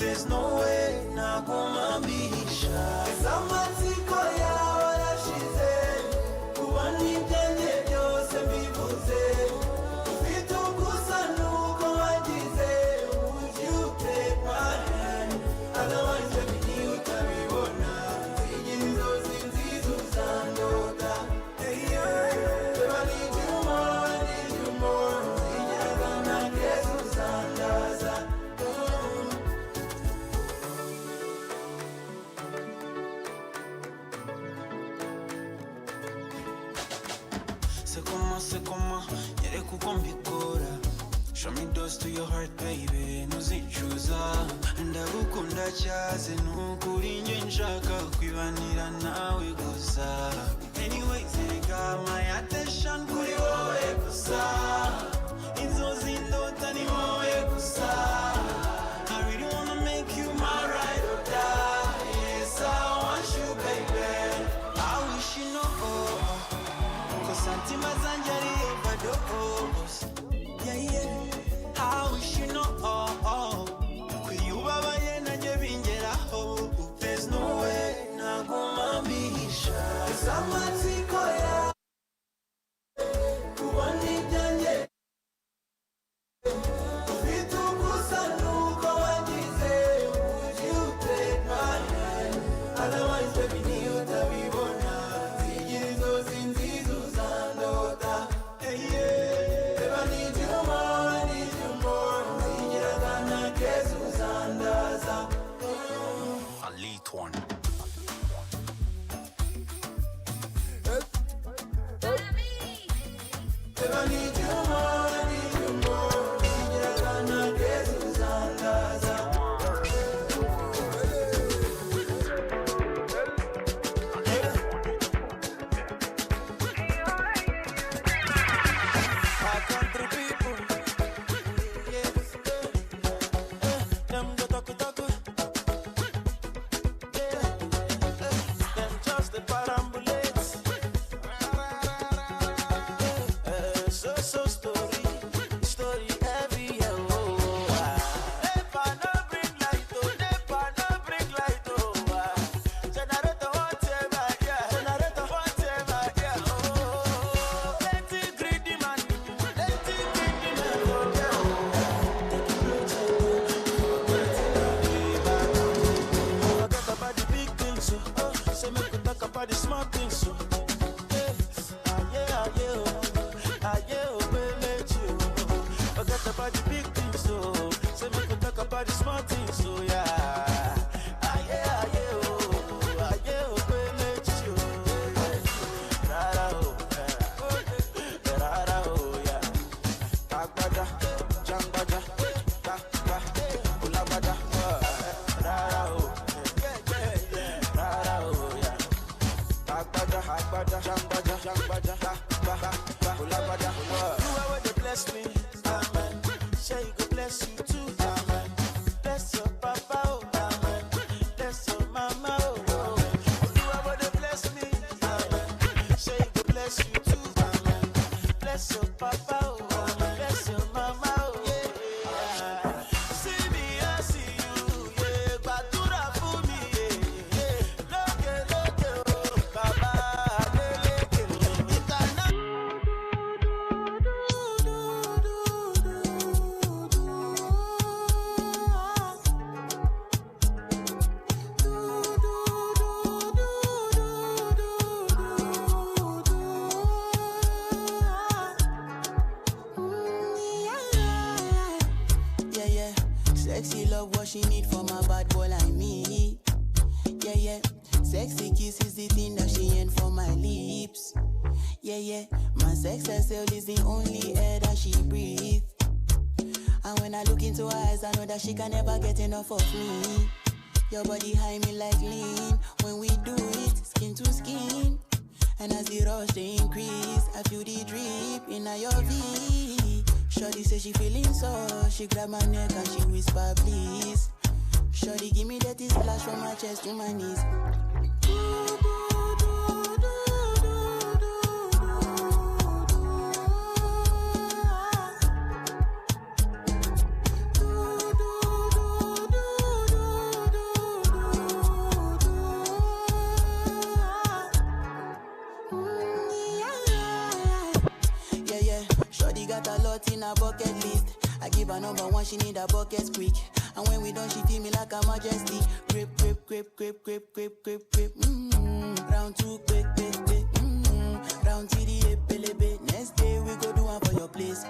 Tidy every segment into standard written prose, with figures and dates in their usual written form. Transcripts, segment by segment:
there's no way nakumamisha. Samatiko yawe yashize, kubani byanjye byose mbivuze. Ufite ugusa nuko wagize, would you take my hand? Otherwise baby ni utabibona, nzigira inzozi nziza uzandota. Hey yeah, babe I need you more, nzigira gana keza uzandaza. C'est comment, yere kuko mbikora. Show me those to your heart baby, nuzicuza. Ndagukunda cyaze nukuri nje nshaka kwibanira nawe gusa. Anyways, I got my attention kuri wowe gusa. Inzozi ndota ni wowe gusa. I really wanna make you my ride or die. Yes, I want you baby. I wish you know. Santima zanjari overdose. Yeah, yeah. I wish you know. Kuyubabaye nanje bingeraho. There's no way nakumamisha. Samatiko ya kubani byanjye. Ufite ugusa nuko wagize. Would you take my hand? Otherwise baby ni utabibona. Nzigira inzozi nziza uzandota. Hey yeah, babe I need you more, nzigira gana keza uzandaza. Elite one. Babe I need you more, nzigira gana keza uzandaza. Our country people, yes, them go talk, yeah, them just the parambulates. So story heavy, oh. Never no bring light, oh. Generator whatever, yeah. Oh, plenty greedy man, forget about the big things, so say make we talk about the small things, so forget about the big things, so say make we talk about the small things, so yeah. Whoever they bless me, amen. Say you go bless you too, amen. Bless your papa, oh, amen. Bless your mama, oh. Whoever they bless me, amen. Say you go bless you too, amen. Bless your papa, oh, amen. Bless your mama, oh, yeah. See me, I see you, yeah. Batura for me, yeah. Loke, oh, baba, leke, oh. Yeah. Sexy love, what she need from a bad boy like me. Yeah. Sexy kiss is the thing that she ain't for my lips. Yeah. My sex herself is the only air that she breathes. And when I look into her eyes, I know that she can never get enough of me. Your body high me like lean. When we do it, skin to skin. And as the rush they increase, I feel the drip in your V. Shorty say she feeling so, she grab my neck and she whisper please. Shorty give me that splash from my chest to my knees. want, she need a bucket quick. And when we done, she feel me like a majesty. Grip, grip, grip, grip, grip, grip, grip, grip. Round 2, quick, quick, quick. Round 3, pelebe. Next day we go do one for your place.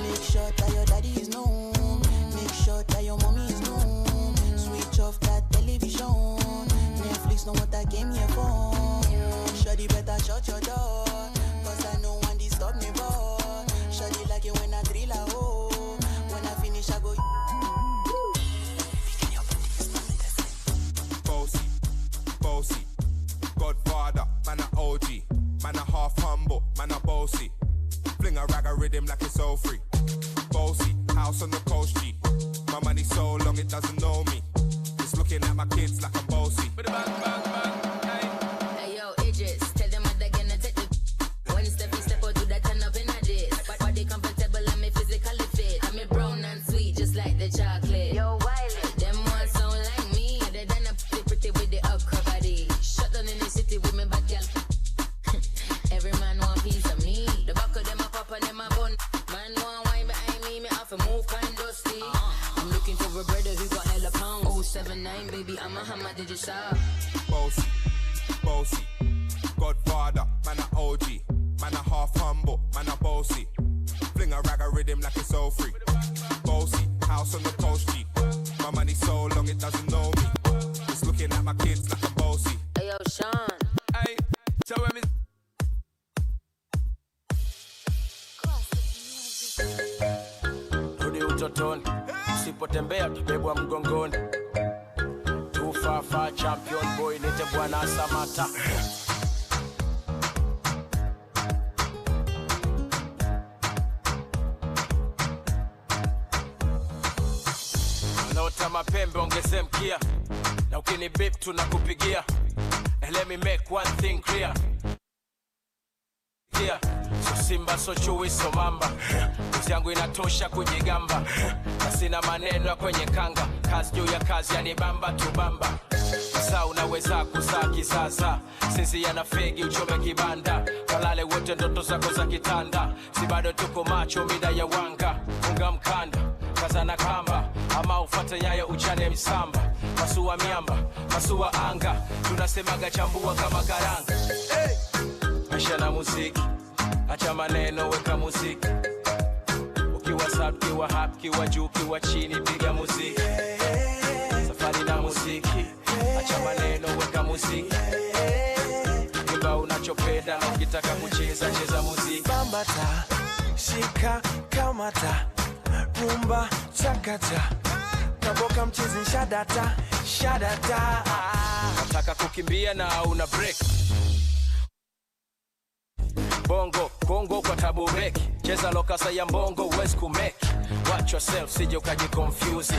Make sure that your daddy is known. Make sure that your mommy is known. Switch off that television. Netflix know what I came here for. Shawty better shut your door, cause I know one disturb me more. Shawty like it when I drill a hole. When I finish I go. Bossy, bossy, Godfather, man a OG, man a half humble, man a bossy. Fling a rag a rhythm like it's all free. Bossy, house on the coast G. My money so long it doesn't know me. It's looking at my kids like I'm bossy. Hey yo, Idris, tell them what they're gonna take the. When step out, do that turn up in a dish. Body comfortable and me physically fit. I'm a brown and sweet, just like the chocolate. Yo, Wiley, them ones sound like me. Other than a pretty with the upper body. Shut down in the city with me back, girl. Every man want piece of me. The back of them a pop and them a bun. Man want wine behind me have to move kind dusty. I'm looking for a brother who got hella pounds. 079, baby, I'm a hammer, did you stop? Bossy, bossy, Godfather, man a OG, man a half humble, man a bossy. Fling a rag a rhythm like it's all free. Bossy, house on the coast G. My money so long it doesn't know me. It's looking at my kids like I'm bossy. Hey yo, Sean. Hey, so when me Rudi utotoni, usipotembea utabebwa mgongoni. Tufafa champion boy, nite Bwana Samata. Naota mapembe ongeze mkia, na ukini beep tunakupigia. And let me make one thing clear. So simba so chui so mamba. Uzi yangu inatosha kujigamba. Na sina maneno kwenye kanga. Kazi juu ya kazi yanibamba tubamba. Sasa unaweza kuzaa kisasa. Sisi yana fegi uchome kibanda. Kalale wote ndoto zako za kitanda. Si bado tuko macho mida ya wanga. Funga mkanda, kaza na kamba. Ama ufate nyayo uchane msamba. Masua miamba, masua anga. Tunasemaga chambua kama karanga. Hey! Maisha na muziki, acha maneno weka muziki. Ukiwa sub, kiwa hap, kiwa juu, kiwa chini, piga muziki. Safari na muziki, acha maneno weka muziki. Kimba unachopenda na ukitaka kucheza, cheza muziki. Bambata, shika, kamata, rumba, chakata. Kaboka mchizi shadata, shadata. Nataka kukimbia na una break. Bongo, Kongo kwa tabu reki. Cheza lokasa ya mbongo, uwezi kumeki. Watch yourself, sije ukajiconfuse.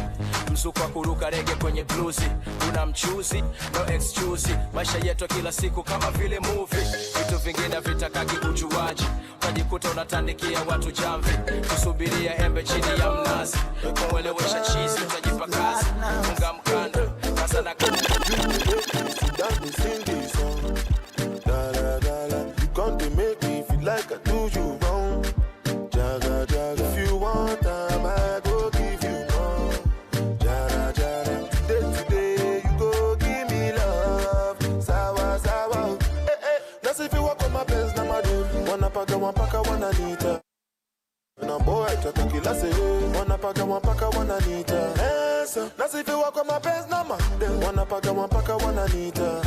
Mzuko wa kuruka rege kwenye bluesi. Una mchuzi, no excuse. Maisha yetu kila siku kama vile movie. Vitu vingine vitakagi ujuaji. Utajikuta unatandikia watu jamvi. Kusubiria embe chini ya mnazi. Kumwelewesha chizi, utajipa kazi. Funga mkanda, kasa na kanda. Come to make me feel like I do you wrong. Jaga, jaga. If you want time, I go give you more. Jara, jara. Today, you go give me love. Sawa, sawa. Hey, hey. That's if you walk on my pants, na madu. Wanna paka, wanna nita. Na boy, tatakila se. Wanna paka, wanna nita. That's if you walk on my pants, na madu. Wanna paka, wanna nita.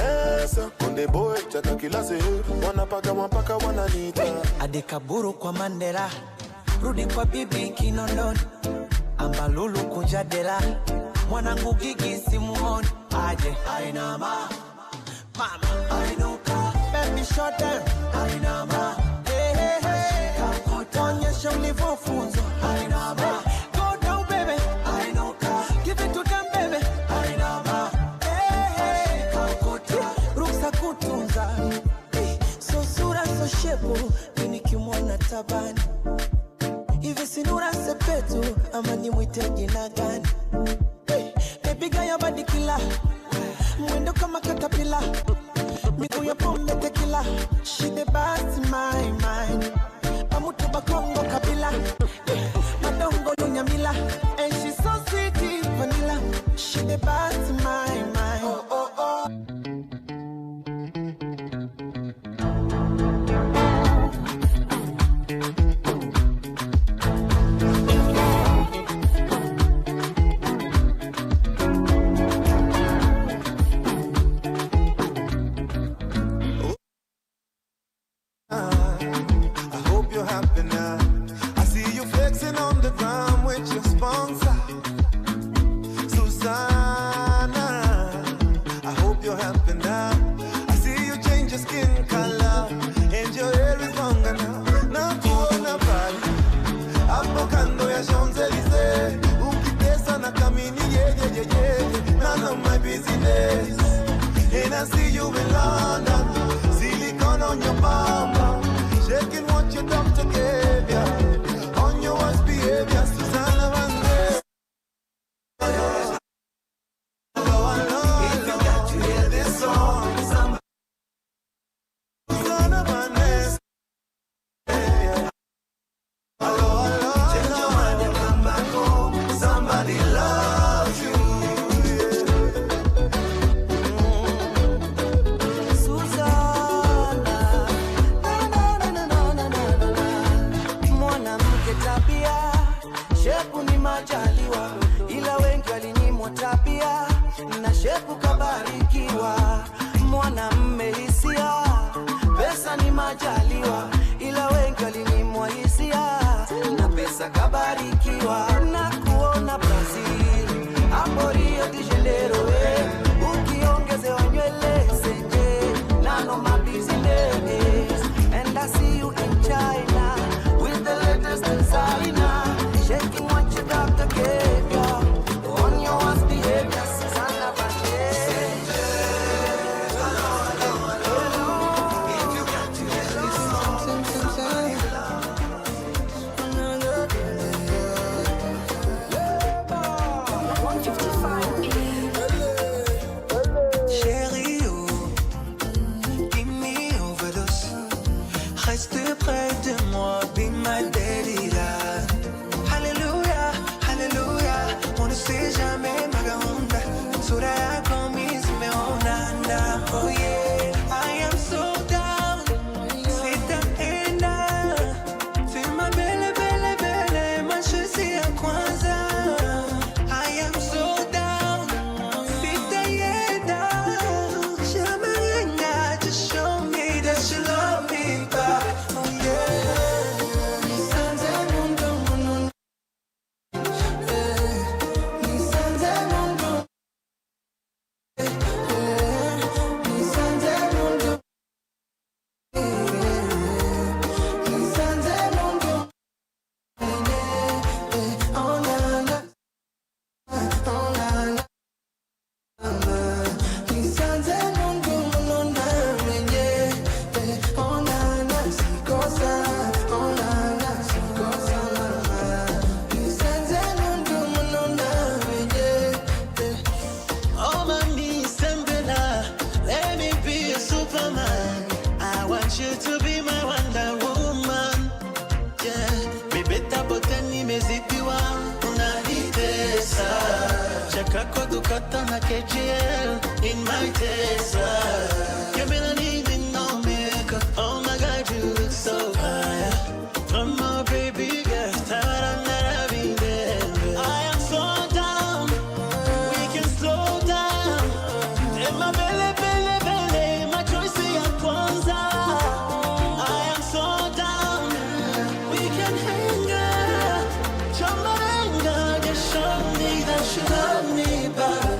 Konde boy, tatakila se. Wanna paka, wanna nita. Adekaburu kwa Mandela, rudi kwa bibi Kinondoni. Ambalulu kujadela, mwanangu Gigi simuoni. Aje, ainama, mama, ainuka. Baby shut down, ainama. Hey, hey, hey, onyesha ulivyofunzwa. Ainama, go down baby, ainuka. Give it to them baby, ainama. Hey, hey, ruksa kutunza. So sura so shepu, mini kimona tabani. Hivi sinura sepetu, ama ni mwite jina gani? Baby gaya badi kila, mwendo kama katapila. Miku ya pombe tequila, she the best in my mind. Pamutu bakongo kabila, madongo lunyamila. vanilla, and she's so sweet, vanilla. She the best in my mind. Oh, oh, oh. I hope you're happy now. I see you flexing on the ground with your sponsor, Susanna. I hope you're happy now. I see you change your skin color and your hair is longer now. Now kuona pale hapo kando ya Champs-Elysees, ukitesa na kamini none of my business. And I see you in London, silicone on your bum, shaking what your doctor gave ya, on your worst behavior, Susanna Vande. If you got to hear this song, Susanna Vande. Hello, hello, change your mind and come back home. Somebody loves you. Shepu ni majaliwa, ila wengi walinyimwa tabia, na shepu kabarikiwa. Mwanamume hisia, pesa ni majaliwa, ila wengi walinyimwa hisia, na pesa kabarikiwa. Na kuona Brazil, hapo Rio de Janeiro, ukiongezewa nywele senje, none of my business. And I see you in China, with the latest designer, shaking what your doctor gave ya, on your worst behavior, Susanna Vande. If you got to hear this song, somebody Chérie, oh, give me overdose. Reste près de moi, be my daddy là. Hallelujah, hallelujah. On ne sait jamais, Magahunda. Suraya komis me onanda. Oh yeah, I am so down. Sitaenda. C'est ma belle, belle, belle. Ma choisi ya kwanza. I am so down. Sitaenda. Shamarenga, just show me that you love me back. Oh yeah. In my Tesla, you really need me no makeup. Oh my God, you look so fire. From my baby girl, I am so down. We can slow down. And my belly, belly, belly, my choice is Kwanza. I am so down. We can hang out. Chamarenga, just show me that you love me back.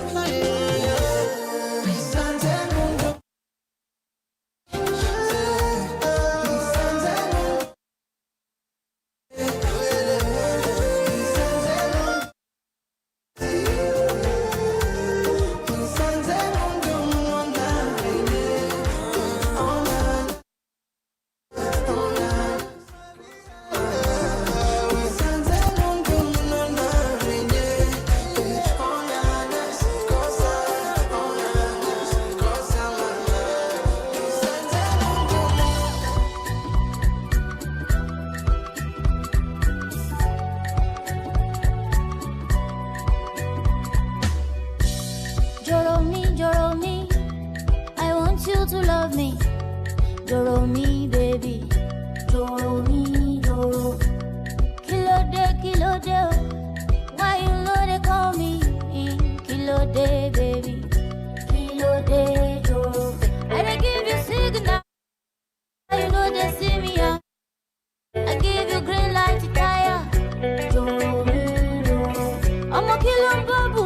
and Babu,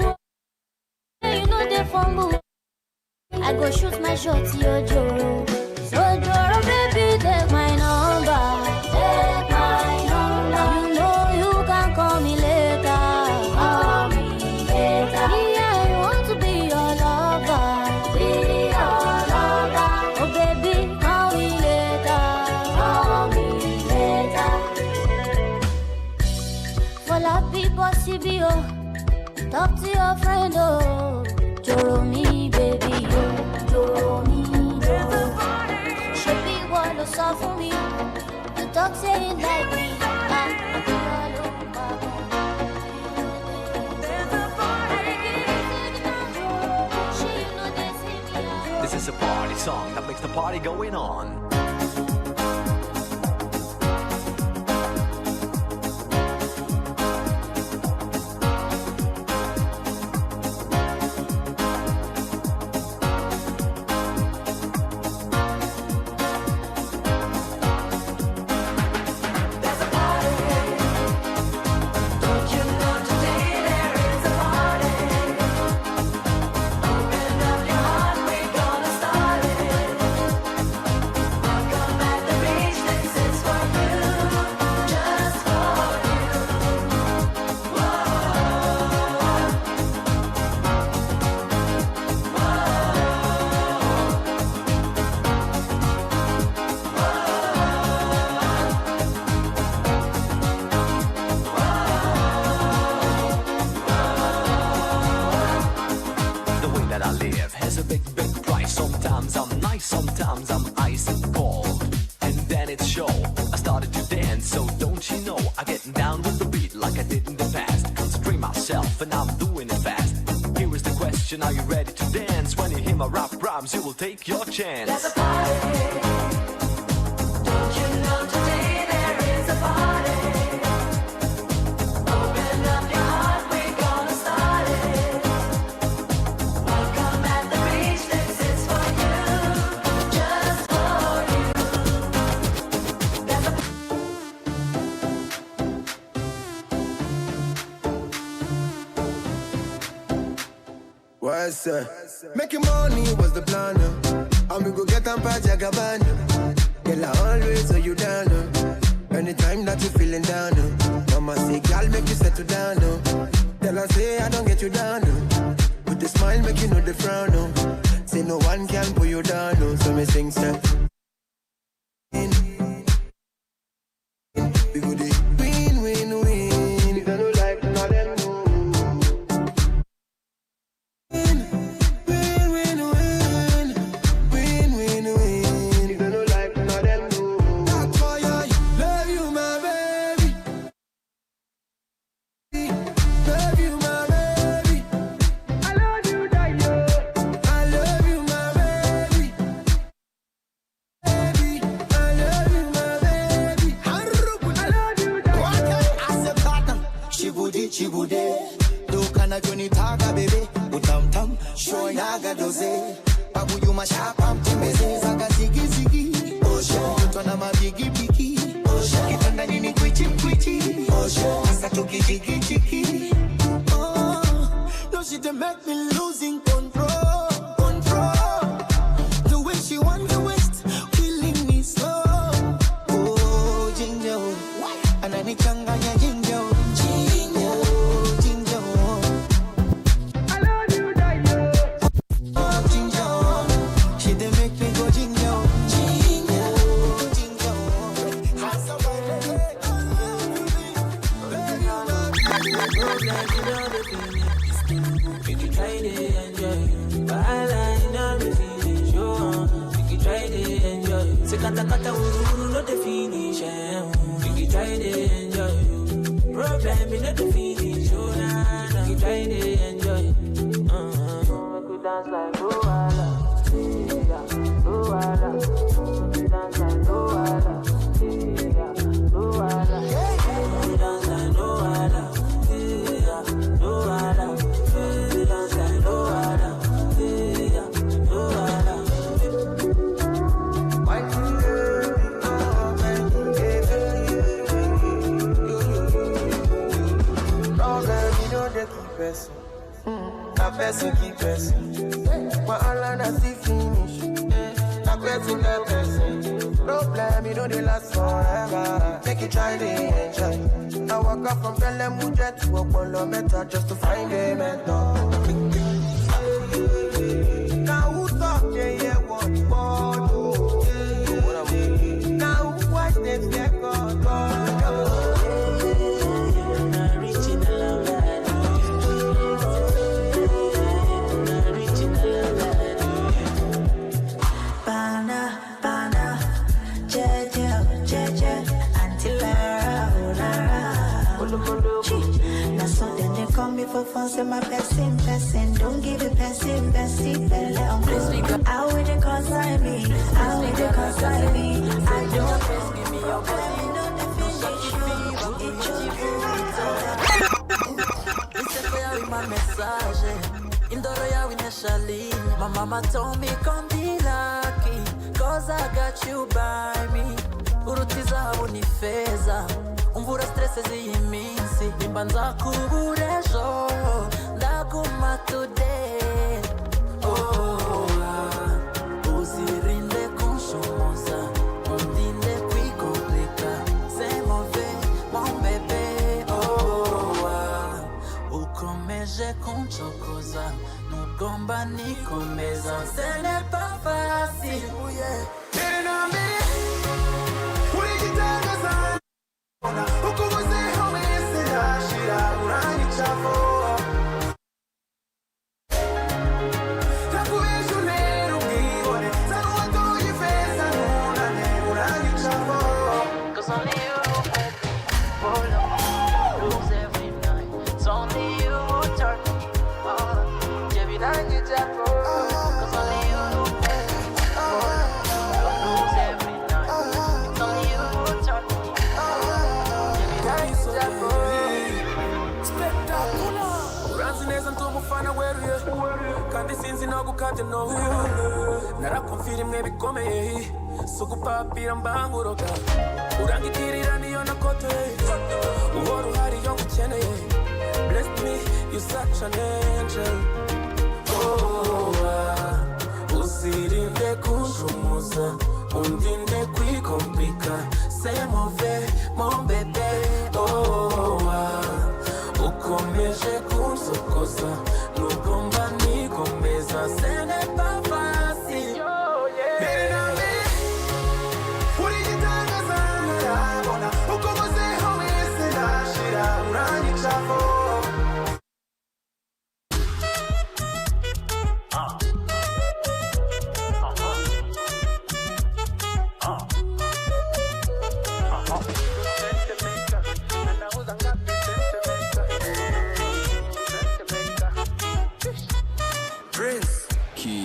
you know they fumble. I go shoot my shot, yo, Joro. So, Joro, baby, take my number. Take my number. You know you can call me later. Call me later. Yeah, I want to be your lover. Be your lover. Oh, baby, call me later. Call me later. For la people, CBO. Talk to your friend, oh. Joro me, baby, oh. Joro me, Joro. Should be one to solve for me. The dog saying like me. This is a party song that makes the party going on. Sometimes I'm ice cold, and then it's show. I started to dance, so don't you know? I get down with the beat like I did in the past. Concentrate myself, and I'm doing it fast. Here is the question: are you ready to dance? When you hear my rap rhymes, you will take your chance. There's a party. Don't you know today there is a party? Open up your heart, we're gonna start it. Welcome at the beach, this is for you. What's up? Making money was the plan, and we go get on Pajagaban. Girl, I always hold you down. Anytime that you feeling down, mama say, girl, make you settle down. Tell her say I don't get you down. With the smile, make you know the frown. Say no one can pull you down. So me sing step. We go the win, win, win. You don't like none of them. Chibude, do kana joni taga bebe, utam tam, show yaga doze, Babu you mashapam tembeze, zaga zigi zigi, osho, utona mabigi bigi, osho, kitanda nini kwichi kwichi, osho, asa tuki chiki chiki, oh, no she dey make me losing control, the way she want the waist, killing me slow, oh, ginger, anani changanya ginger. Kata kata uru no the finish. You try to enjoy. Problem in the finish. You try to enjoy. We dance like Luala, Luala. We dance like Luala, Luala. We dance like Luala, Luala. We dance like Luala, Luala. Person. Na person keep person. But all I see finish. Na person get person. Problem, you know they last forever. Make you try to enjoy. I walk up from Pelemuja to Apollo Meta just to find a mentor. Now who talk, yeah, what more do? Now who watch them, yeah, God. Call me for fun, say my person. Don't give it person, belly. Out with the consign me, out with the consign me. I don't give me your body, no definition. It's a clear with my message. In the royal initially, my mama told me come be lucky, cause I got you by me. Urutiza unifeza. Umvura stress z'iyiminsi nimba nzakubura ejo ndaguma today. Uzirinde kunshomoza undinde kwikomplika c'est mauvais mon bébé. Ukomeje kunchokoza nugomba nikomeza ce n'est pas facile. Narakumfira imwe bikomeye sugupapira mbanguroga urangikirira niyo nakotoye uhora uhari yo ngukeneye. Bless me, you such an angel. Uzirinde kunjumuza undinde kwikomplika c'est mauvais mon bébé. Ukomeje kunsokoza nugomba nikomeza ce n'est pas facile.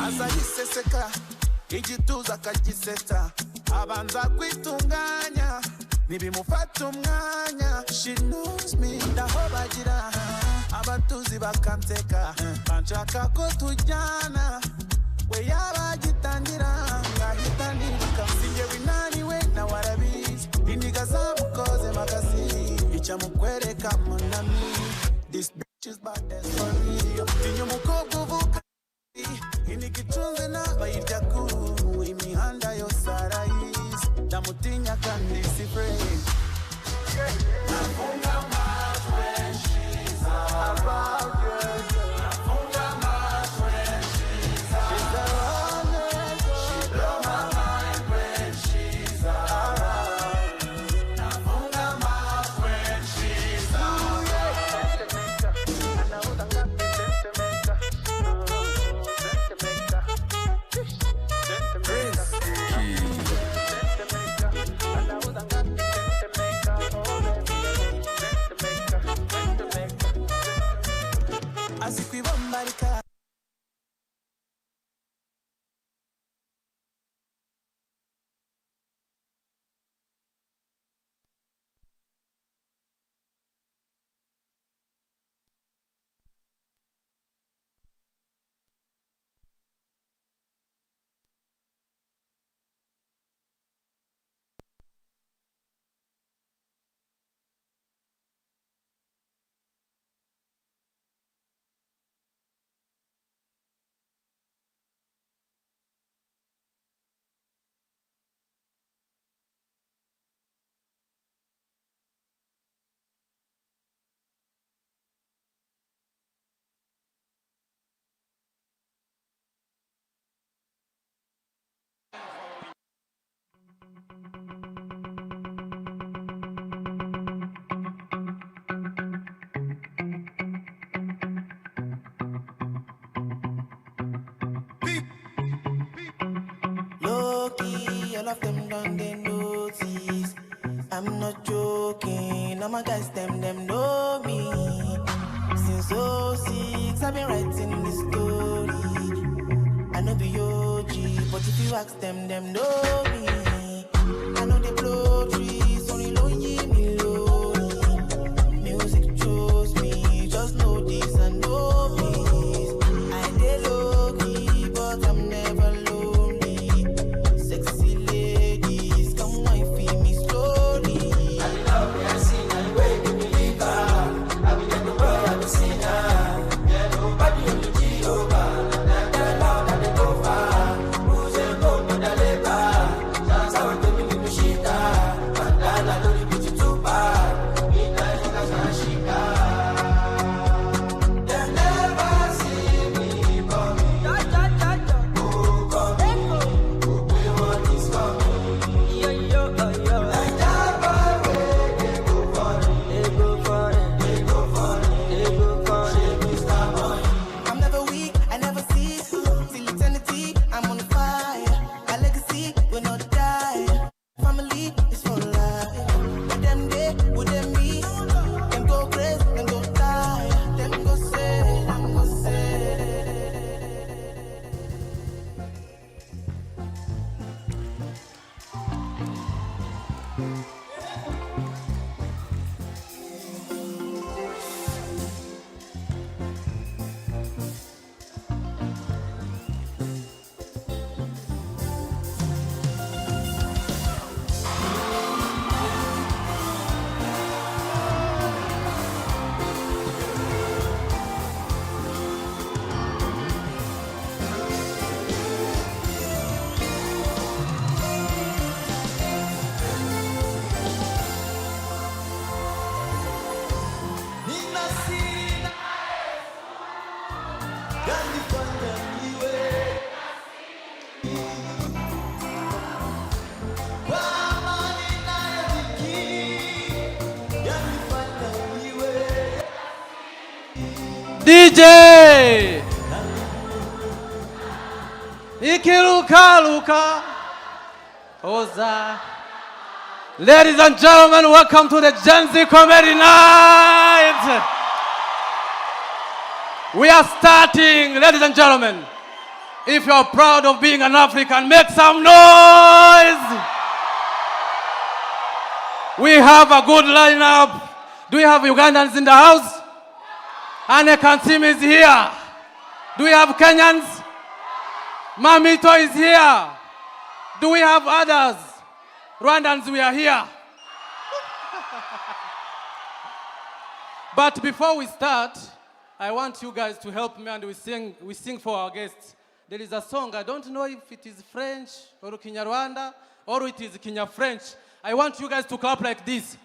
Azayiseseka igituza akagiseta abanza kwitunganya nibimufata umwanya. She knows me ndaho bagira abatuzi bakanseka banshaka ko tujyana we yabagitangira ngahita niruka sinjye winaniwe na warabizi indiga zamukoze magasi icya mukwereka monami. This bitch is bad as for real. Tinyo mukobwa uvuka inigitunze nabayirya ku imihanda yose arayizi ndamutinya kandi si free. Nafunga amaso when she's about you. Nafunga amaso when she's around. She blow my mind when she's around. Nafunga amaso when she's around. Asikwibambarika my guys, them know me. Since '06, I've been writing this story. I know be OG, but if you ask them know me. I know they blow trees, only lonely me lonely. Music chose me, just know this and know peace. I dey low key, but I'm never lonely. Sexy ladies, come wine feel me slowly. I love me, I sing, I wait to believe her. I be the boy, I be singer. Yeah, nobody on the Jehovah. That love that they go far. Who's a go to the labor? That's how they believe me shit. Bandana don't be too bad. Midnight in a shika. They never see me coming. Who coming? Who we want is coming. Yo. Like that boy, they go for it. They go for it. They go for it. They go for it. Mr. Boy. I'm never weak, I never cease. Till eternity, I'm on fire. My legacy will not die. Family is for life. With them day, with them me. Them go crazy, them go die. Them go say. DJ Ikiruka Oza. Ladies and gentlemen, welcome to the Gen Z Comedy Night. We are starting, ladies and gentlemen. If you're proud of being an African, make some noise. We have a good lineup. Do we have Ugandans in the house? And Canim is here. Do we have Kenyans? Mamito is here. Do we have others? Rwandans, we are here. But before we start, I want you guys to help me and we sing for our guests. There is a song, I don't know if it is French or Kinyarwanda or it is Kenya French. I want you guys to clap like this.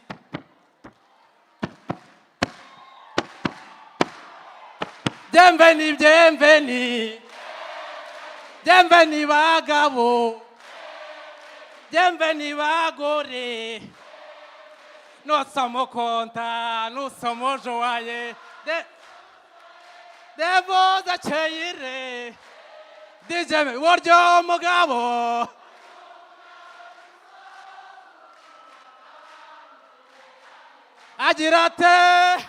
Jemveni bagabo, jemveni bagore, no samo konta, no samo joye, devo da cheire, dijeme warjo mogabo, ajirate.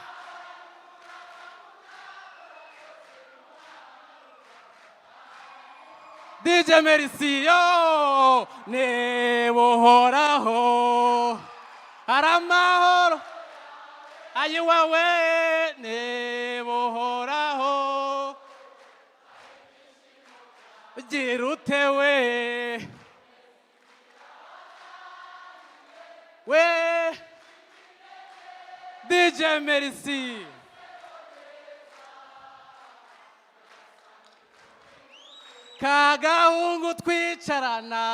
DJ Merci, yo, ne wohoraho, aramahoro, ayuwawe, ne wohoraho, jirutewe, we, DJ Merci. Kagahungu twicarana,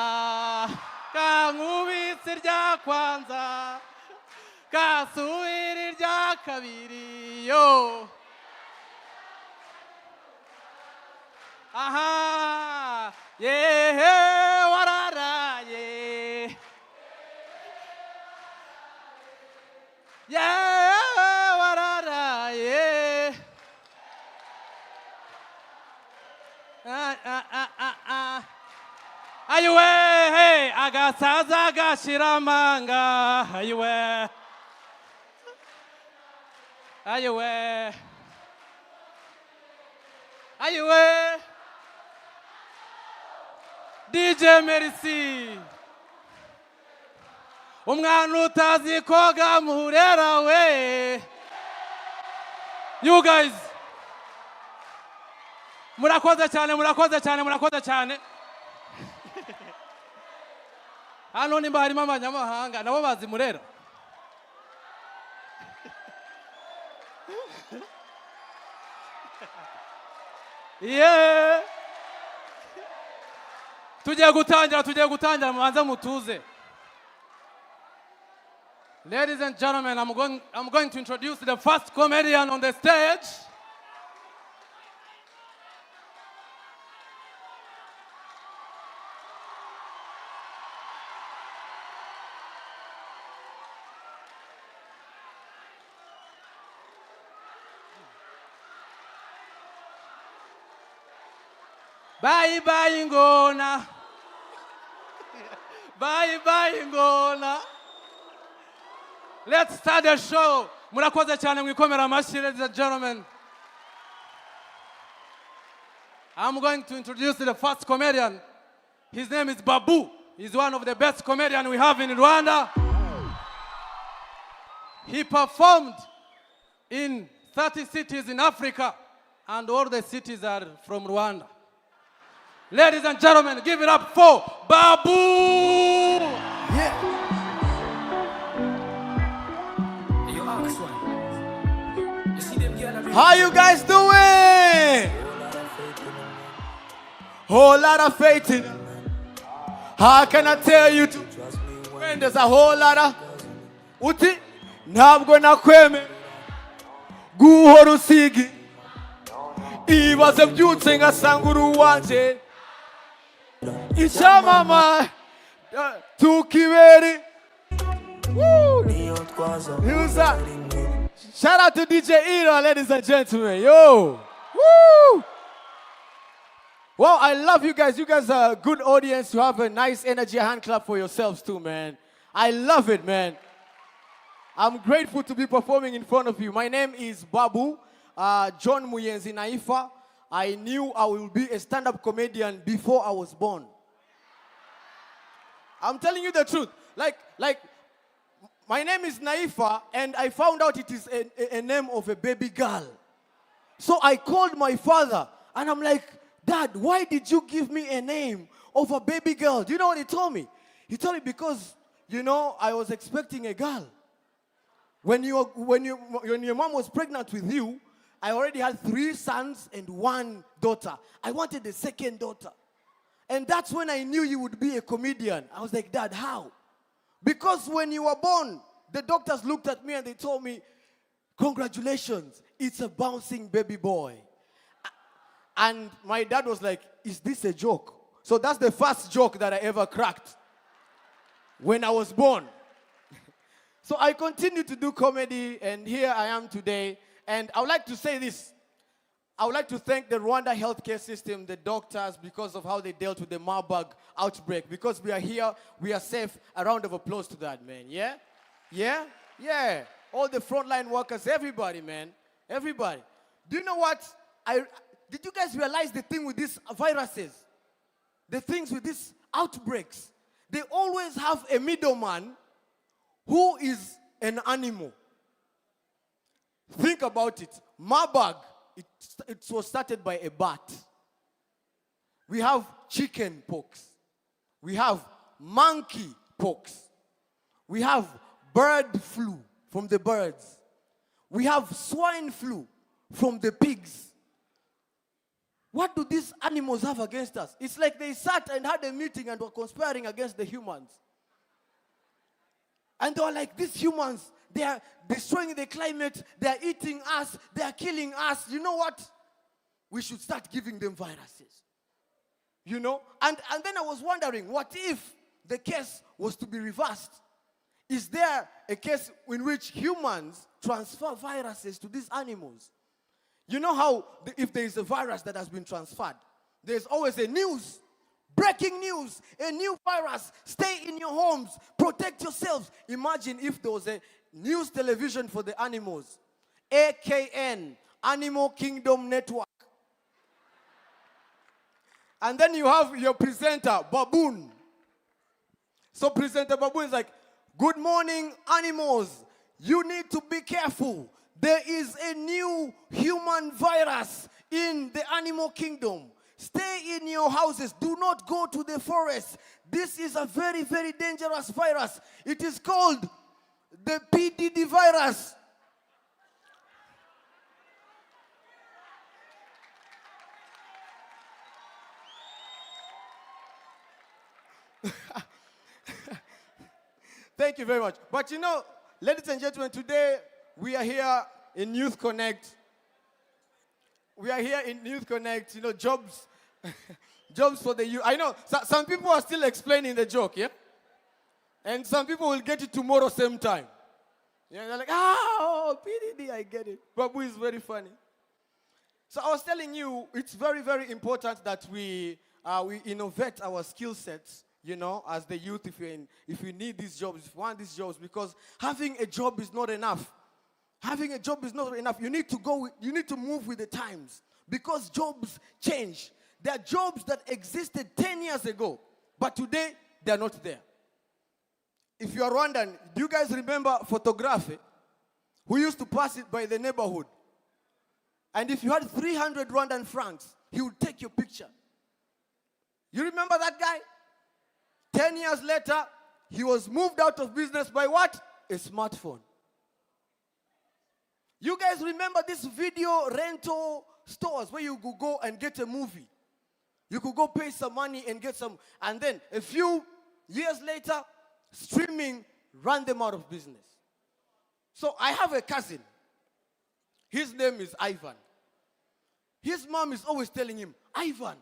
kankubitse irya kwanza, kasubira irya kabiri, yo. Aha, yehe wararaye, yehe wararaye. Ayuwe, hey, agasaza gashiramanga, ayuwe. Ayewe. Ayewe. DJ Merci. Umwana utazi koga muhurera we. You guys. Murakoze cyane. Hano nimba harimo abanyamahanga nabo bazi murera. Yeah. Tugiye gutangira mubanza mutuze. Ladies and gentlemen, I'm going to introduce the first comedian on the stage. Bye bye ngona. Bye bye ngona. Let's start the show. Murakoze cyane mwikomera amashyi, ladies and gentlemen. I'm going to introduce the first comedian. His name is Babu. He's one of the best comedians we have in Rwanda. He performed in 30 cities in Africa, and all the cities are from Rwanda. Ladies and gentlemen, give it up for Babu! Yeah. How you guys doing? Whole lot of faith in. How can I tell you to? When there's a whole lot of uti ntabwo nakweme guhora usigi ibaze byutse ngasanga uri uwanje icyamama tukiberi. Who's that? Shout out to DJ Ira, ladies and gentlemen. Yo! Woo! Well, I love you guys. You guys are a good audience. You have a nice energy. A hand clap for yourselves too, man. I love it, man. I'm grateful to be performing in front of you. My name is Babu, John Muyenzi Naifa. I knew I would be a stand-up comedian before I was born. I'm telling you the truth. Like, my name is Naifa, and I found out it is a name of a baby girl. So I called my father, and I'm like, Dad, why did you give me a name of a baby girl? Do you know what he told me? He told me because, you know, I was expecting a girl. When your mom was pregnant with you, I already had 3 sons and 1 daughter. I wanted a second daughter. And that's when I knew you would be a comedian. I was like, Dad, how? Because when you were born, the doctors looked at me and they told me, congratulations, it's a bouncing baby boy. And my dad was like, is this a joke? So that's the first joke that I ever cracked when I was born. So I continued to do comedy, and here I am today. And I would like to say this. I would like to thank the Rwanda healthcare system, the doctors, because of how they dealt with the Marburg outbreak. Because we are here, we are safe. A round of applause to that, man. Yeah? Yeah? Yeah. All the frontline workers, everybody, man. Everybody. Do you know what? Did you guys realize the thing with these viruses? The things with these outbreaks? They always have a middleman who is an animal. Think about it. Marburg. It was started by a bat. We have chicken pox. We have monkey pox. We have bird flu from the birds. We have swine flu from the pigs. What do these animals have against us? It's like they sat and had a meeting and were conspiring against the humans. And they were like, these humans, they are destroying the climate, they are eating us, they are killing us. You know what? We should start giving them viruses. You know? And then I was wondering, what if the case was to be reversed? Is there a case in which humans transfer viruses to these animals? You know how if there is a virus that has been transferred, there's always a news. Breaking news, a new virus, stay in your homes, protect yourselves. Imagine if there was a news television for the animals. AKN, Animal Kingdom Network. And then you have your presenter, Baboon. So presenter Babu is like, good morning, animals. You need to be careful. There is a new human virus in the animal kingdom. Stay in your houses. Do not go to the forest. This is a very, very dangerous virus. It is called the PDD virus. Thank you very much. But you know, ladies and gentlemen, today we are here in Youth Connect. We are here in Youth Connect, you know, jobs, jobs for the youth. I know some people are still explaining the joke, yeah? And some people will get it tomorrow same time. Yeah, they're like, oh, PDD, I get it. Babu is very funny. So I was telling you, it's very, very important that we innovate our skill sets, you know, as the youth, if you need these jobs, if you want these jobs, because having a job is not enough. Having a job is not enough. You need to move with the times, because jobs change. There are jobs that existed 10 years ago, but today they are not there. If you are Rwandan, do you guys remember photography? Who used to pass it by the neighborhood? And if you had 300 Rwandan francs, he would take your picture. You remember that guy? 10 years later, he was moved out of business by what? A smartphone. You guys remember these video rental stores where you could go and get a movie? You could go pay some money and get some, and then a few years later, streaming ran them out of business. So I have a cousin. His name is Ivan. His mom is always telling him, Ivan,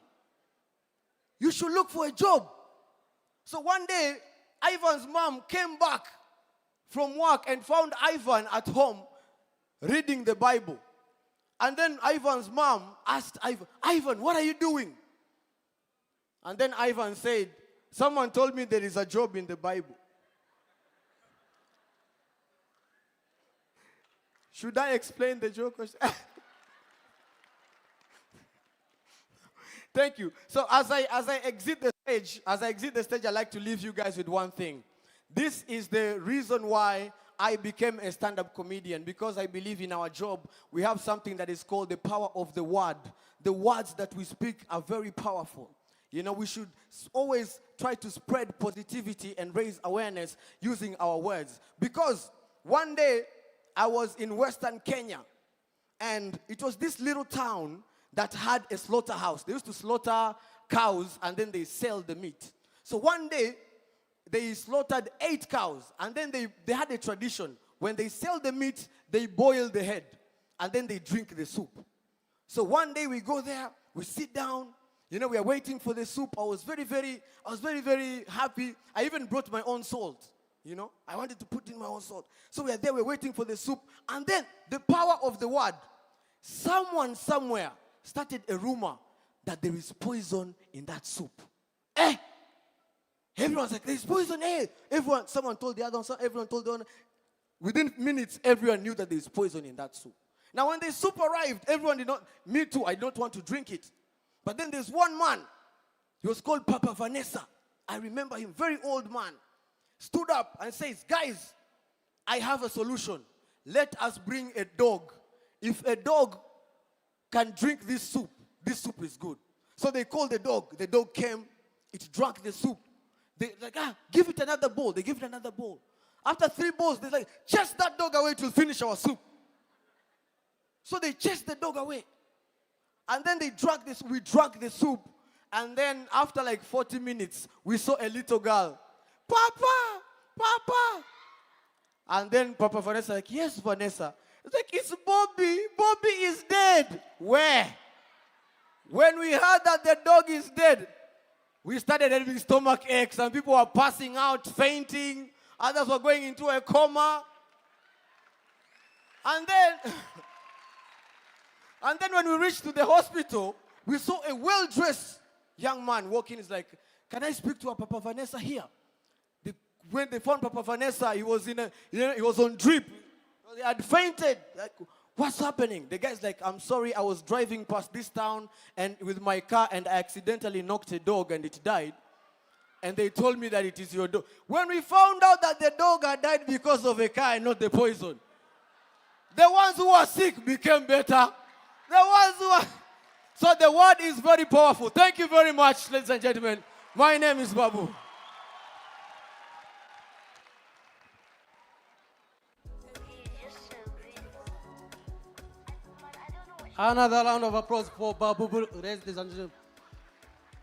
you should look for a job. So one day, Ivan's mom came back from work and found Ivan at home reading the Bible. And then Ivan's mom asked Ivan, what are you doing? And then Ivan said, someone told me there is a job in the Bible. Should I explain the joke? Thank you. So as I exit the stage, I'd like to leave you guys with one thing. This is the reason why I became a stand-up comedian, because I believe in our job, we have something that is called the power of the word. The words that we speak are very powerful. You know, we should always try to spread positivity and raise awareness using our words. Because one day, I was in Western Kenya, and it was this little town that had a slaughterhouse. They used to slaughter cows, and then they sell the meat. So one day, they slaughtered 8 cows, and then they had a tradition. When they sell the meat, they boil the head, and then they drink the soup. So one day we go there, we sit down, you know, we are waiting for the soup. I was very, very happy. I even brought my own salt, you know. I wanted to put in my own salt. So we are there, we're waiting for the soup, and then the power of the word. Someone somewhere started a rumor that there is poison in that soup. Everyone's like, there's poison. Someone told the other one, everyone told the other. Within minutes, everyone knew that there's poison in that soup. Now, when the soup arrived, everyone did not, me too, I don't want to drink it. But then there's one man, he was called Papa Vanessa. I remember him, very old man. Stood up and says, guys, I have a solution. Let us bring a dog. If a dog can drink this soup is good. So they called the dog. The dog came, it drank the soup. They like, give it another bowl. They give it another bowl. After 3 bowls, they're like, chase that dog away to finish our soup. So they chased the dog away. And then we drank the soup. And then after like 40 minutes, we saw a little girl. Papa, Papa. And then Papa Vanessa like, yes, Vanessa. It's like, it's Bobby. Bobby is dead. Where? When we heard that the dog is dead, we started having stomach aches, and people were passing out, fainting. Others were going into a coma. And then when we reached to the hospital, we saw a well-dressed young man walking. He's like, can I speak to Papa Vanessa here? When they found Papa Vanessa, he was he was on drip. He had fainted. Like, what's happening? The guy's like, I'm sorry, I was driving past this town and with my car and I accidentally knocked a dog and it died. And they told me that it is your dog. When we found out that the dog had died because of a car and not the poison, the ones who were sick became better. The ones who are... So the word is very powerful. Thank you very much, ladies and gentlemen. My name is Babu. Another round of applause for Babu, ladies and gentlemen.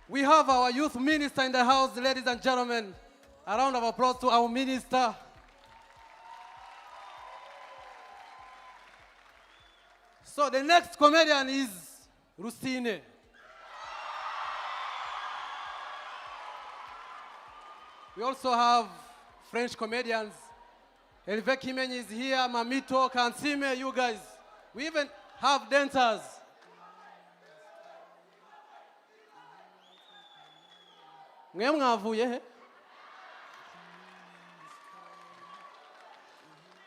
We have our youth minister in the house, ladies and gentlemen. A round of applause to our minister. So the next comedian is Rusine. We also have French comedians. Hervé Kimeny is here, Mamito, Canim, you guys. We even have dancers. Mwe mwavuye he?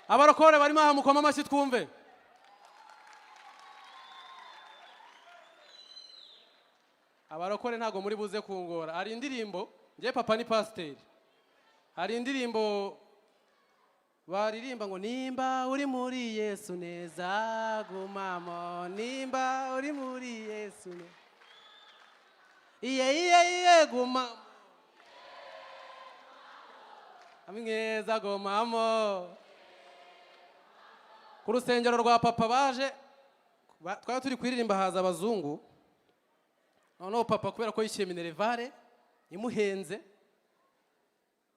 Abarokore barimo aha mukoma amashyi twumve. Abarokore ntago muri buze kungora. Hari indirimbo, ngiye papa ni pasiteri. Hari indirimbo baririmba ngo nimba uri muri Yesu neza gumamo, nimba uri muri Yesu neza. Iye gumamo. Amweza gumamo. Ku rusengero rwa papa baje twari turi kuririmba haza abazungu. Noneho papa kubera ko yishyuye minerevare imuhenze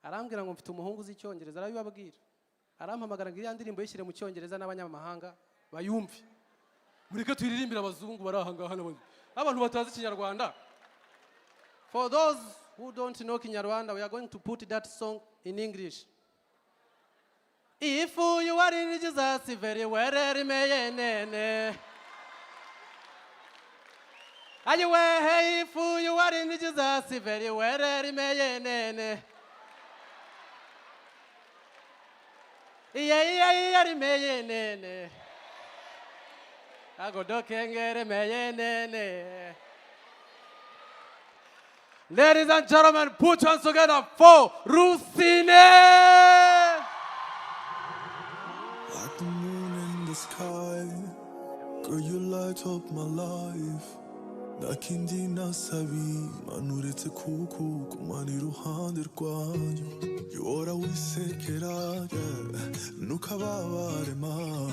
arambwira ngo mfite umuhungu uzi icyongereza arabibabwira. Arampamagara ngo iriya ndirimbo yishyire mu cyongereza n'abanyamahanga bayumve. Mureke turirimbira abazungu bari aha ngaha n'abandi. Abantu batazi Kinyarwanda. For those who don't know Kinyarwanda, we are going to put that song in English. If you are in Jesus, very well, remain. Anyway, if you are in Jesus, very well, remain. Yeah, remain. I go docking, remain. Ladies and gentlemen, put your hands together for Rusine. Like the moon in the sky, girl, you light up my life. Nakindi nasabi, manuretse kuku, kumani iruhande rwanyu. Yora wisekera, nukababare ma.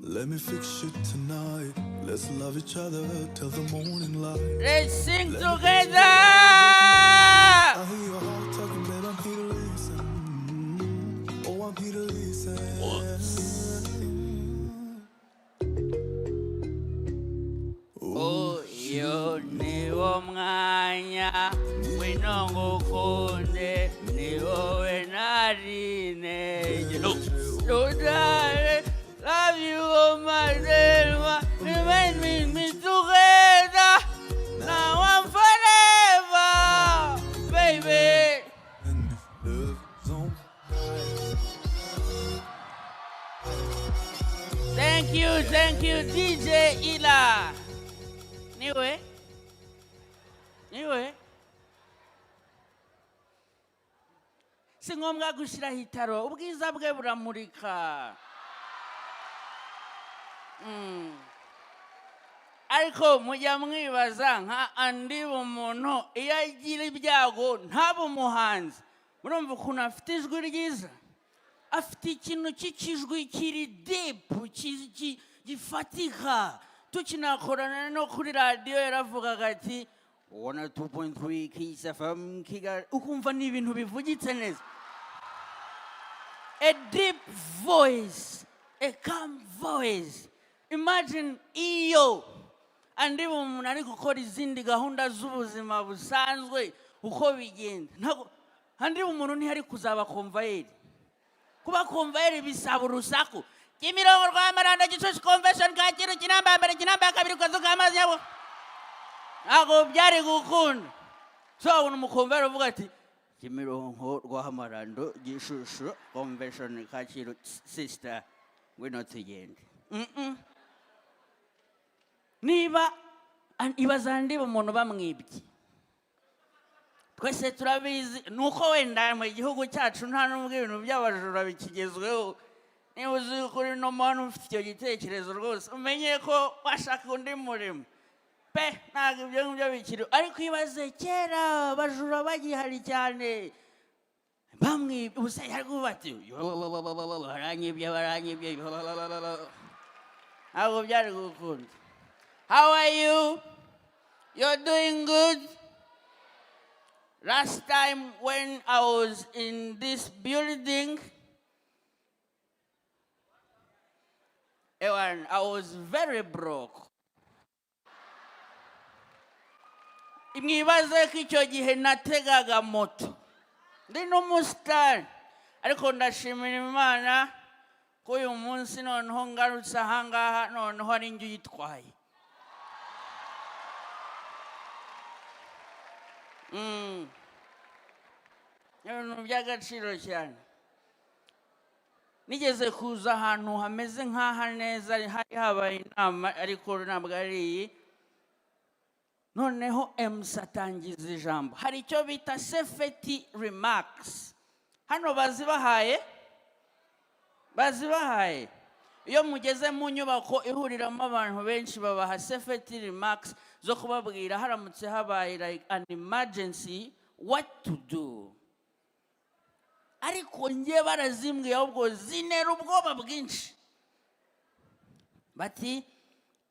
Let me fix you tonight. Let's love each other till the morning light. Let's sing together. I hear your heart talking, babe, I'm here to listen. Oh, I'm here to listen. Oh, yo niwo mwanya winongo konde niwo wenarine. So darling, love you all my day. Remain with me together. Now I'm forever, baby. Thank you, DJ Ila. Niwe? Si ngombwa gushyira hitaro, ubwiza bwe buramurika. Ariko mujya mwibaza nka andi umuntu iyo agira ibyago ntaba umuhanzi. Murumva ukuntu afite ijwi ryiza, afite ikintu cy'ikijwi kiri deep, gifatika. Tukinakorana no kuri radio yaravugaga ati 102.3 Kiss FM Kigali, ukumva ni ibintu bivugitse neza. A deep voice, a calm voice. Imagine iyo andi umuntu ari gukora izindi gahunda z'ubuzima busanzwe uko bigenda. Ntago andi umuntu ntihari kuzaba konvayeri. Kuba konvayeri bisaba urusaku. Kimirongo rwa Maranda Gisozi Convention Kacyiru kinamba mbere kinamba kabiri kazuka amazi yabo. Ntago byari gukunda. So umuntu mukonvayeri uvuga ati Kimirongo rwa Maranda Gisozi Convention Kacyiru sister ngwino tugende. niba ibaza ndiba umuntu bamwibye twese turabizi nuko wenda mu gihugu cyacu nta n'ubwo ibintu by'abajura bikigezweho niba uzi kuri no muntu ufite icyo gitekerezo rwose umenye ko washaka undi murimo pe ntabwo ibyo ngibyo bikiri ariko ibaze kera abajura bagihari cyane bamwibye ubusa yari bati baranyibye ntabwo byari gukunda. How are you? You're doing good? Last time when I was in this building, I was very broke. Mwibaze ko icyo gihe nategaga moto ndi n'umusitari ariko ndashimira Imana ko uyu munsi noneho ngarutse ahangaha noneho ari njye uyitwaye. Ibintu by'agaciro cyane. Nigeze kuza ahantu hameze nk'aha neza hari habaye inama ariko ntabwo ari iyi. Noneho MC atangiza ijambo. Hari icyo bita safety remarks. Hano bazibahaye? Iyo mugeze mu nyubako ihuriramo abantu benshi babaha safety remarks zo kubabwira haramutse habaye like an emergency what to do. Ariko ngiye barazimbwiye ahubwo zinera ubwoba bwinshi. Bati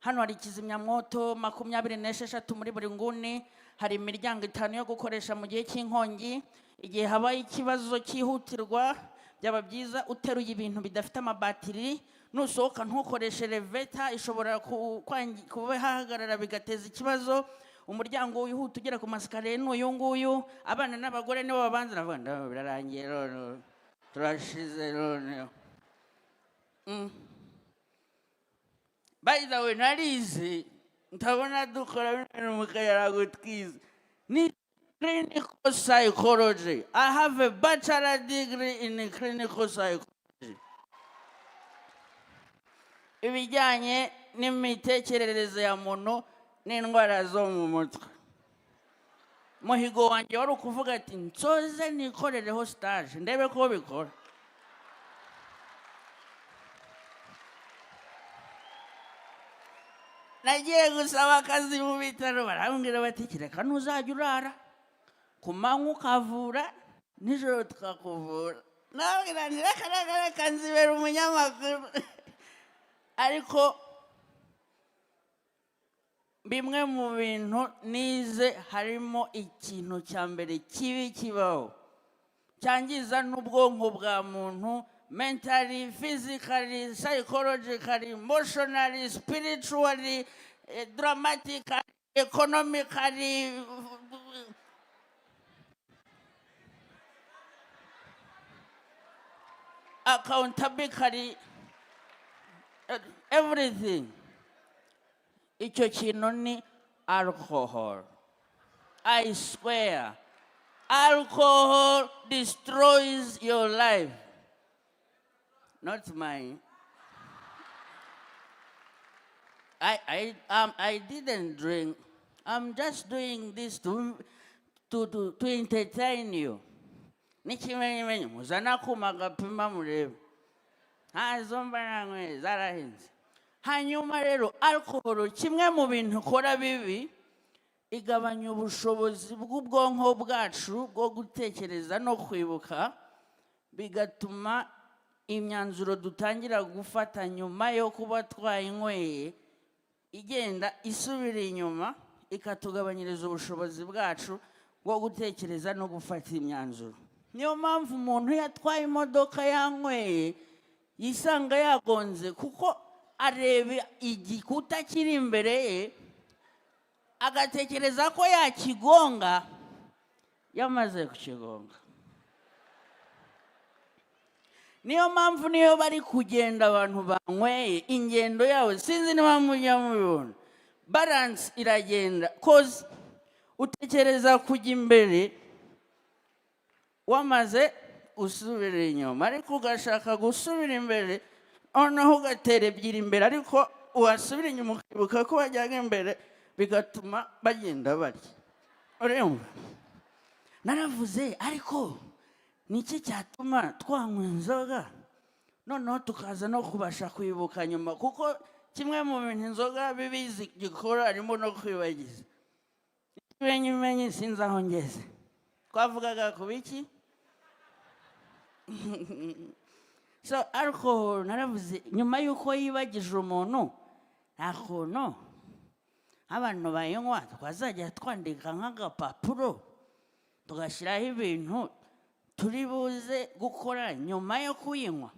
hano hari kizimyamwoto 26 muri buri nguni, hari imiryango 5 yo gukoresha mu gihe cy'inkongi, igihe habaye ikibazo cyihutirwa byaba byiza uteruye ibintu bidafite amabatiri, nusohoka ntukoreshe elevator ishobora kubahagarara bigateza ikibazo, umuryango wihuta ugera ku masikariye n'uyu nguyu, abana n'abagore nibo babanza navuga birarangiye none turashize none. By the way, narize ntabona dukora ibintu mukayarago twize ni clinical psychology. I have a bachelor degree in clinical psychology. Ibijyanye n'imitekerereze ya muntu n'indwara zo mu mutwe. Muhigo wanjye wari ukuvuga ati nsoze nikorereho stage ndebe ko bikora. Nagiye gusaba akazi mu bitaro barambwira bati kireka ntuzajya urara ku manywa ukavura nijoro tukakuvura. Nabwira nti reka nzibera umunyamakuru. Ariko bimwe mu bintu nize harimo ikintu cya mbere kibi kibaho cyangiza n'ubwonko bwa muntu, mentally, physically, psychologically, emotionally, spiritually, dramatically, economically, accountably, everything. Icyo kintu ni alcohol. I swear, alcohol destroys your life. Not mine. I didn't drink. I'm just doing this to entertain you. Nikimenye muzana kumagapima murebe. Hazomba nangwe zarahinze. Hanyuma rero alcohol kimwe mu bintu kora bibi igabanya ubushobozi bw'ubwonko bwacu bwo gutekereza no kwibuka, bigatuma imyanzuro dutangira gufata nyuma yo kuba twayinyweye igenda isubira inyuma, ikatugabanyiriza ubushobozi bwacu bwo gutekereza no gufata imyanzuro. Niyo mpamvu umuntu yatwaye imodoka yanyweye yisanga yagonze kuko areba igikuta kiri imbere ye agatekereza ko yakigonga yamaze kukigonga. Niyo mpamvu niyo bari kugenda abantu banyweye ingendo yabo sinzi niba mujya mubibona balance iragenda, cause utekereza kujya imbere wamaze usubira inyuma, ariko ugashaka gusubira imbere noneho ugatera ebyiri imbere ariko wasubira inyuma ukibuka ko wajyaga imbere bigatuma bagenda barya urumva naravuze ariko niki cyatuma twanywa inzoga noneho tukaza no kubasha kwibuka nyuma kuko kimwe mu bintu inzoga bibizi gikora harimo no kwibagiza ikimenyimenyi sinzi aho ngeze twavugaga ku biki so alcohol naravuze nyuma y'uko yibagije umuntu nta kuntu abantu bayinywa twazajya twandika nk'agapapuro tugashyiraho ibintu turi buze gukora nyuma yo kuyinywa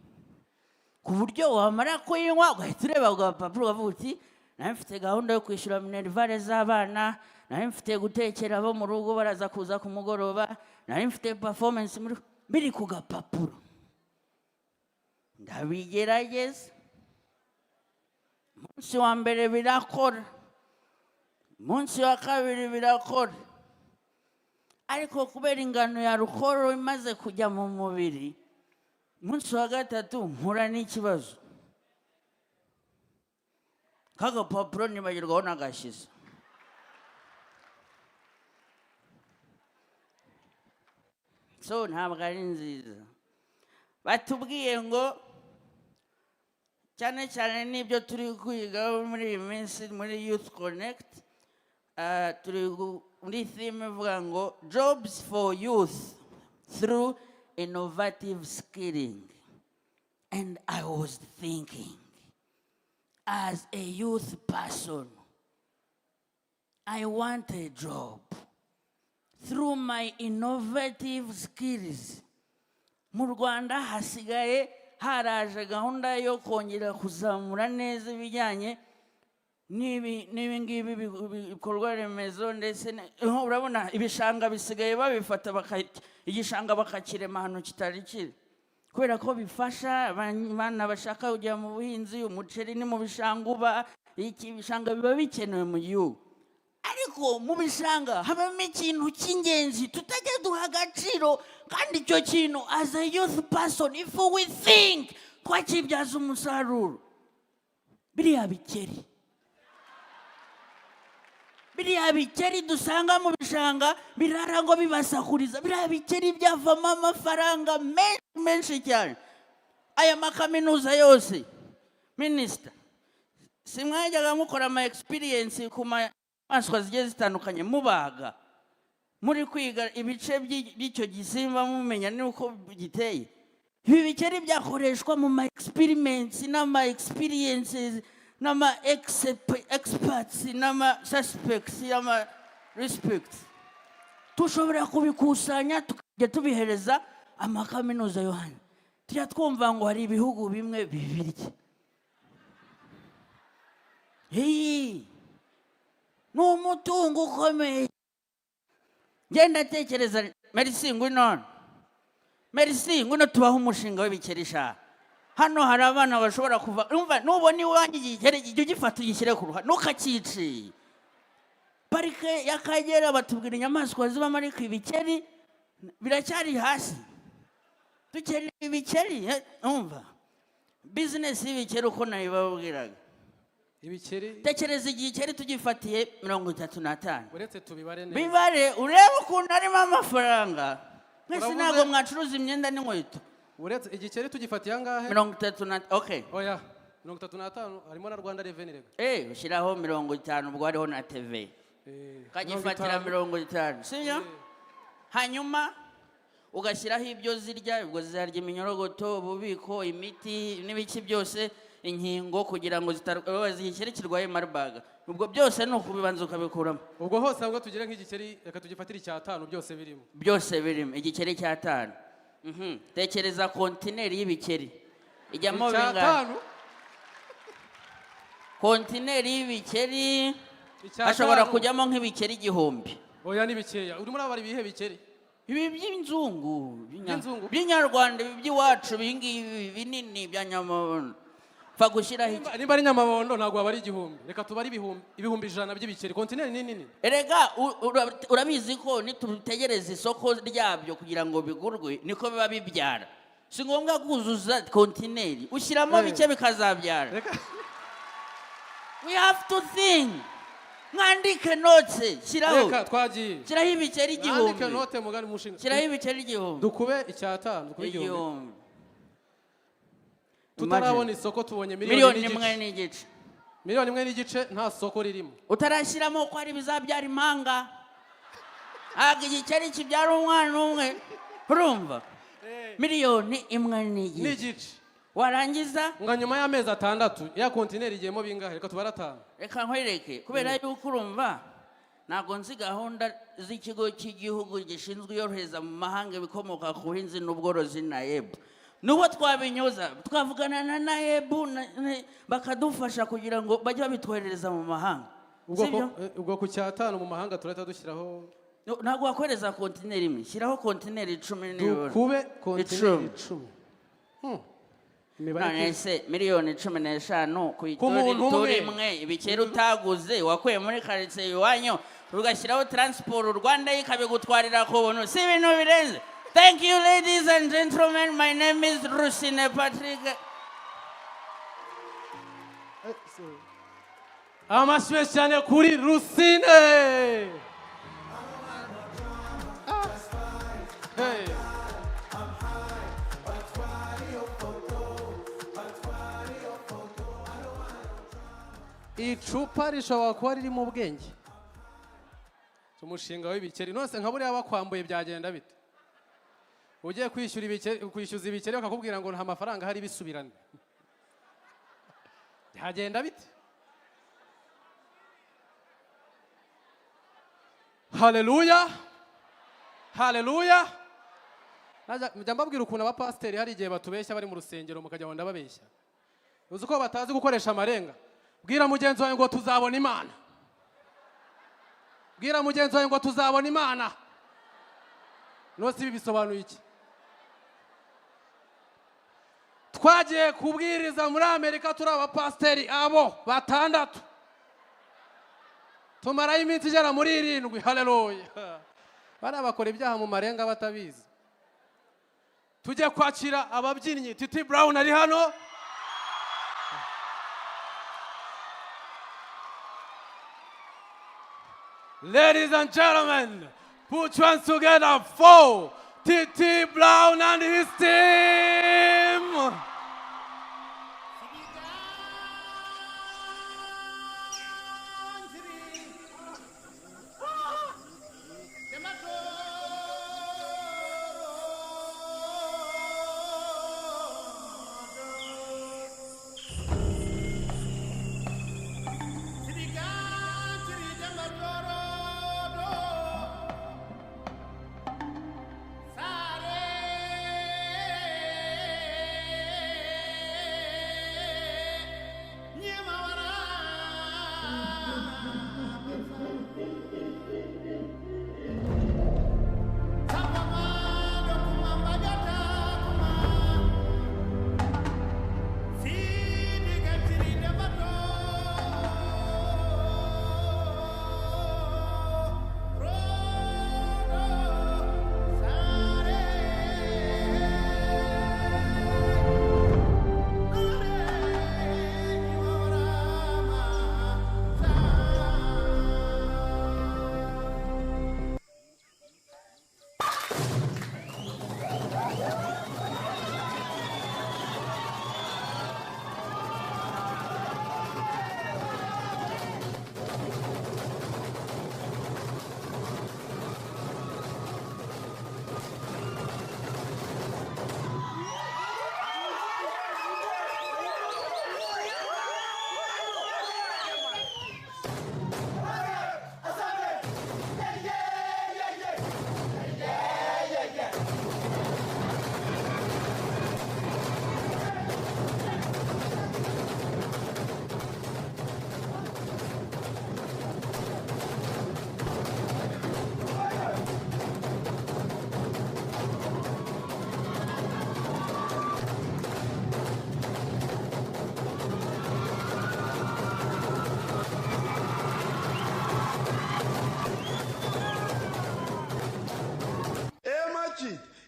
ku buryo wamara kuyinywa ugahita ureba ku gapapuro ukavuga uti nari mfite gahunda yo kwishyura minerivare z'abana nari mfite gutekera abo mu rugo baraza kuza ku mugoroba nari mfite performance biri ku gapapuro ndabigerageza umunsi wa mbere birakora umunsi wa kabiri birakora ariko kubera ingano ya alcohol imaze kujya mu mubiri umunsi wa gatatu mpura n'ikibazo k'agapapuro nibagirwaho n'agashize so ntabwo ari nziza batubwiye ngo cyane cyane n'ibyo turi kwiga muri iyi minsi muri Youth Connect turi muri theme ivuga ngo jobs for youth through innovative skilling and I was thinking as a youth person I want a job through my innovative skills mu Rwanda hasigaye haraje gahunda yo kongera kuzamura neza ibijyanye n'ibi ngibi bikorwa remezo ndetse urabona ibishanga bisigaye babifata igishanga bakakirema ahantu kitari kiri kubera ko bifasha abana bashaka kujya mu buhinzi umuceri ni mu bishanga uba iki bishanga biba bikenewe mu gihugu ariko mu bishanga habamo ikintu cy'ingenzi tutajya duha agaciro kandi icyo kintu as a youth person if we think twakibyaza umusaruro biriya bikeri dusanga mu bishanga birara ngo bibasakuriza biriya bikeri byavamo amafaranga menshi cyane aya makaminuza yose minisita simwajyaga mukora ama experience ku maswa zigiye zitandukanye mubaga muri kwiga ibice by'icyo gisimba mumenya nuko giteye ibi bikeri byakoreshwa mu ma experiments n'ama experiences n'ama experts n'ama suspects n'ama respects tushobora kubikusanya tukajya tubihereza amakaminuza yo hano tujya twumva ngo hari ibihugu bimwe bibirya n'umutungo ukomeye ngenda tekereza merci ngwino tubaho umushinga w'ibikerisha hano hari abana bashobora kuva umva nubona iwanjye igikeri jya ugifata ugishyire ku ruhande ntukakice parike y'Akagera batubwira inyamaswa zibamo ariko ibikeri biracyari hasi dukeneye ibikeri umva bizinesi y'ibikeri uko nabibabwiraga ibikeri tekereza igikeri tugifatiye 35 uretse tubibare neza bibare urebe ukuntu arimo amafaranga mwese ntabwo mwacuruza imyenda n'inkweto uretse igikeri tugifatiye angahe 30 okay oya 35 harimo na Rwanda Revenue rega ushyiraho 50 ubwo hariho na TV kagifatira 50 sibyo hanyuma ugashyiraho ibyo zirya ubwo zirya iminyorogoto ububiko imiti n'ibiki byose inkingo kugira ngo zikiri kirwaye Marburg ubwo byose no kubibanza ukabikuramo ubwo hose ahubwo tugire nk'igikeri reka tugifatira icya 5 byose birimo igikeri cya 5 tekereza kontineri y'ibikeri ijyamo bingana kontineri y'ibikeri ashobora kujyamo nk'ibikeri 1000 oya nibikeya urimo urabara ibihe bikeri ibi by'inzungu by'inyarwanda by'iwacu bingibi binini bya Nyamabondo fa gushyiraho iki niba ari Nyamabondo ntabwo wabari 1000 reka tubari ibihumbi 100 by'ibikeri kontineri nini erega urabizi ko nitutegereza isoko ryabyo kugira ngo bigurwe niko biba bibyara si ngombwa kuzuza kontineri ushyiramo bike bikazabyara. We have to think. Mwandike note shyiraho. Reka twagiye. Shyiraho ibiceri igihumbi. Mwandike note mugari mushinga. Shyiraho ibiceri igihumbi. Dukube icyatanu, dukube igihumbi. Tutarabona isoko tubonye miliyoni imwe n'igice. Miliyoni imwe n'igice nta soko ririmo. Utarashyiramo ko ari bizabyara impanga. Aga igiceri kibyara umwana umwe. Urumva? Miliyoni imwe n'igice. Warangiza nga nyuma y'amezi 6 ya kontineri igiyemo bingahe? Reka tubaratana. Reka nkwereke kubera yuko urumva ntago nzi gahunda z'ikigo cy'igihugu gishinzwe yorohereza mu mahanga bikomoka ku buhinzi n'ubworozi NAEB. Nuko twabinyoza twavugana na NAEB bakadufasha kugira ngo bajye babitwohereza mu mahanga. Ubwo ku cyatanu mu mahanga turahita dushyiraho ntago wakoreza kontineri imwe, shyiraho kontineri 10 n'ibiro. Dukube kontineri 10. None se miliyoni 15 ku turi imwe ibikera utaguze wakuye muri quartier iwanyu ugashyiraho transport Rwanda ikabigutwarira ku buntu si ibintu birenze. Thank you ladies and gentlemen, my name is Rusine Patrick. Amashwe cyane kuri Rusine. Hey. Icupa rishobora kuba riri mu bwenge. Umushinga w'ibikeri nose nka buriya bakwambuye byagenda bite? Ugiye kwishyuza ibikeri bakakubwira ngo nta mafaranga hari bisubirane. Byagenda bite? Hallelujah. Hallelujah. Najya mbabwira ukuntu abapasiteri hari igihe batubeshya bari mu rusengero mukajya wenda babeshya. Uzi ko batazi gukoresha amarenga. Bwira mugenzi wawe ngo tuzabona Imana. Bwira mugenzi wawe ngo tuzabona Imana. Nose ibi bisobanuye iki? Twagiye kubwiriza muri Amerika turi abapasiteri abo 6. Tumarayo iminsi igera muri 7. Haleluya. Bari abakora ibyaha mu marenga batabizi. Tujye kwakira ababyinnyi. Titi Brown ari hano. Ladies and gentlemen, put your hands together for Titi Brown and his team.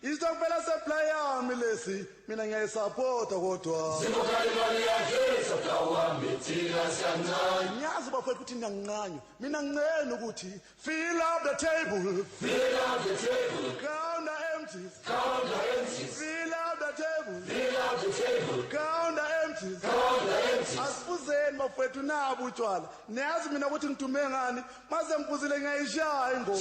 Istokubela seplaya mi Messi mina ngiyayisupporta kodwa Sibukali mali yakhe sokawami thina siyancane ngiyazi bafethu ukuthi ngiyanqanya mina ngicela ukuthi fill up the table count the empties fill up the table count the empties asifuzeni bafethu nabo utshwala niyazi mina ukuthi ngitume ngani maze ngifuzile ngiyayishaya ingoma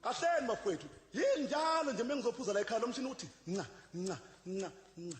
kahleni bafethu yini njalo nje mengizophuza la ekhaya lo mshini uthi nca nca nca nca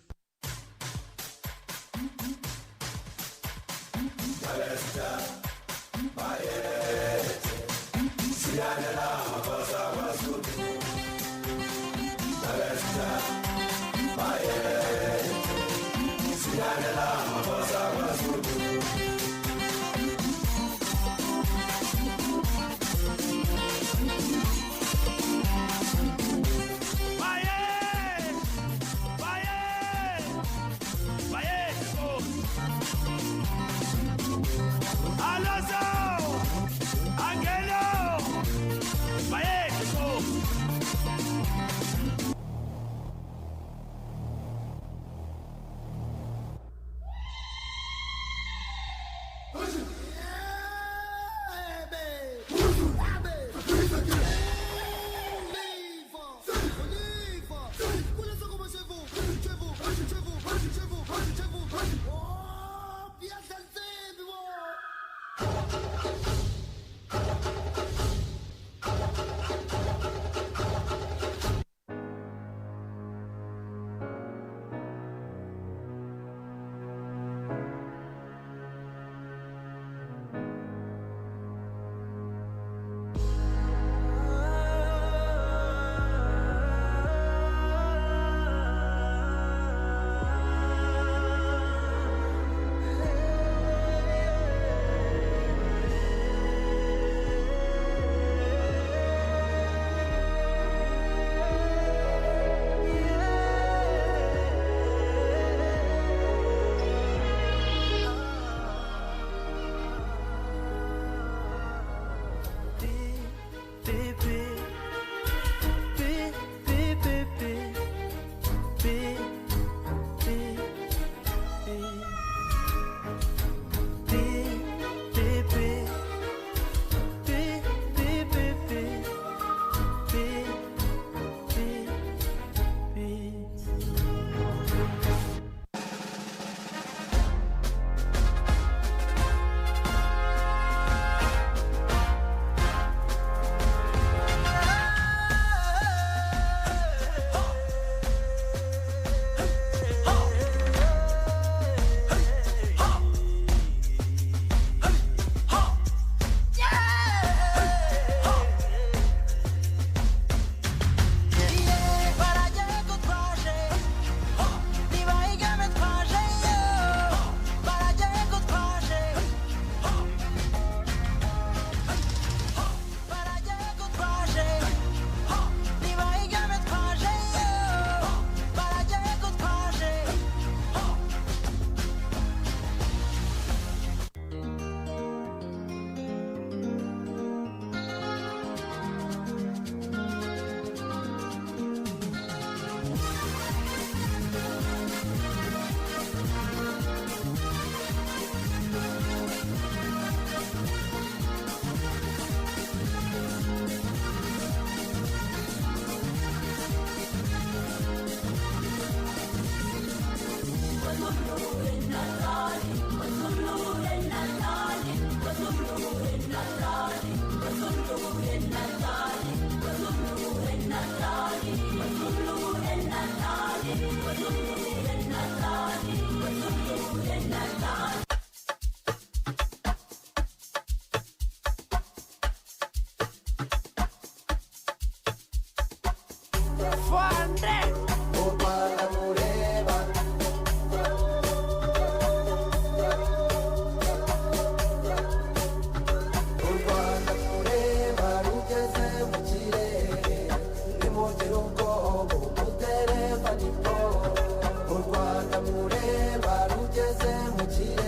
Mureba rugeze mu kirere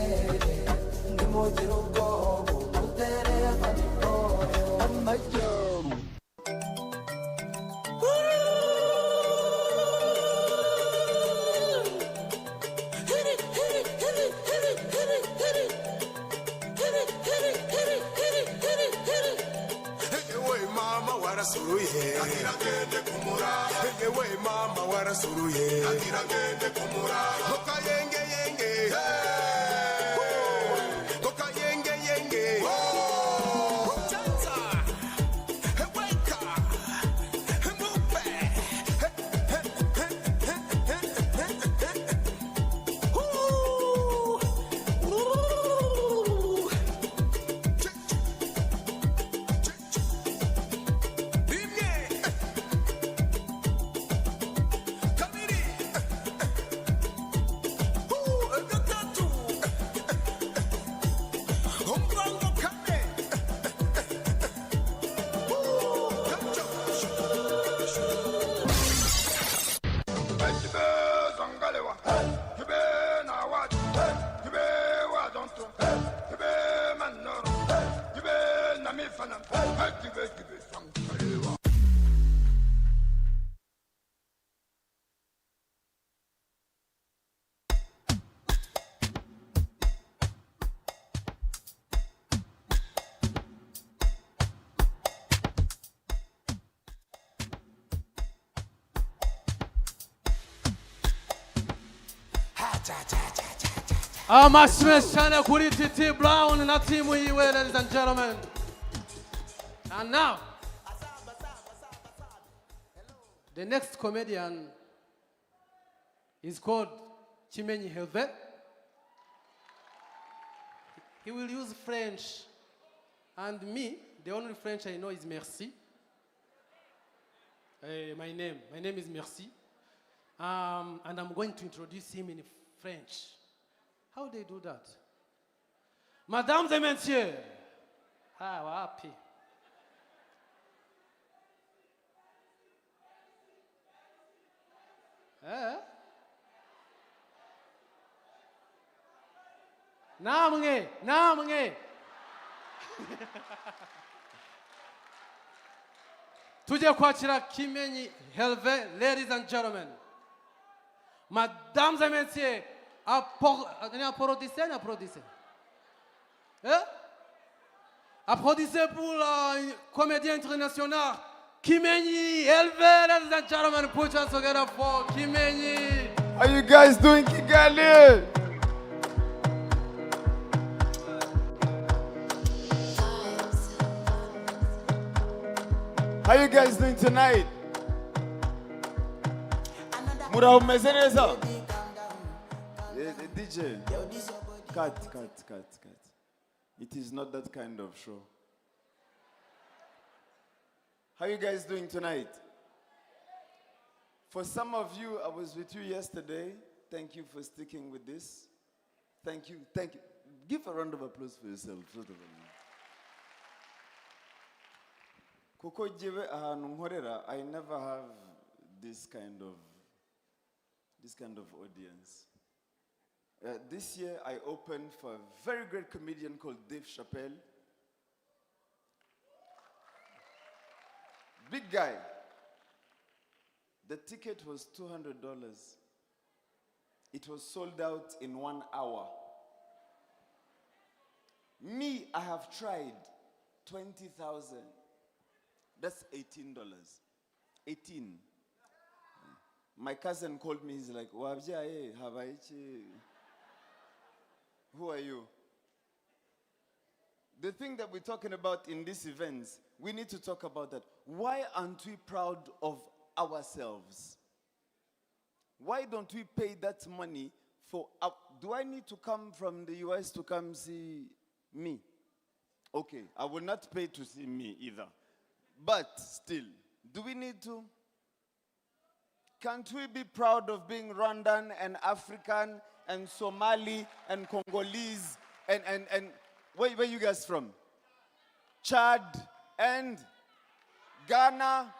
warasuruye ewe mama warasuruye toka yenge yenge toka yenge yenge chanza weka mupe Maximus Chana kuri TT Brown na timu hiwe, ladies and gentlemen. And now, the next comedian is called Chimenyi Helve. He will use French, and me, the only French I know is merci. My name is Merci. And I'm going to introduce him in French. How they do that? Mesdames et messieurs. Wapi. Namnge. Tuje kwachira Chimenyi Helve, ladies and gentlemen. Mesdames et messieurs, applaudissez. Applaudissez pour le comédien international Chimenyi Helve, ladies and gentlemen. Put your hands together for Chimenyi. How you guys doing, Kigali? How you guys doing tonight? Mura umeze neza? DJ, cut. It is not that kind of show. How you guys doing tonight? For some of you, I was with you yesterday. Thank you for sticking with this. Thank you. Give a round of applause for yourself. Kuko jive ahantu nkorera, I never have this kind of audience. This year I opened for a very great comedian called Dave Chappelle. Big guy. The ticket was $200. It was sold out in 1 hour. Me, I have tried 20,000. That's $18. 18. My cousin called me, he's like, who are you? The thing that we're talking about in these events, we need to talk about that. Why aren't we proud of ourselves? Why don't we pay that money for, do I need to come from the US to come see me? Okay, I will not pay to see me either. But still, do we need to? Can't we be proud of being Rwandan and African and Somali and Congolese and where you guys from? Chad and Ghana,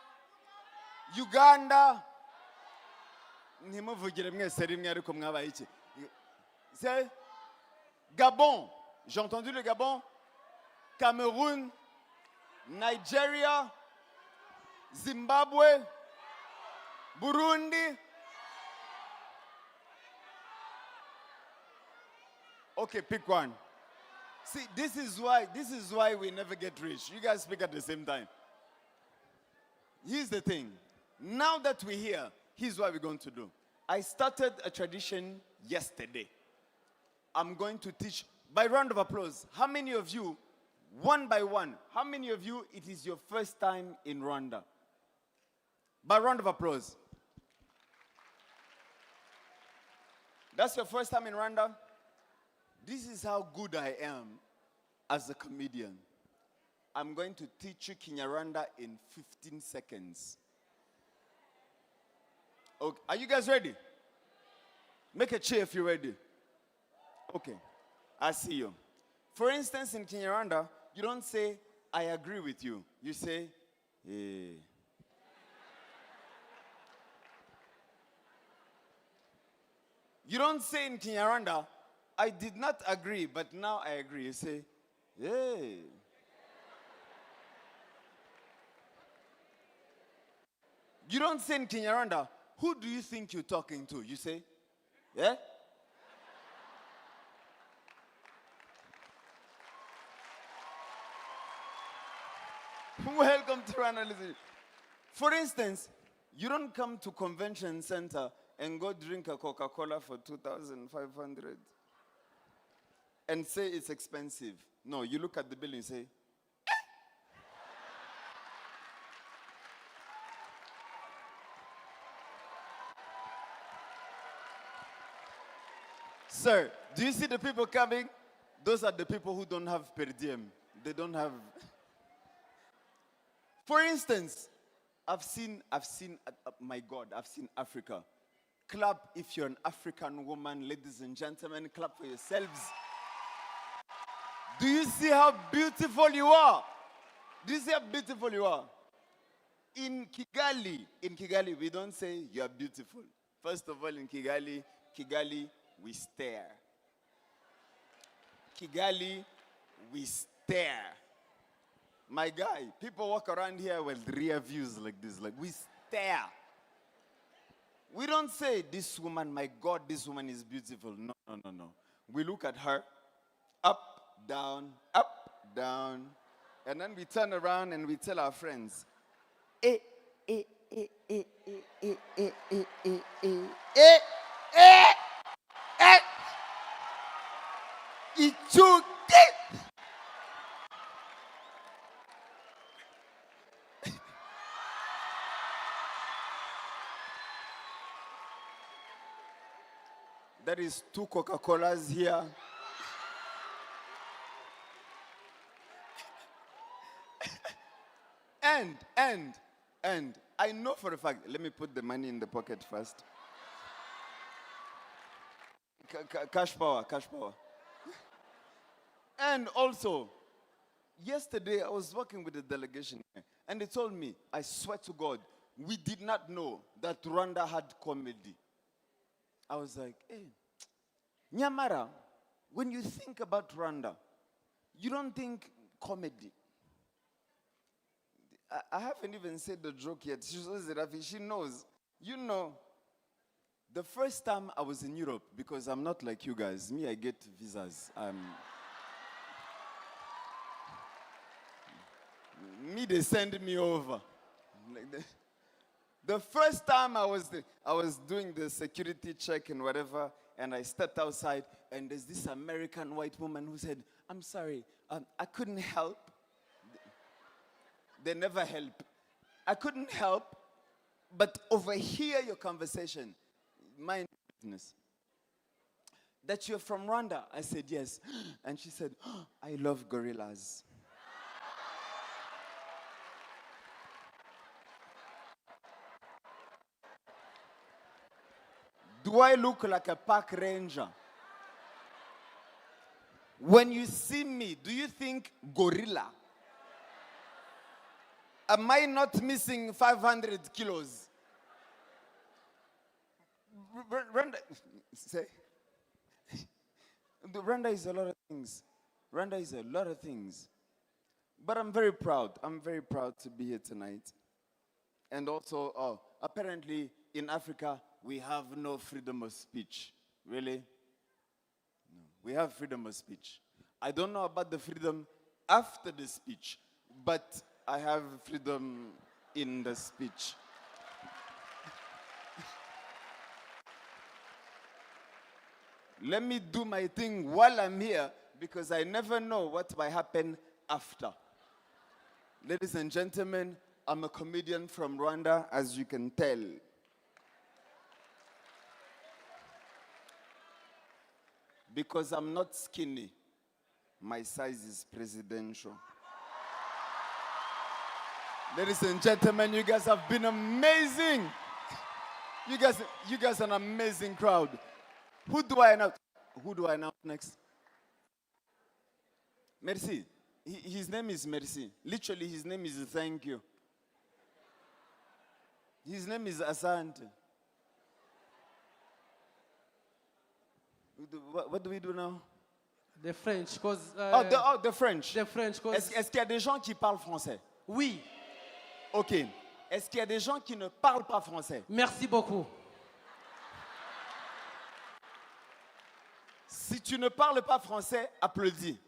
Uganda. C'est Gabon. J'ai entendu le Gabon, Cameroun, Nigeria, Zimbabwe, Burundi. Okay, pick one. See, this is why we never get rich. You guys speak at the same time. Here's the thing. Now that we're here, here's what we're going to do. I started a tradition yesterday. I'm going to teach by round of applause. How many of you, one by one, how many of you it is your first time in Rwanda? By round of applause. That's your first time in Rwanda? This is how good I am as a comedian. I'm going to teach you Kinyarwanda in 15 seconds. Okay. Are you guys ready? Make a cheer if you're ready. Okay. I see you. For instance, in Kinyarwanda, you don't say, I agree with you. You say, hey. You don't say in Kinyarwanda, I did not agree, but now I agree. You say, hey. You don't say in Kinyarwanda, who do you think you're talking to? You say, yeah? Welcome to Rwanda. For instance, you don't come to convention center and go drink a Coca-Cola for 2,500 and say it's expensive. No, you look at the bill and you say, Sir, do you see the people coming? Those are the people who don't have per diem. They don't have. For instance, I've seen, my God, I've seen Africa. Clap if you're an African woman, ladies and gentlemen, clap for yourselves. Do you see how beautiful you are? Do you see how beautiful you are? In Kigali, we don't say you are beautiful. First of all, in Kigali, we stare. Kigali, we stare. My guy, people walk around here with rear views like this, like we stare. We don't say, this woman, my God, this woman is beautiful. No. We look at her, up, down, and then we turn around and we tell our friends, There is 2 Coca-Colas here. And I know for a fact, let me put the money in the pocket first. Cash power. And also, yesterday I was working with a delegation and they told me, I swear to God, we did not know that Rwanda had comedy. I was like, hey, Nyamara, when you think about Rwanda, you don't think comedy. I haven't even said the joke yet. She knows. You know, the first time I was in Europe, because I'm not like you guys. Me, I get visas. They send me over. Like the first time I was doing the security check and whatever, and I stepped outside, and there's this American white woman who said, I'm sorry, I couldn't help. They never help. I couldn't help but overhear your conversation. Mind business. That you're from Rwanda. I said, yes. And she said, oh, I love gorillas. Do I look like a park ranger? When you see me, do you think gorilla? Am I not missing 500 kilos? Rwanda, say, Rwanda is a lot of things. Rwanda is a lot of things. But I'm very proud. I'm very proud to be here tonight. And also, apparently in Africa, we have no freedom of speech. Really? No. We have freedom of speech. I don't know about the freedom after the speech, but I have freedom in the speech. Let me do my thing while I'm here because I never know what might happen after. Ladies and gentlemen, I'm a comedian from Rwanda, as you can tell. Because I'm not skinny, my size is presidential. Ladies and gentlemen, you guys have been amazing. You guys are an amazing crowd. Who do I announce next? Merci. His name is Merci. Literally, his name is thank you. His name is Asante. What do we do now? The French, because... the French. The French, because... Est-ce qu'il y a des gens qui parlent français? Oui. OK. Est-ce qu'il y a des gens qui ne parlent pas français? Merci beaucoup. Si tu ne parles pas français, applaudis.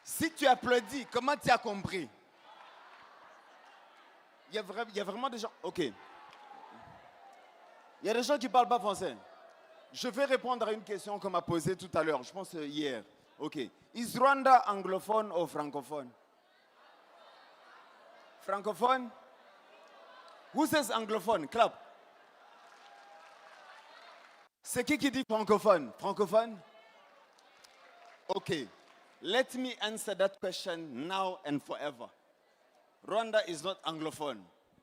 Si tu applaudis, comment tu as compris? Il y a vraiment des gens... OK. Il y a des gens qui ne parlent pas français. Je vais répondre à une question qu'on m'a posée tout à l'heure, je pense hier. OK. Is Rwanda anglophone ou francophone? Francophone? Who says anglophone? Clap. C'est qui dit francophone? Francophone? OK. Let me answer that question now and forever. Rwanda is not anglophone.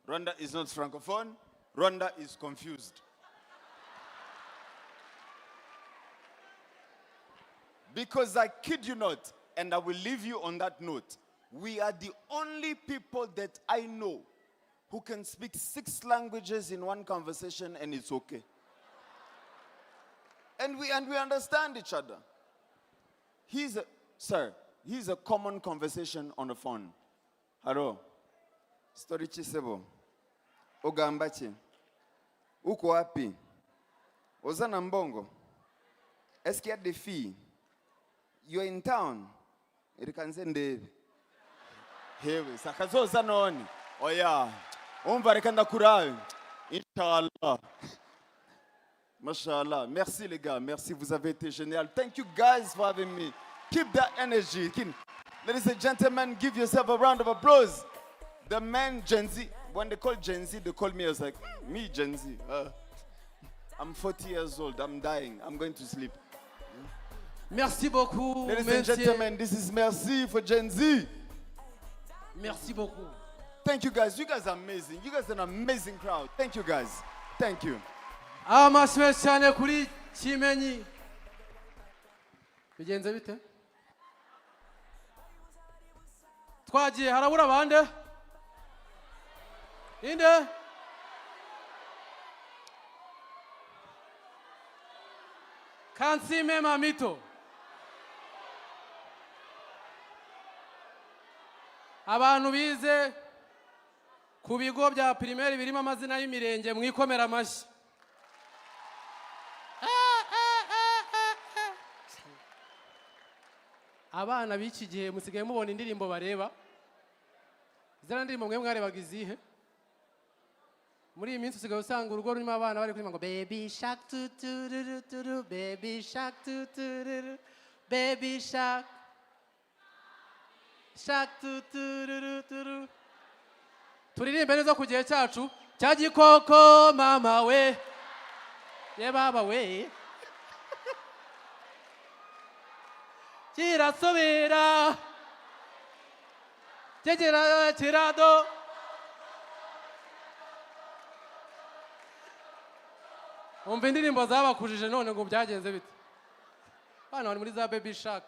Rwanda is not francophone. Rwanda is confused. Because I kid you not, and I will leave you on that note, we are the only people that I know who can speak 6 languages in one conversation and it's okay. And we understand each other. Here's a common conversation on the phone. Hello. Story chisebo. Ogambachi. Uko wapi? Ozana mbongo. Est-ce qu'il y a des filles? You're in town. Irikanzende. Hewe. Sakazoza noni. Oh yeah. Umvarekanda kurai. Inshallah. Mashallah. Merci les gars. Merci. Vous avez été génial. Thank you guys for having me. Keep that energy. Ladies and gentlemen, give yourself a round of applause. The man Gen Z. When they call Gen Z, they call me. I was like, me Gen Z. I'm 40 years old. I'm dying. I'm going to sleep. Merci beaucoup. Ladies and gentlemen, this is Merci for Gen Z. Merci beaucoup. Thank you guys. You guys are amazing. You guys are an amazing crowd. Thank you guys. Thank you. Amashwe cyane kuri Kimenyi. Bigenze bite? Twagiye harabura bande? Inde? Kansime Mamito. Abantu bize ku bigo bya primaire birimo amazina y'imirenge mwikomera amashyi. Abana b'iki gihe musigaye mubona indirimbo bareba. Zara ndirimbo mwe mwarebaga izihe? Muri iyi minsi usigaye usanga urugo rurimo abana bari kuririmba ngo baby shark tu baby shark tu baby shark shark tu turirimbe neza ku gihe cyacu cya gikoko mama we ye baba we kirasubira kirado umva indirimbo zabakujije none ngo byagenze bite bana bari muri za baby shark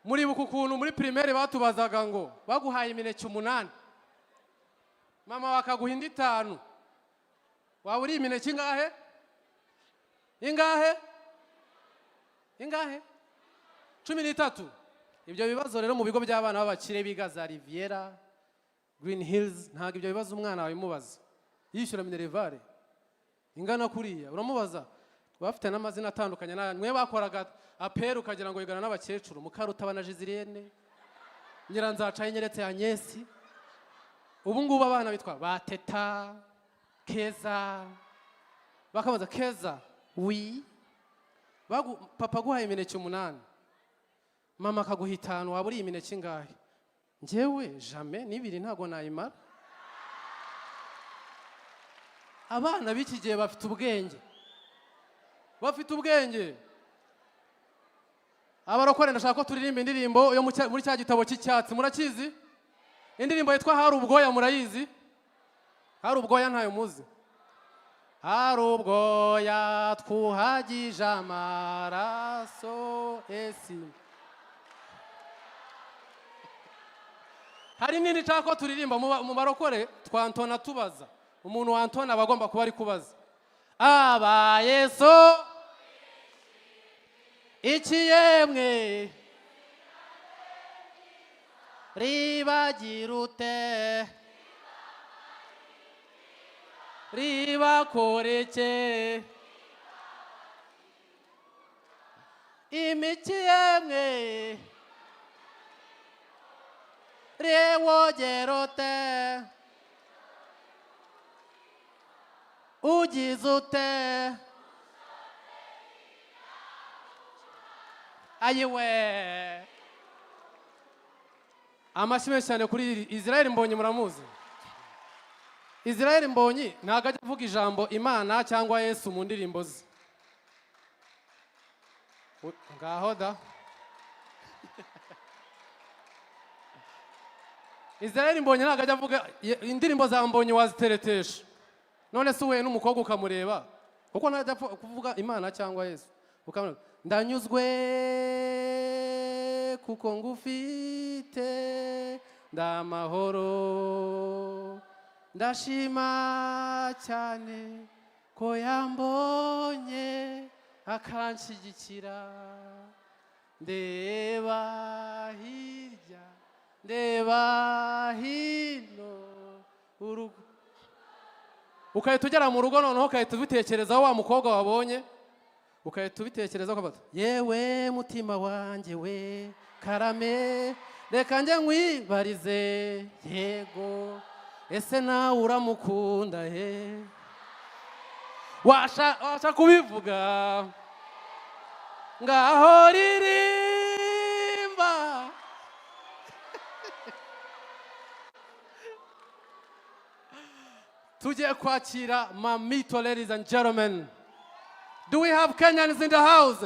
muribuka ukuntu muri primaire batubazaga ngo baguhaye imineke 8 mama wakaguha indi 5 waba uri imineke ingahe ingahe 13. Ibyo bibazo rero mu bigo by'abana b'abakire biga za Riviera Green Hills ntago ibyo bibazo umwana wawe mubaza yishyura minerevare ingana kuriya uramubaza bafite n'amazina atandukanye mwe bakoraga apero ukagira ngo yigana n'abakecuru Mukarutabana Jizirene Nyiranzaca Nyeretse Anyesi ubu ngubu abana bitwa bateta keza bakabaza keza wi papa guhaye imineke 8 mama akaguha 5 waba uri imineke ingahe njyewe jamais n'ibiri ntago nayimara abana b'iki gihe bafite ubwenge abarokore ndashaka ko turirimba indirimbo yo muri cya gitabo cy'icyatsi murakizi indirimbo yitwa hari ubwoya murayizi hari ubwoya ntayo muzi hari ubwoya twuhagije amaraso esi hari n'indi nshaka ko turirimba mu barokore twantona tubaza umuntu wantona aba agomba kuba ari kubaza aba yesu iki yemwe ribagirute ribakoreke imiki yemwe rewogerote ugize ute ayiwe amashyi menshi cyane kuri Israel Mbonyi muramuzi Israel Mbonyi ntago ajya avuga ijambo Imana cyangwa Yesu mu ndirimbo ze ngaho da Israel Mbonyi ntago ajya avuga indirimbo za Mbonyi waziteretesha none se uhuye n'umukobwa ukamureba kuko ntajya kuvuga Imana cyangwa Yesu ukamureba ndanyuzwe kuko ngufite ndamahoro ndashima cyane ko yambonye akanshyigikira ndeba hirya ndeba hino ukahita ugera mu rugo noneho ukahita ubitekerezaho wa mukobwa wabonye ukahita ubitekerezaho ukabaza yewe mutima wanjye we karame reka njye nkwibarize yego ese nawe uramukunda he washa kubivuga ngaho ririmba tugiye kwakira Mamito, ladies and gentlemen. Do we have Kenyans in the house?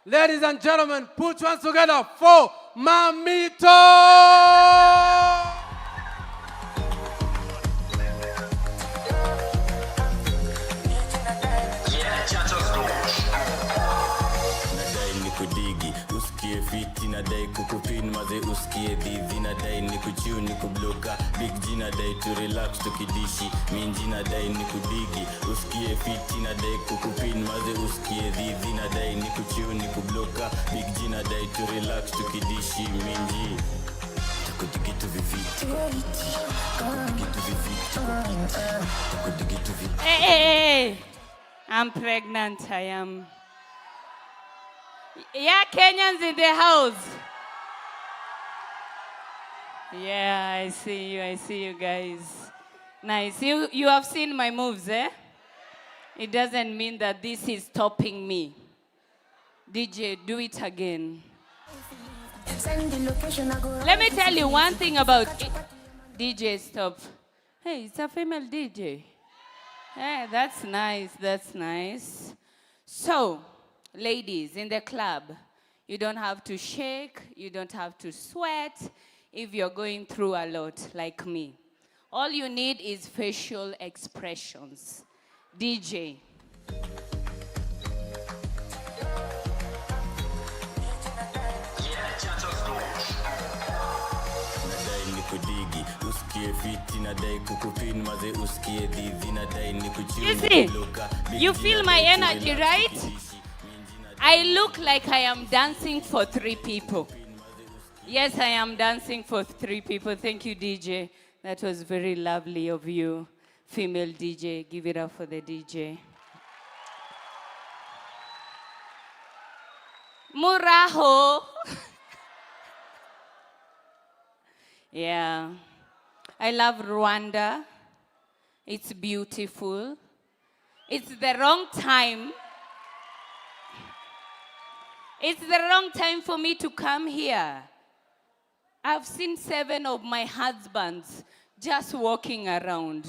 Ladies and gentlemen, put your hands together for Mamito! Usikie fiti nadai kukupin maze usikie dhizi nadai nikuchiu nikubloka big G nadai to relax tukidishi minji nadai nikudigi usikie fiti nadai kukupin maze usikie dhizi nadai nikuchiu nikubloka big G nadai to relax tukidishi minji takudigitu viviti takudigitu viviti takudigitu viviti. Hey, I'm pregnant, I am. Yeah, Kenyans in the house. Yeah, I see you guys. Nice. You have seen my moves, eh? It doesn't mean that this is stopping me. DJ, do it again. Let me tell you one thing about it. DJ, stop. Hey, it's a female DJ. Hey, that's nice, that's nice. So, ladies in the club, you don't have to shake, you don't have to sweat if you're going through a lot like me. All you need is facial expressions. DJ. You see, you feel my energy, right? I look like I am dancing for 3 people. Yes, I am dancing for 3 people. Thank you, DJ. That was very lovely of you, female DJ. Give it up for the DJ. Muraho. Yeah. I love Rwanda. It's beautiful. It's the wrong time. It's the wrong time for me to come here. I've seen 7 of my husbands just walking around.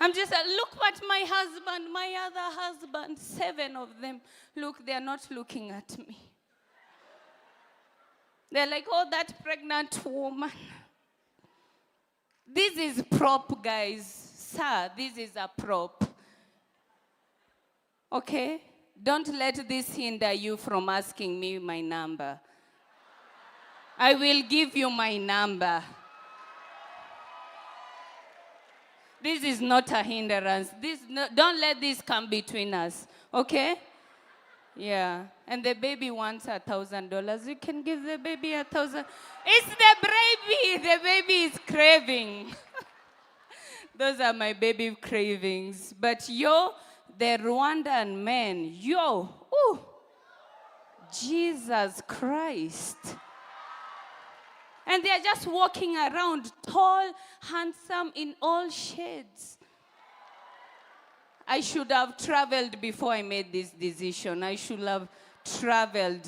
I'm just like, look at my husband, my other husband, 7 of them. Look, they're not looking at me. They're like, oh, that pregnant woman. This is prop, guys. Sir, this is a prop. Okay? Don't let this hinder you from asking me my number. I will give you my number. This is not a hindrance. Don't let this come between us, okay? Yeah. And the baby wants $1,000. You can give the baby $1,000. It's the baby. The baby is craving. Those are my baby cravings. But yo, the Rwandan men, yo, ooh, Jesus Christ. And they're just walking around, tall, handsome, in all shades. I should have traveled before I made this decision. I should have traveled.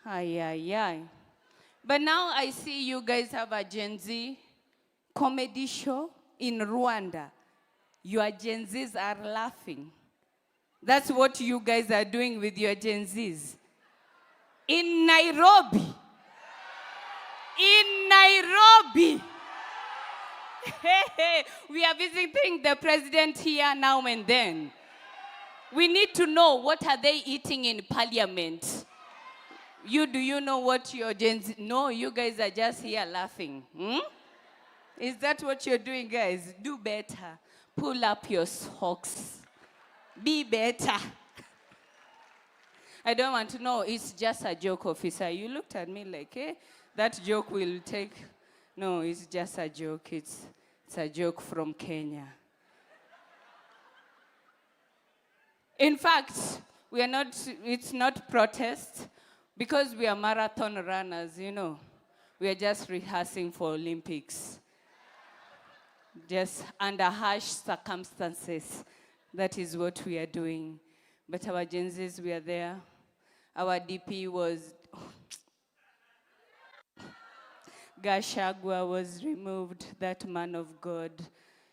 Ay, ay, ay. But now I see you guys have a Gen Z comedy show in Rwanda. Your Gen Zs are laughing. That's what you guys are doing with your Gen Zs. In Nairobi. In Nairobi. We are visiting the president here now and then. We need to know what are they eating in parliament. Do you know what your Gen Z? No, you guys are just here laughing. Is that what you're doing, guys? Do better. Pull up your socks. Be better. I don't want to know. It's just a joke, officer. You looked at me like, that joke will take. No, it's just a joke. It's a joke from Kenya. In fact, it's not protest because we are marathon runners, you know. We are just rehearsing for Olympics. Just under harsh circumstances. That is what we are doing. But our Gen Zs, we are there. Our DP was... Gashagwa was removed, that man of God.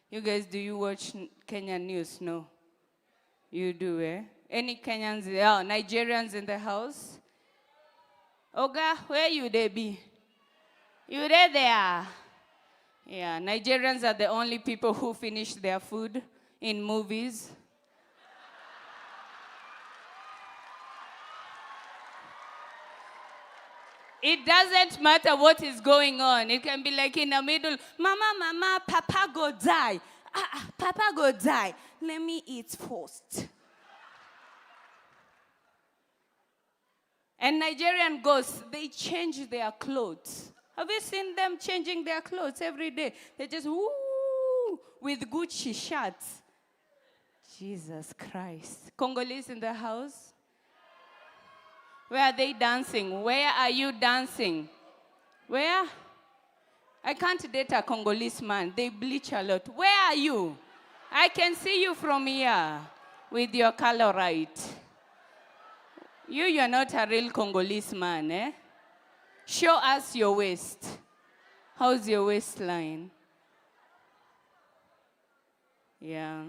You guys, do you watch Kenyan news? No. You do, eh? Any Kenyans, Nigerians in the house? Oga, where you they be? You there? Yeah, Nigerians are the only people who finish their food in movies. It doesn't matter what is going on. It can be like in the middle, mama, papa go die. Papa go die. Let me eat first. And Nigerian ghosts, they change their clothes. Have you seen them changing their clothes every day? They just, with Gucci shirts. Jesus Christ. Congolese in the house? Where are they dancing? Where are you dancing? Where? I can't date a Congolese man. They bleach a lot. Where are you? I can see you from here with your color right. You're not a real Congolese man, eh? Show us your waist. How's your waistline? Yeah.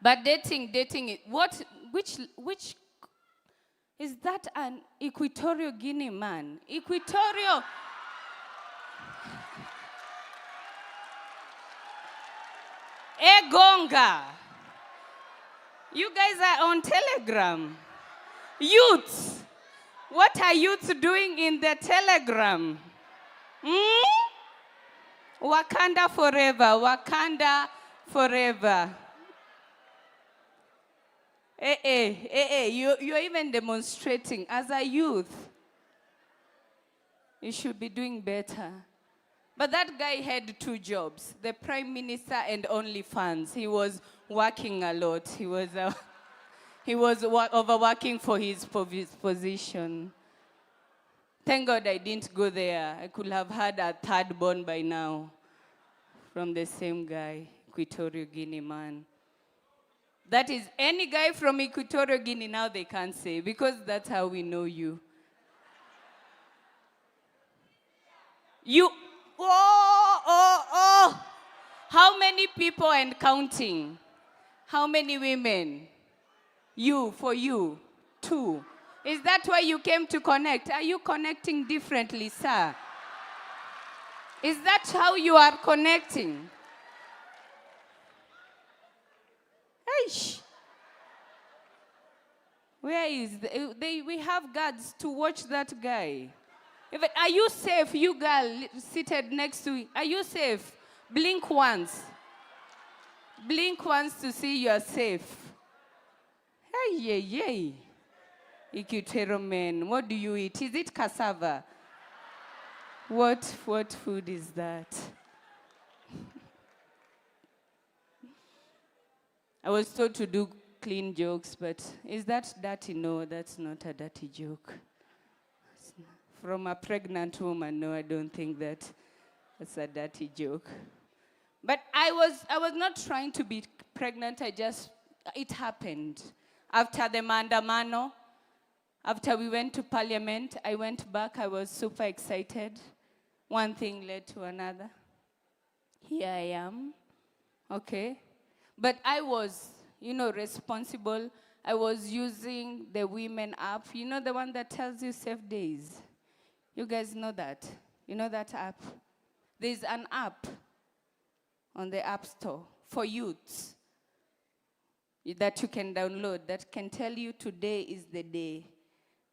But dating, which is that an Equatorial Guinea man? Equatorial. Egonga. You guys are on Telegram. Youths. What are youths doing in the Telegram? Wakanda forever. Wakanda forever. You're even demonstrating as a youth. You should be doing better. But that guy had 2 jobs, the Prime Minister and OnlyFans. He was working a lot. He was overworking for his position. Thank God I didn't go there. I could have had a third born by now from the same guy, Equatorial Guinea man. That is, any guy from Equatorial Guinea now they can't say, because that's how we know you. Oh. How many people and counting? How many women? For you, 2. Is that why you came to connect? Are you connecting differently, sir? Is that how you are connecting? Eish. Where is we have guards to watch that guy. Are you safe, you girl seated next to? Are you safe? Blink once. Blink once to see you are safe. Hey. Equatorial man, what do you eat? Is it cassava? What food is that? I was told to do clean jokes, but is that dirty? No, that's not a dirty joke. From a pregnant woman, no, I don't think that's a dirty joke. But I was not trying to be pregnant, it happened. After the Mandamano, after we went to Parliament, I went back, I was super excited. One thing led to another. Here I am, okay. But I was, responsible. I was using the women app, the one that tells you safe days. You guys know that? You know that app? There's an app on the App Store for youths that you can download that can tell you today is the day.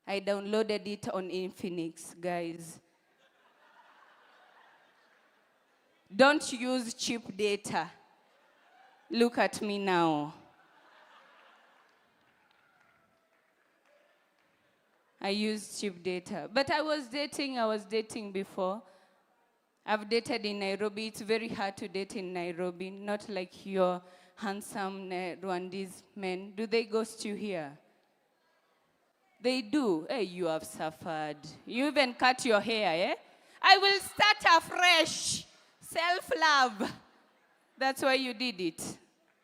I downloaded it on Infinix, guys. Don't use cheap data. Look at me now. I use cheap data. But I was dating before. I've dated in Nairobi. It's very hard to date in Nairobi, not like your handsome Rwandese men. Do they ghost you here? They do. Hey, you have suffered. You even cut your hair, eh? I will start afresh. Self-love. That's why you did it.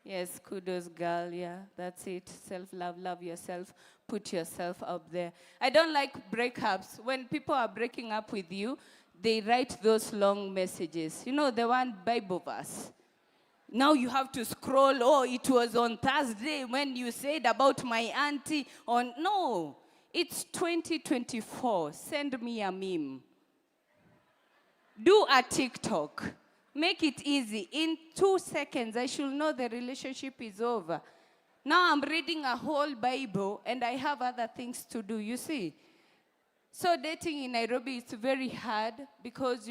Yes, kudos, girl. Yeah, that's it. Self-love, love yourself. Put yourself up there. I don't like breakups. When people are breaking up with you, they write those long messages. The one Bible verse. Now you have to scroll. Oh, it was on Thursday when you said about my auntie. No, it's 2024. Send me a meme. Do a TikTok. Make it easy. In 2 seconds, I should know the relationship is over. Now I'm reading a whole Bible and I have other things to do, you see. So dating in Nairobi is very hard because,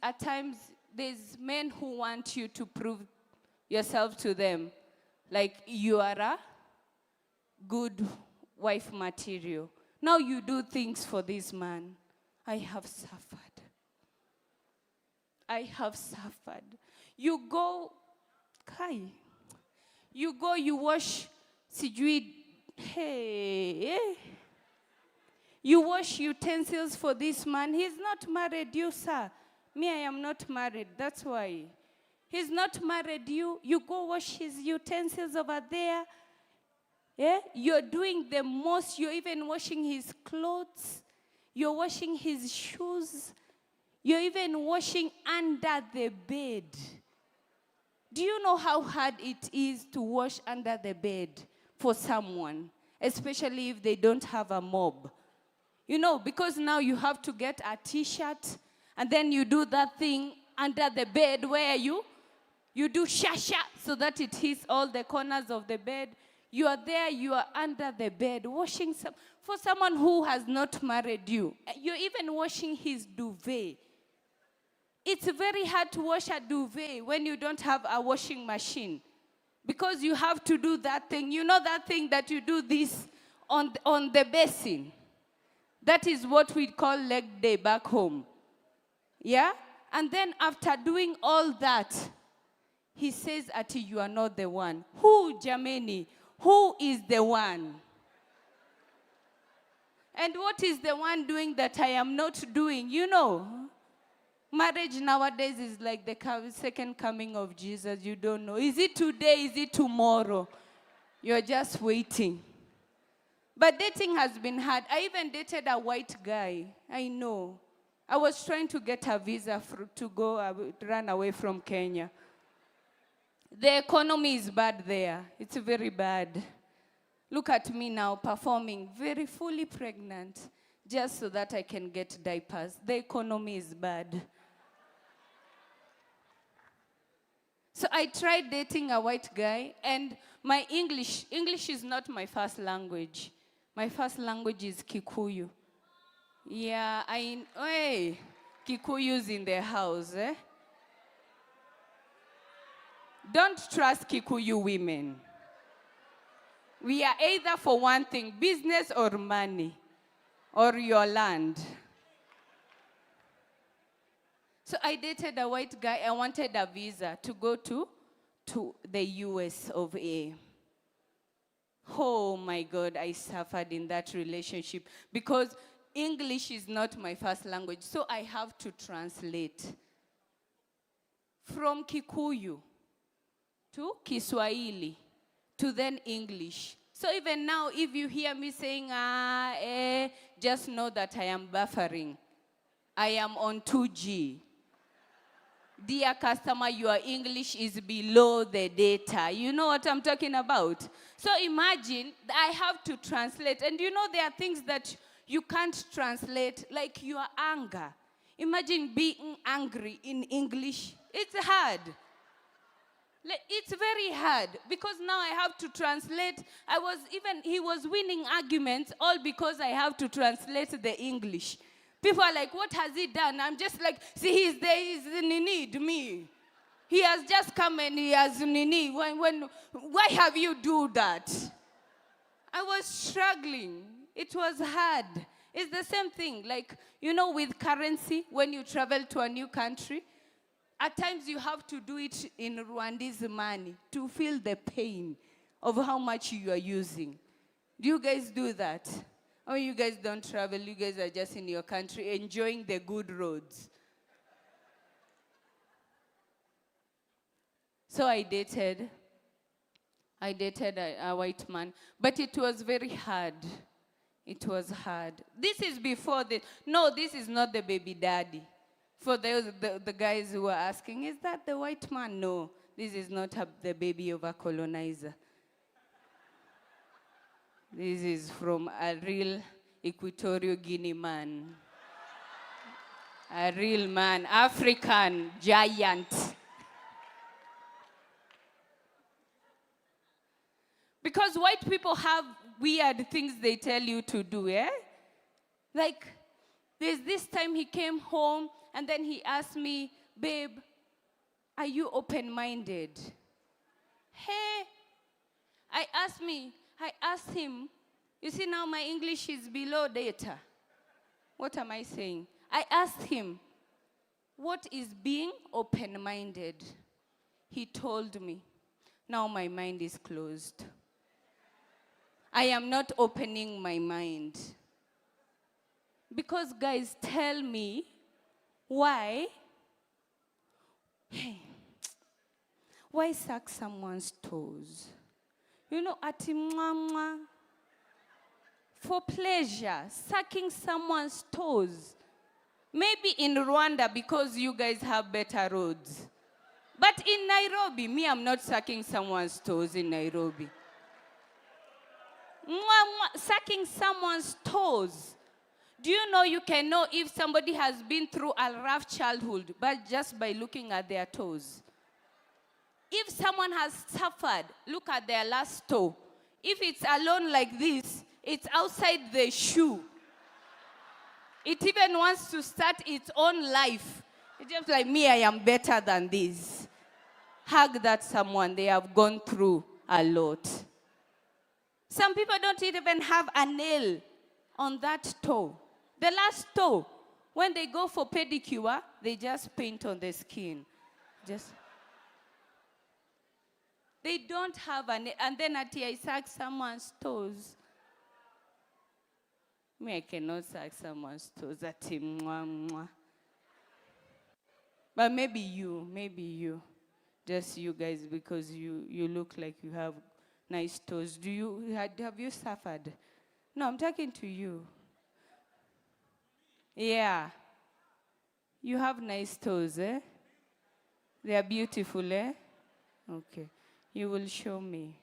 at times there's men who want you to prove yourself to them. Like you are a good wife material. Now you do things for this man. I have suffered. You go, you wash, you wash utensils for this man. He's not married you, sir. Me, I am not married, that's why. He's not married you. You go wash his utensils over there. Yeah? You're doing the most. You're even washing his clothes. You're washing his shoes. You're even washing under the bed. Do you know how hard it is to wash under the bed for someone, especially if they don't have a mob? Because now you have to get a t-shirt, and then you do that thing under the bed where you do shasha so that it hits all the corners of the bed. You are there, you are under the bed, washing for someone who has not married you. You're even washing his duvet. It's very hard to wash a duvet when you don't have a washing machine, because you have to do that thing. You know that thing that you do this on the basin? That is what we call leg day back home. Yeah? And then after doing all that, he says, Ati, you are not the one. Who, Jameni? Who is the one? And what is the one doing that I am not doing? You know, marriage nowadays is like the second coming of Jesus. You don't know. Is it today? Is it tomorrow? You're just waiting. But dating has been hard. I even dated a white guy. I know. I was trying to get a visa to go run away from Kenya. The economy is bad there. It's very bad. Look at me now performing, very fully pregnant, just so that I can get diapers. The economy is bad. So I tried dating a white guy, and my English is not my first language. My first language is Kikuyu. Yeah, hey, Kikuyu's in the house, eh? Don't trust Kikuyu women. We are either for one thing, business or money, or your land. So I dated a white guy. I wanted a visa to go to the US of A. Oh my God, I suffered in that relationship because English is not my first language. So I have to translate from Kikuyu to Kiswahili to then English. So even now, if you hear me saying, just know that I am buffering. I am on 2G. Dear customer, your English is below the data. You know what I'm talking about? So imagine I have to translate. And you know there are things that you can't translate, like your anger. Imagine being angry in English. It's hard. It's very hard because now I have to translate. He was winning arguments all because I have to translate the English. People are like, what has he done? I'm just like, see, he's there, he's in need, me. He has just come and he has need. Why have you do that? I was struggling. It was hard. It's the same thing. Like, you know, with currency, when you travel to a new country, at times you have to do it in Rwandese money to feel the pain of how much you are using. Do you guys do that? Oh, you guys don't travel. You guys are just in your country enjoying the good roads. So I dated a white man. But it was very hard. It was hard. This is before this is not the baby daddy. For the guys who are asking, is that the white man? No, this is not the baby of a colonizer. This is from a real Equatorial Guinea man. A real man, African giant. Because white people have weird things they tell you to do, eh? Like, there's this time he came home and then he asked me, babe, are you open-minded? Hey, I asked him, you see now my English is below data. What am I saying? I asked him, what is being open-minded? He told me, now my mind is closed. I am not opening my mind. Because guys, tell me, why suck someone's toes? You know, ati mwah, for pleasure, sucking someone's toes. Maybe in Rwanda because you guys have better roads. But in Nairobi, me, I'm not sucking someone's toes in Nairobi. Sucking someone's toes. Do you know you can know if somebody has been through a rough childhood, but just by looking at their toes? If someone has suffered, look at their last toe. If it's alone like this, it's outside the shoe. It even wants to start its own life. It's just like me, I am better than this. Hug that someone, they have gone through a lot. Some people don't even have a nail on that toe. The last toe, when they go for pedicure, they just paint on the skin. They don't have a nail. And then I suck someone's toes. Me, I cannot suck someone's toes at him. Mwah, mwah. But maybe you. Just you guys, because you look like you have nice toes. Have you suffered? No, I'm talking to you. Yeah. You have nice toes, eh? They are beautiful, eh? Okay. You will show me.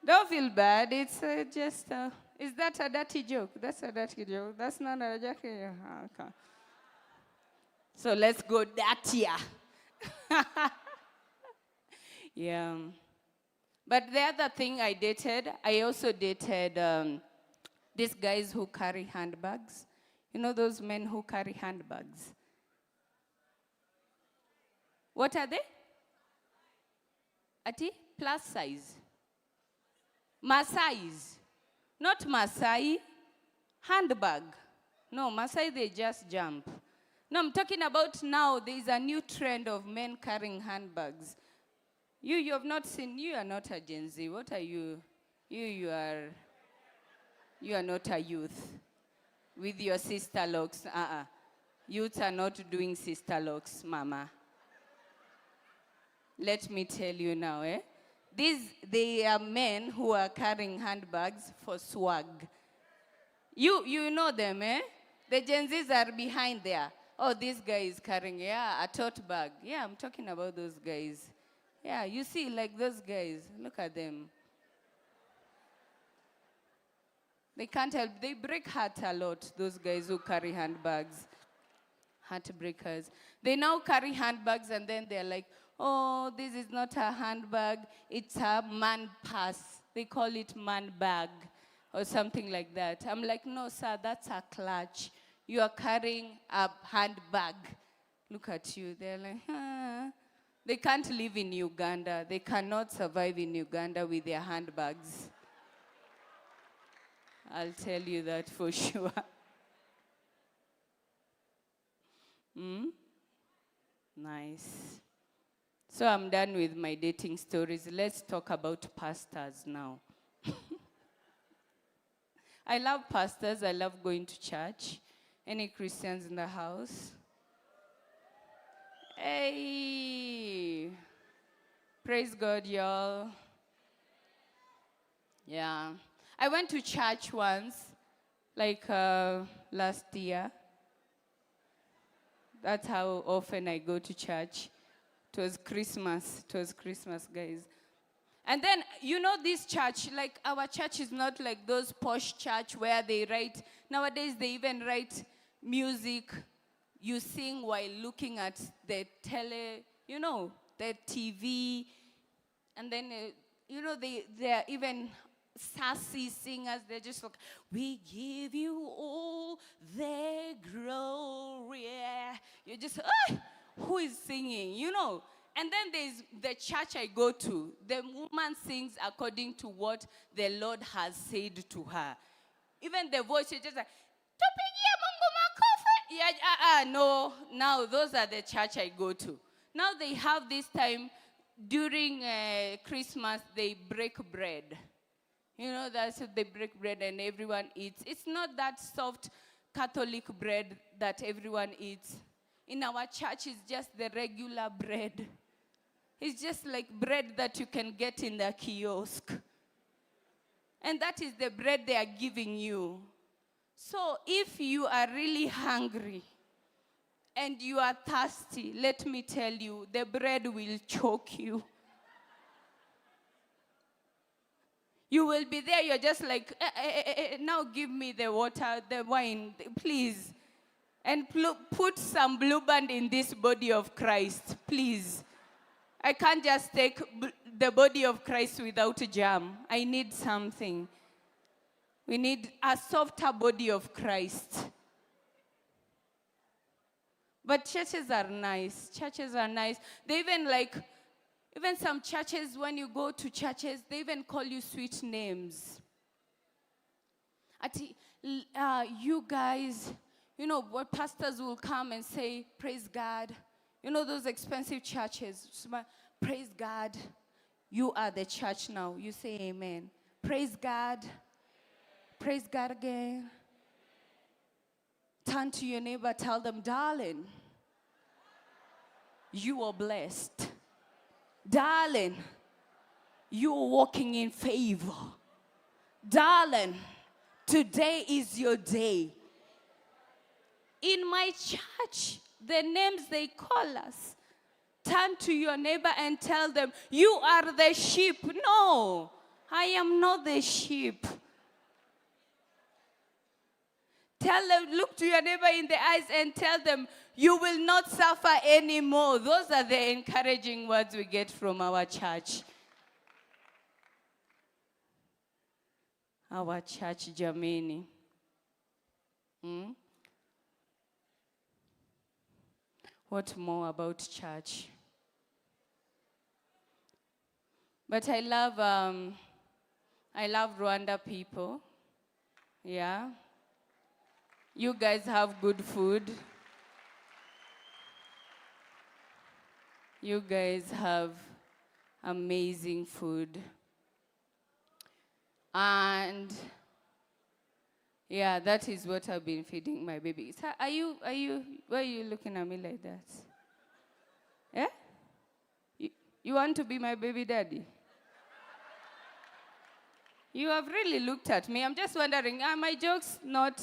Don't feel bad. It's just, is that a dirty joke? That's a dirty joke. That's not a joke. Okay. So let's go dirtier. Yeah. But the other thing I also dated these guys who carry handbags. You know those men who carry handbags? What are they? Ati? Plus size. Masais. Not Masai. Handbag. No, Masai, they just jump. No, I'm talking about now. There is a new trend of men carrying handbags. You have not seen, you are not a Gen Z. What are you? You are not a youth. With your sister locks. Youths are not doing sister locks, mama. Let me tell you now, eh? They are men who are carrying handbags for swag. You know them, eh? The Gen Zs are behind there. Oh, this guy is carrying, a tote bag. Yeah, I'm talking about those guys. Yeah, you see, like those guys. Look at them. They can't help. They break heart a lot, those guys who carry handbags. Heartbreakers. They now carry handbags and then they're like, oh, this is not a handbag, it's a man purse. They call it man bag or something like that. I'm like, no, sir, that's a clutch. You are carrying a handbag. Look at you. They're like, They can't live in Uganda. They cannot survive in Uganda with their handbags. I'll tell you that for sure. Nice. So I'm done with my dating stories. Let's talk about pastors now. I love pastors. I love going to church. Any Christians in the house? Hey! Praise God, y'all. Yeah. I went to church once, like last year. That's how often I go to church. It was Christmas, guys. And then, you know, this church, like our church is not like those posh church where they write, nowadays they even write music, you sing while looking at the the TV, and then, they're even sassy singers. They're just like, we give you all the glory. You're just, who is singing, And then there's the church I go to. The woman sings according to what the Lord has said to her. Even the voice is just like, tupigie Mungu makofi. Yeah, no. Now those are the church I go to. Now they have this time during Christmas, they break bread. That's what they break bread and everyone eats. It's not that soft Catholic bread that everyone eats. In our church, it's just the regular bread. It's just like bread that you can get in the kiosk. And that is the bread they are giving you. So if you are really hungry and you are thirsty, let me tell you, the bread will choke you. You will be there, you're just like, now give me the water, the wine, please. And put some Blue Band in this body of Christ, please. I can't just take the body of Christ without jam. I need something. We need a softer body of Christ. But churches are nice. Churches are nice. They even some churches, when you go to churches, they even call you sweet names. You guys, what pastors will come and say, praise God. Those expensive churches, praise God. You are the church now. You say amen. Praise God. Praise God again. Turn to your neighbor, tell them, darling, you are blessed. Darling, you are walking in favor. Darling, today is your day. In my church, the names they call us, turn to your neighbor and tell them, you are the sheep. No, I am not the sheep. Tell them, look to your neighbor in the eyes and tell them, you will not suffer anymore. Those are the encouraging words we get from our church. Our church, Jamini. What more about church? But I love Rwanda people. Yeah. You guys have good food. You guys have amazing food. And yeah, that is what I've been feeding my baby. So why are you looking at me like that? Yeah? You want to be my baby daddy? You have really looked at me. I'm just wondering, are my jokes not...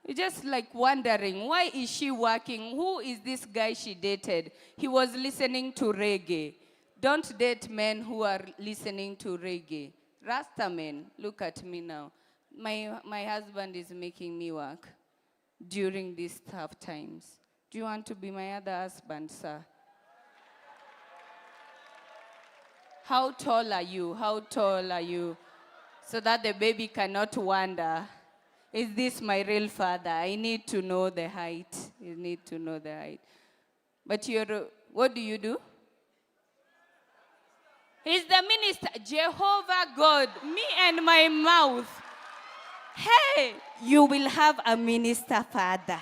You're just like wondering, why is she working? Who is this guy she dated? He was listening to reggae. Don't date men who are listening to reggae. Rasta men, look at me now. My husband is making me work during these tough times. Do you want to be my other husband, sir? How tall are you? How tall are you? So that the baby cannot wonder, is this my real father? I need to know the height. You need to know the height. But what do you do? He's the minister. Jehovah God, me and my mouth. Hey, you will have a minister father.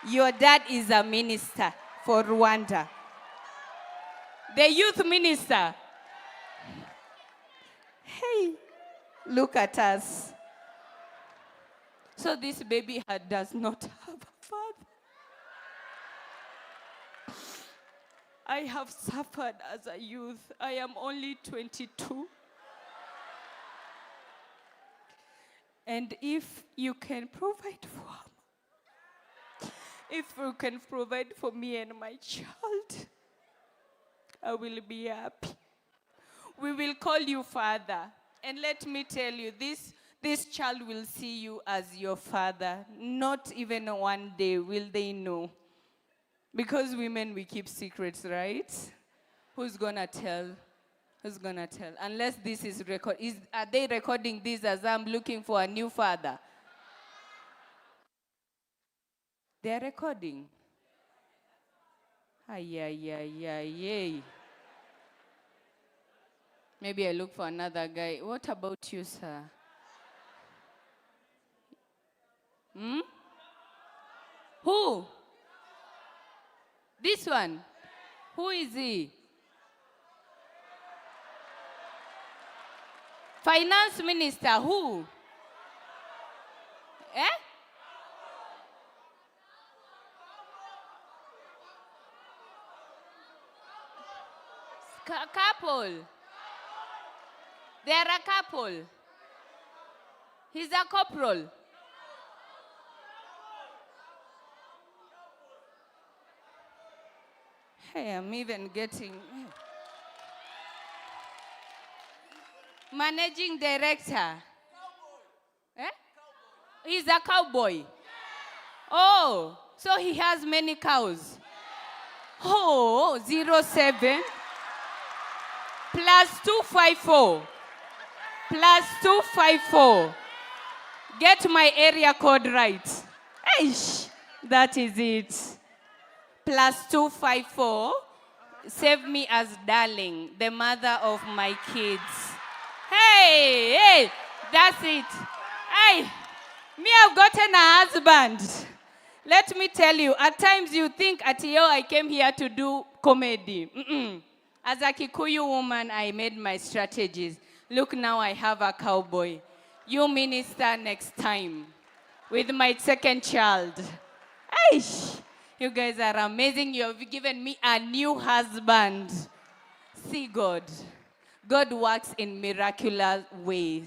Your dad is a minister for Rwanda. The youth minister. Hey, look at us. So this baby does not have a father. I have suffered as a youth. I am only 22. And if you can provide for me and my child, I will be happy. We will call you father. And let me tell you, this child will see you as your father. Not even one day will they know. Because women, we keep secrets, right? Who's gonna tell? Who's gonna tell? Unless this is recorded. Are they recording this as I'm looking for a new father? They're recording. Ay. Maybe I look for another guy. What about you, sir? Who? This one? Who is he? Finance minister, who? Couple. They are a couple. He's a corporal. Hey, I'm even getting... Managing director. He's a cowboy. Oh, so he has many cows. Oh, 07 plus 254. Plus 254. Get my area code right. Eish, that is it. Plus 254. Save me as darling, the mother of my kids. Hey, that's it. Hey, me, I've gotten a husband. Let me tell you, at times you think, I came here to do comedy. As a Kikuyu woman, I made my strategies. Look, now I have a cowboy. You minister next time with my second child. Aish! You guys are amazing. You have given me a new husband. See God. God works in miraculous ways.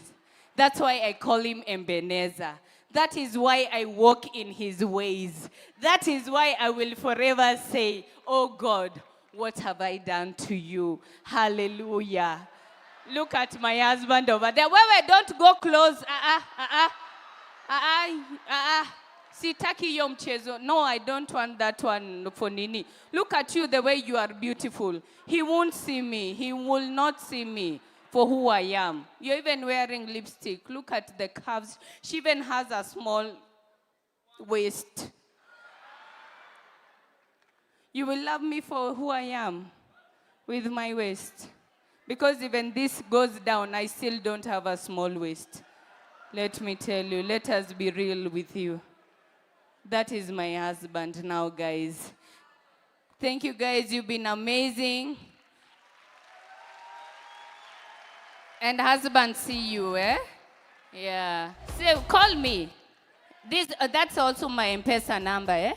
That's why I call him Ebenezer. That is why I walk in his ways. That is why I will forever say, oh God, what have I done to you? Hallelujah. Look at my husband over there. Wait, don't go close. Sitaki yo mchezo. No, I don't want that one for Nini. Look at you the way you are beautiful. He won't see me. He will not see me for who I am. You're even wearing lipstick. Look at the curves. She even has a small waist. You will love me for who I am with my waist. Because even this goes down, I still don't have a small waist. Let me tell you, let us be real with you. That is my husband now, guys. Thank you, guys. You've been amazing. And husband, see you, eh? Yeah. So call me. That's also my M-Pesa number, eh?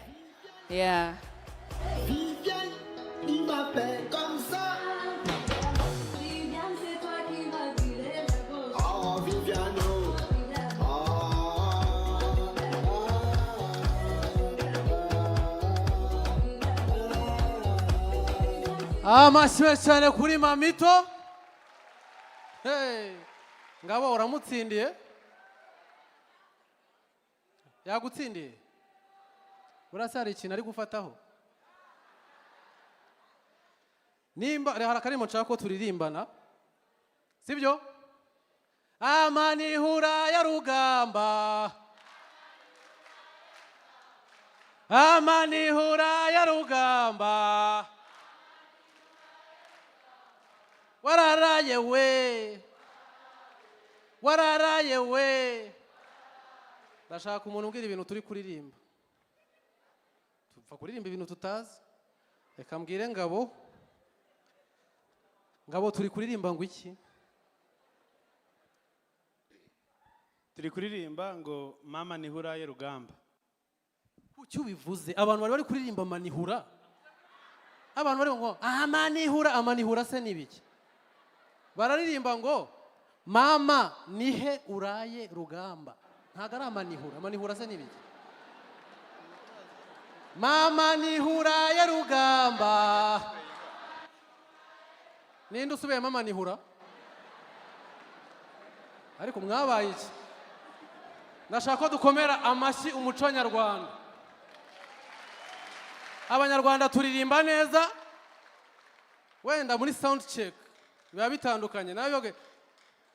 Yeah. Amashwe cyane kuri Mamito. Hey, ngabo uramutsindiye? Yagutsindiye? Urasari ikintu ari gufataho? Nimba hari akarimo nshaka ko turirimbana. Sibyo? Amanihura ya rugamba. Amanihura ya rugamba. Wararaye we. Wararaye we. Ndashaka umuntu umbwira ibintu turi kuririmba. Tupfa kuririmba ibintu tutazi. Reka mbwire Ngabo. Ngabo turi kuririmba ngo iki? Turi kuririmba ngo mama nihura ye rugamba. Kuki ubivuze? Abantu bari kuririmba manihura. Abantu bari ngo amanihura se nibiki? Bararirimba ngo mama nihe uraye rugamba. Ntago ari amanihura se nibiki? Mama nihura ye rugamba. Ninde usubiye mama nihura? Ariko mwabaye iki? Nashaka ko dukomera amashyi umuco nyarwanda. Abanyarwanda turirimba neza. Wenda muri sound check biba bitandukanye. Nayo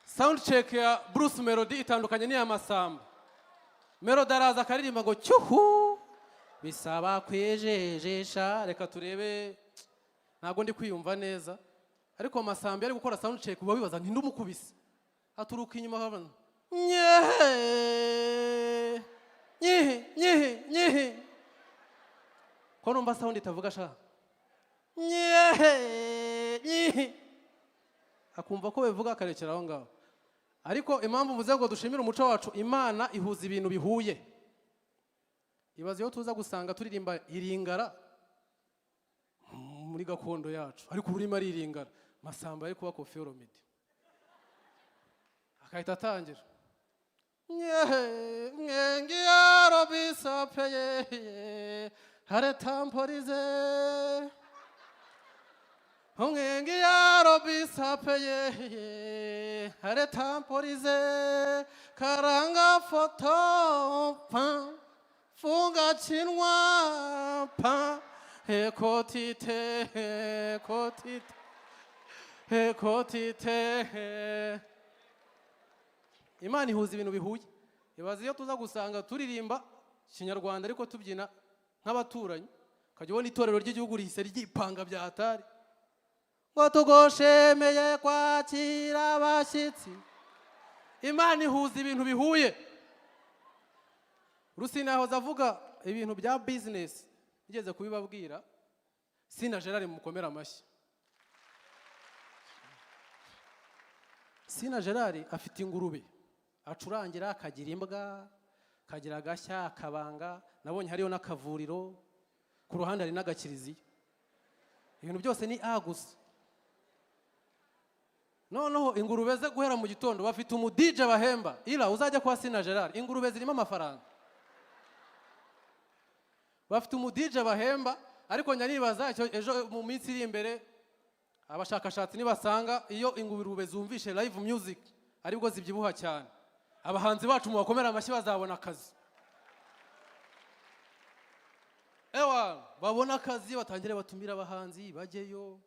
sound check ya Bruce Melody itandukanye n'iya Masamba. Melody araza akaririmba ngo cyuhu bisaba kwejejesha. Reka turebe, ntago ndi kwiyumva neza. Ariko Masamba ari gukora sound check uba wibaza nti ndumukubise. Aturuka inyuma habana. Nyehe. Ko numva sound itavuga sha. Nyehe. Akumva ko bivuga akarekera aho ngaho. Ariko impamvu muze ngo dushimire umuco wacu, Imana ihuza ibintu bihuye. Ibaze yo tuza gusanga turirimba iringara muri gakondo yacu, ariko ururimi ari iringara. Masamba ari kuba Koffi Olomide. Akahita atangira. Ngengi yarobisapeye hare tamporize. Ngengi yarobisapeye hare tamporize. Karanga foto pa funga chinwa pa ekotite. Imana ihuza ibintu bihuye. Ibaze iyo tuza gusanga turirimba Kinyarwanda ariko tubyina nk'abaturanyi. Ukajya ubona itorero ry'igihugu rihise ryipanga bya hatari. Ngo tugoshemeye kwakira abashyitsi. Imana ihuza ibintu bihuye. Rusina yahoze avuga ibintu bya business. Ngeze kubibabwira. Sina Gerard mukomera amashyi. Sina Gerard afite ingurube acurangira akagira imbwa kagira agashya akabanga nabonye hariyo n'akavuriro ku ruhande hari n'agakiriziya ibintu byose ni gusa noneho ingurube ze guhera mu gitondo bafite umudije bahemba ila uzajya kwa Sina Gerard ingurube zirimo amafaranga bafite umudije bahemba ariko nyanibaza ejo mu minsi iri imbere abashakashatsi nibasanga iyo ingurube zumvishe live music aribwo zibyibuha cyane abahanzi bacu mu bakomera amashyi bazabona akazi ewa babona akazi batangire batumira abahanzi bajyeyo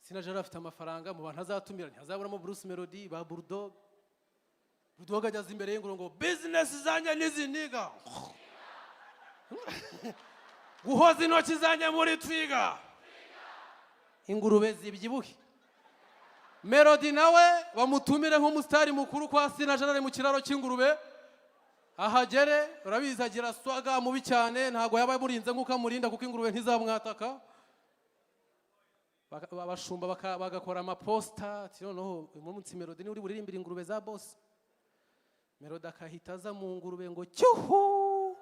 Sina Gerard afite amafaranga mu bantu azatumira ntihazaburamo Bruce Melody ba Bulldog ajyaza imbere y'ingurube ngo business zanjye niziniga guhoza intoki zanjye muri twiga ingurube zibyibuhe Melody nawe bamutumire nk'umusitari mukuru kwa Sina Gerard mu kiraro cy'ingurube ahagere urabizi agira swaga mubi cyane ntago yaba murinze nk'uko amurinda kuko ingurube ntizamwataka abashumba bagakora amaposta noneho uyu munsi Melody ni uri buririmbira ingurube za boss Melody akahita aza mu ngurube ngo cyuhu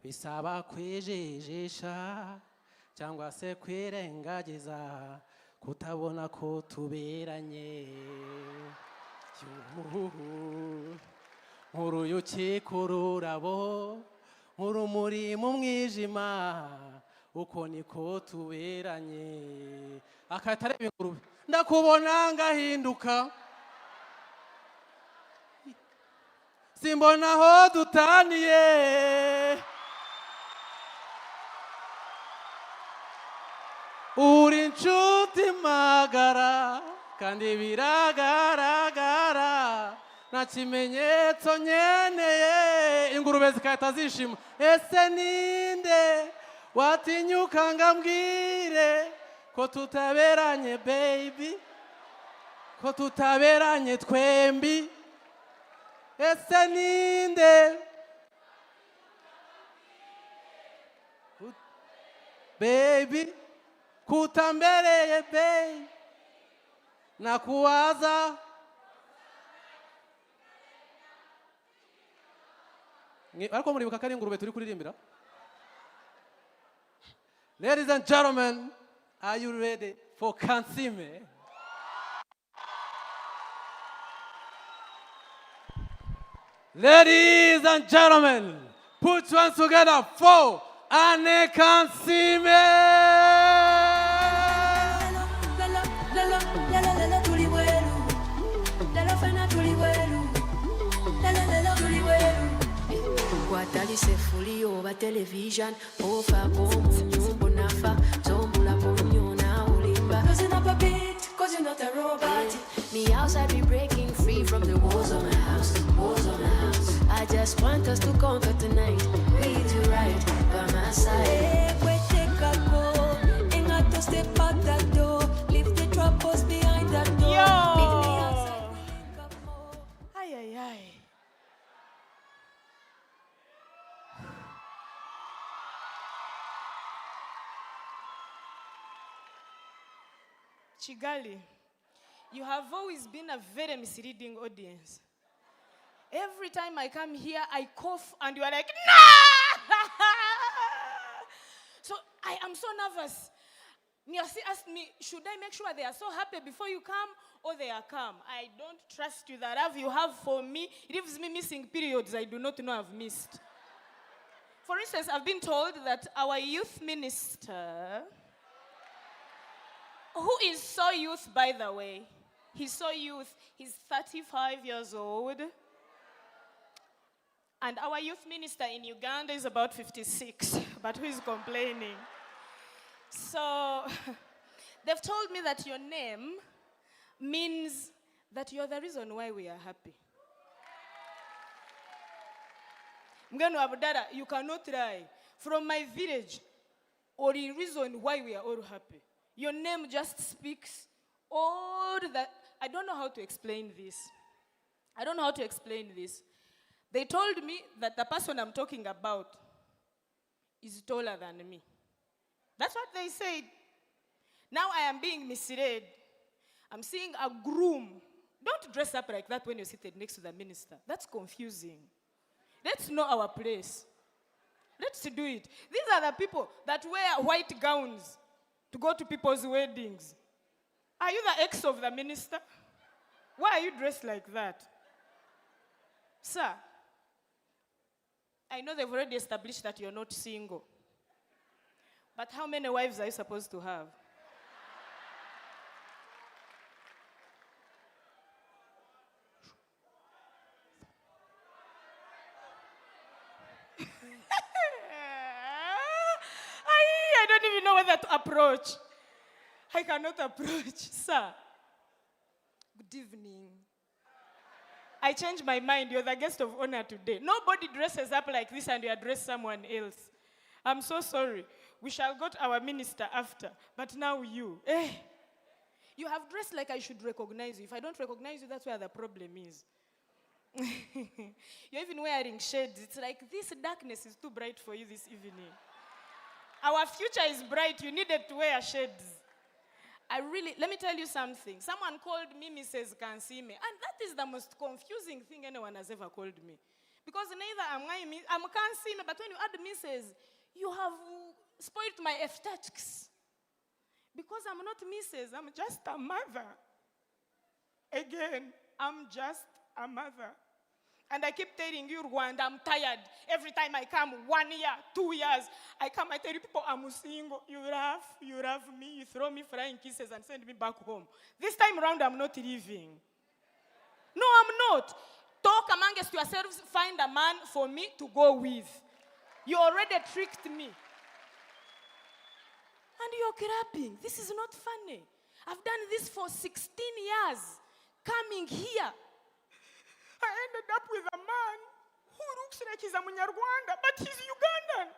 bisaba kwejejesha cyangwa se kwirengagiza kutabona ko tuberanye nk'uruyuki ku rurabo nk'urumuri mu mwijima uko niko tuberanye akahita areba ingurube ndakubona ngahinduka simbona aho dutaniye uri inshuti magara kandi biragaragara nta kimenyetso nkeneye ingurube zikahita zishima ese ninde watinyuka ngambwire ko tutaberanye baby ko tutaberanye twembi ese ninde baby kutambereye baby nakuwaza ariko muribuka ko ari ingurube turi kuririmbira. Ladies and gentlemen, are you ready for Canim? Ladies and gentlemen, put your hands together for Canim. Watali se fuli over television, over boom, nyumbo nafa, zombula bonyo na ulimba. Cause you're not a beat, cause you're not a robot. Me outside be breaking free from the walls of my house, walls of my house. I just want us to conquer tonight, we do right by my side. Step out that door, leave the troubles behind that door. Meet me outside, wake up more. Ay, ay, ay. Chigali, you have always been a very misleading audience. Every time I come here, I cough and you are like, no! So I am so nervous. Niasi asked me, should I make sure they are so happy before you come or they are calm? I don't trust you. That love you have for me, it leaves me missing periods I do not know I've missed. For instance, I've been told that our youth minister, who is so youth, by the way, he's so youth, he's 35 years old. And our youth minister in Uganda is about 56, but who is complaining? So, they've told me that your name means that you're the reason why we are happy. Mgano Abdara, you cannot lie. From my village, or the reason why we are all happy. Your name just speaks all that. I don't know how to explain this. I don't know how to explain this. They told me that the person I'm talking about is taller than me. That's what they said. Now I am being misled. I'm seeing a groom. Don't dress up like that when you're seated next to the minister. That's confusing. Let's know our place. Let's do it. These are the people that wear white gowns to go to people's weddings. Are you the ex of the minister? Why are you dressed like that? Sir, I know they've already established that you're not single. But how many wives are you supposed to have? I don't even know whether to approach. I cannot approach. Sir, good evening. I changed my mind. You're the guest of honor today. Nobody dresses up like this and you address someone else. I'm so sorry. We shall go to our minister after. But now you. You have dressed like I should recognize you. If I don't recognize you, that's where the problem is. You're even wearing shades. It's like this darkness is too bright for you this evening. Our future is bright. You needed to wear shades. Let me tell you something. Someone called me Mrs. Canim, and that is the most confusing thing anyone has ever called me. Because neither am I'm Canim, but when you add Mrs., you have spoiled my aesthetics. Because I'm not Mrs., I'm just a mother. Again, I'm just a mother. And I keep telling you, Rwanda, I'm tired. Every time I come, 1 year, 2 years, I come, I tell you people, I'm single. You love me, you throw me flying kisses and send me back home. This time around, I'm not leaving. No, I'm not. Talk amongst yourselves, find a man for me to go with. You already tricked me. And you're grabbing. This is not funny. I've done this for 16 years. Coming here. I ended up with a man who looks like he's a Munyarwanda, but he's Ugandan.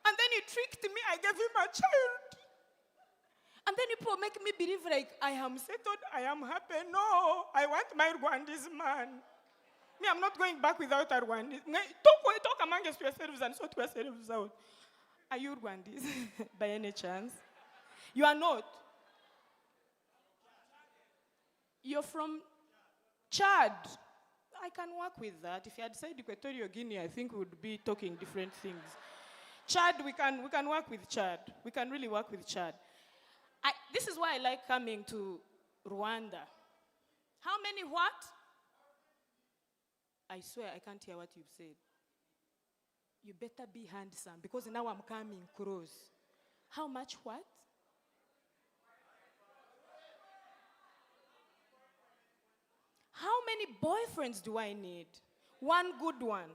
And then he tricked me. I gave him a child. And then people make me believe like I am settled, I am happy. No, I want my Rwandese man. Me, I'm not going back without a Rwandese. Talk amongst yourselves and sort yourselves out. Are you Rwandese by any chance? You are not. You're from Chad. I can work with that. If you had said Equatorial Guinea, I think we would be talking different things. Chad, we can work with Chad. We can really work with Chad. This is why I like coming to Rwanda. How many what? I swear I can't hear what you've said. You better be handsome because now I'm coming close. How much what? How many boyfriends do I need? One good one.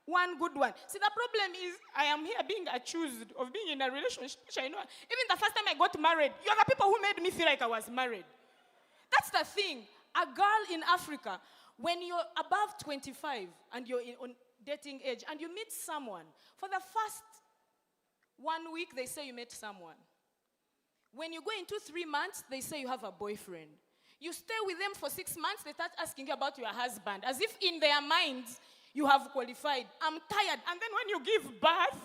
One good one. See, the problem is I am here being accused of being in a relationship, which I know. Even the first time I got married, you're the people who made me feel like I was married. That's the thing. A girl in Africa, when you're above 25 and you're on dating age and you meet someone, for the first 1 week, they say you met someone. When you go into 3 months, they say you have a boyfriend. You stay with them for 6 months, they start asking you about your husband, as if in their minds, you have qualified. I'm tired. And then when you give birth,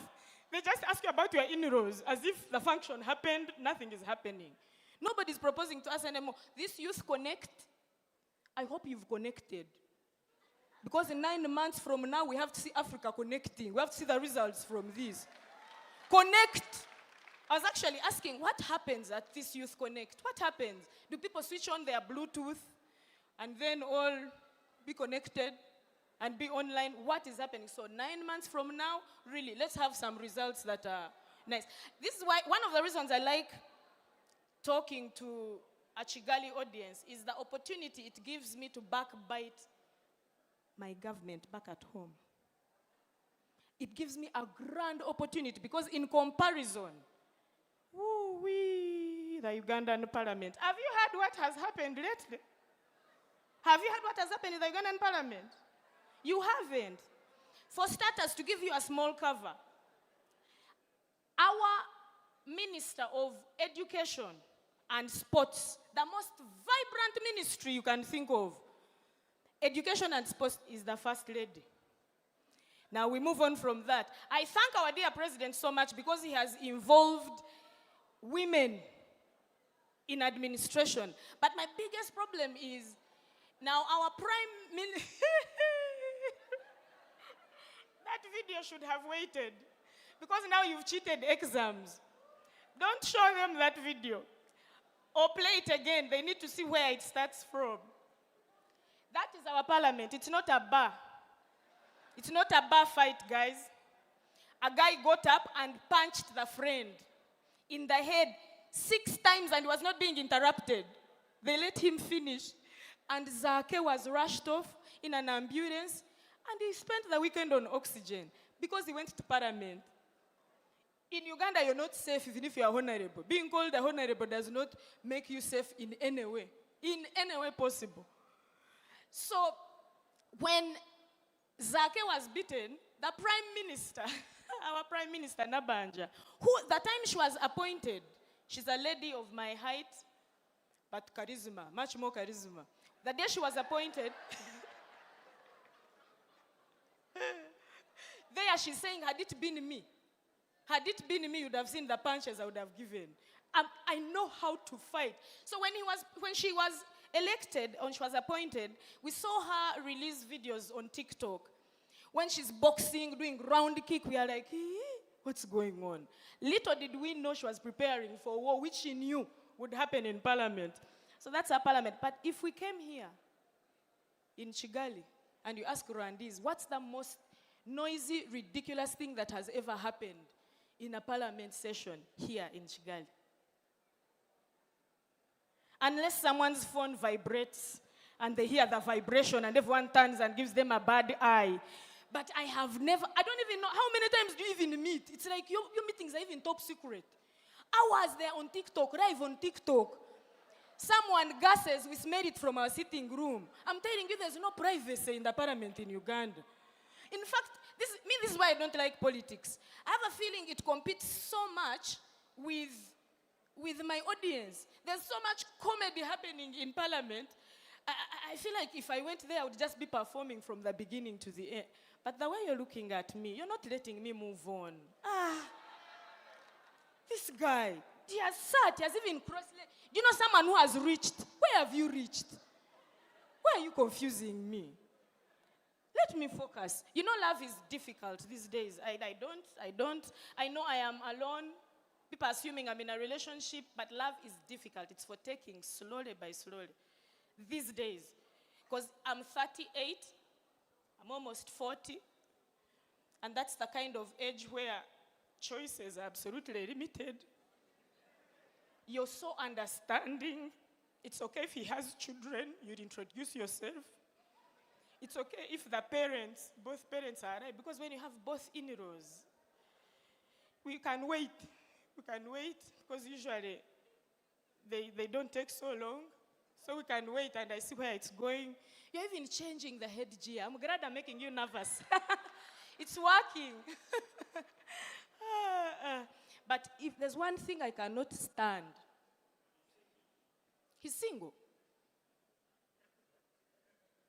they just ask you about your in-laws, as if the function happened, nothing is happening. Nobody's proposing to us anymore. This youth connect, I hope you've connected. Because in 9 months from now, we have to see Africa connecting. We have to see the results from this. Connect. I was actually asking, what happens at this Youth Connect? What happens? Do people switch on their Bluetooth and then all be connected and be online? What is happening? So 9 months from now, really, let's have some results that are nice. This is why, one of the reasons I like talking to a Chigali audience is the opportunity it gives me to backbite my government back at home. It gives me a grand opportunity because in comparison, the Ugandan parliament. Have you heard what has happened lately? Have you heard what has happened in the Ugandan parliament? You haven't. For starters, to give you a small cover, our Minister of Education and Sports, the most vibrant ministry you can think of, Education and Sports, is the First Lady. Now we move on from that. I thank our dear president so much because he has involved women in administration. But my biggest problem is now our prime minister. That video should have waited. Because now you've cheated exams. Don't show them that video. Or play it again. They need to see where it starts from. That is our parliament. It's not a bar. It's not a bar fight, guys. A guy got up and punched the friend in the head 6 times and was not being interrupted. They let him finish. And Zake was rushed off in an ambulance and he spent the weekend on oxygen because he went to parliament. In Uganda, you're not safe even if you are honorable. Being called a honorable does not make you safe in any way possible. So, when Zake was beaten, the prime minister, our prime minister, Nabanja, who the time she was appointed, she's a lady of my height, but charisma, much more charisma. The day she was appointed, there she's saying, had it been me, you'd have seen the punches I would have given. I know how to fight. So when she was elected, or she was appointed, we saw her release videos on TikTok. When she's boxing, doing round kick, we are like, what's going on? Little did we know she was preparing for war, which she knew would happen in parliament. So that's our parliament. But if we came here in Kigali and you ask Rwandese, what's the most noisy, ridiculous thing that has ever happened in a parliament session here in Kigali? Unless someone's phone vibrates and they hear the vibration and everyone turns and gives them a bad eye. But I don't even know, how many times do you even meet? It's like your meetings are even top secret. Hours there on TikTok, live on TikTok. Someone gasses, we made it from our sitting room. I'm telling you, there's no privacy in the parliament in Uganda. In fact, this is why I don't like politics. I have a feeling it competes so much with my audience. There's so much comedy happening in parliament. I feel like if I went there, I would just be performing from the beginning to the end. But the way you're looking at me, you're not letting me move on. This guy, he has sat, he has even crossed. Do you know someone who has reached? Where have you reached? Why are you confusing me? Let me focus. You know, love is difficult these days. I know I am alone. People assuming I'm in a relationship, but love is difficult. It's for taking slowly by slowly. These days. Because I'm 38, I'm almost 40, and that's the kind of age where choices are absolutely limited. You're so understanding. It's okay if he has children, you'd introduce yourself. It's okay if both parents are right, because when you have both in-laws, we can wait. We can wait, because usually they don't take so long. So we can wait, and I see where it's going. You're even changing the headgear. I'm glad I'm making you nervous. It's working. But if there's one thing I cannot stand, he's single.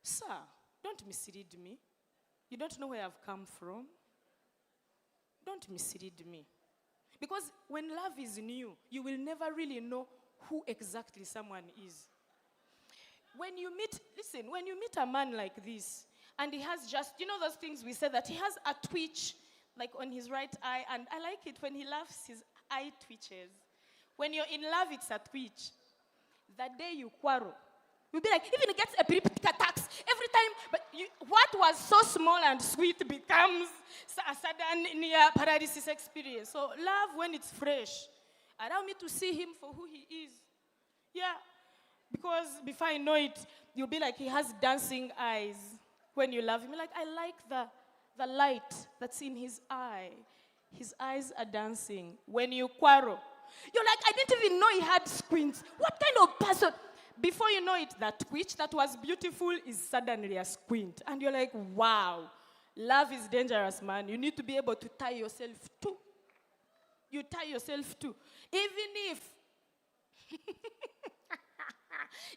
Sir, don't mislead me. You don't know where I've come from. Don't mislead me. Because when love is new, you will never really know who exactly someone is. When you meet a man like this, and he has just, you know those things we said, that he has a twitch, like on his right eye, and I like it when he laughs, his eye twitches. When you're in love, it's a twitch. The day you quarrel, you'll be like, even it gets epileptic attacks every time, but what was so small and sweet becomes a sudden near paralysis experience. So love when it's fresh. Allow me to see him for who he is. Yeah. Because before I know it, you'll be like, he has dancing eyes when you love him. You're like, I like the light that's in his eye. His eyes are dancing. When you quarrel, you're like, I didn't even know he had squints. What kind of person? Before you know it, that twitch that was beautiful is suddenly a squint. And you're like, wow, love is dangerous, man. You need to be able to tie yourself to. You tie yourself to. Even if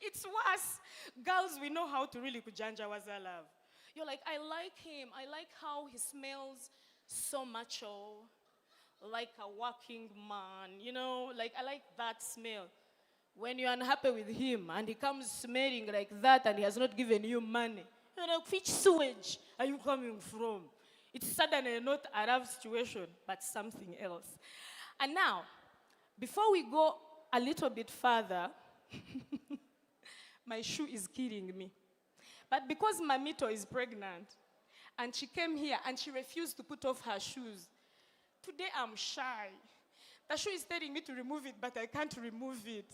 it's worse. Girls, we know how to really kujanja waza love. You're like, I like him. I like how he smells so macho, like a working man, you know, like I like that smell. When you're unhappy with him and he comes smelling like that and he has not given you money, you're like, which sewage are you coming from? It's suddenly not a love situation, but something else. And now, before we go a little bit further, my shoe is killing me. But because Mamito is pregnant, and she came here and she refused to put off her shoes, today I'm shy. The shoe is telling me to remove it, but I can't remove it.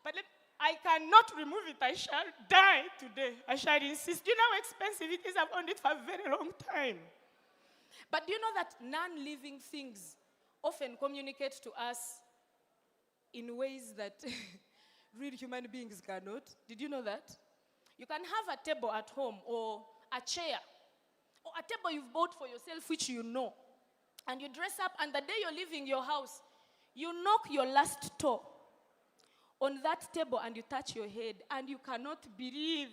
But I cannot remove it. I shall die today. I shall insist. Do you know how expensive it is? I've owned it for a very long time. But do you know that non-living things often communicate to us in ways that real human beings cannot? Did you know that? You can have a table at home or a chair or a table you've bought for yourself which you know. And you dress up and the day you're leaving your house, you knock your last toe on that table and you touch your head and you cannot believe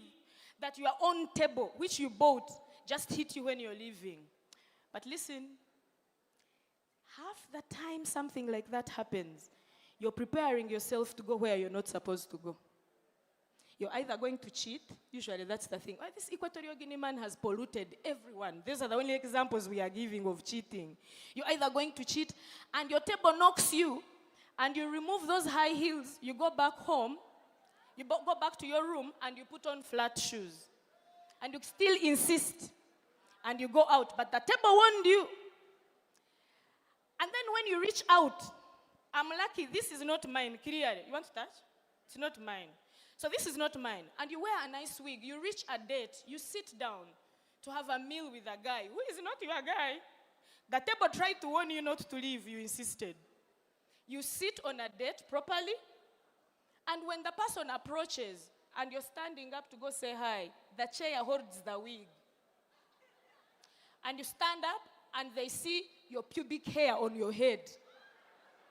that your own table, which you bought, just hit you when you're leaving. But listen, half the time something like that happens, you're preparing yourself to go where you're not supposed to go. You're either going to cheat, usually that's the thing. Oh, this Equatorial Guinea man has polluted everyone. These are the only examples we are giving of cheating. You're either going to cheat and your table knocks you and you remove those high heels, you go back home, you go back to your room and you put on flat shoes. And you still insist and you go out, but the table warned you. And then when you reach out, I'm lucky, this is not mine, clearly. You want to touch? It's not mine. So this is not mine. And you wear a nice wig, you reach a date, you sit down to have a meal with a guy who is not your guy. The table tried to warn you not to leave, you insisted. You sit on a date properly, and when the person approaches and you're standing up to go say hi, the chair holds the wig. And you stand up and they see your pubic hair on your head.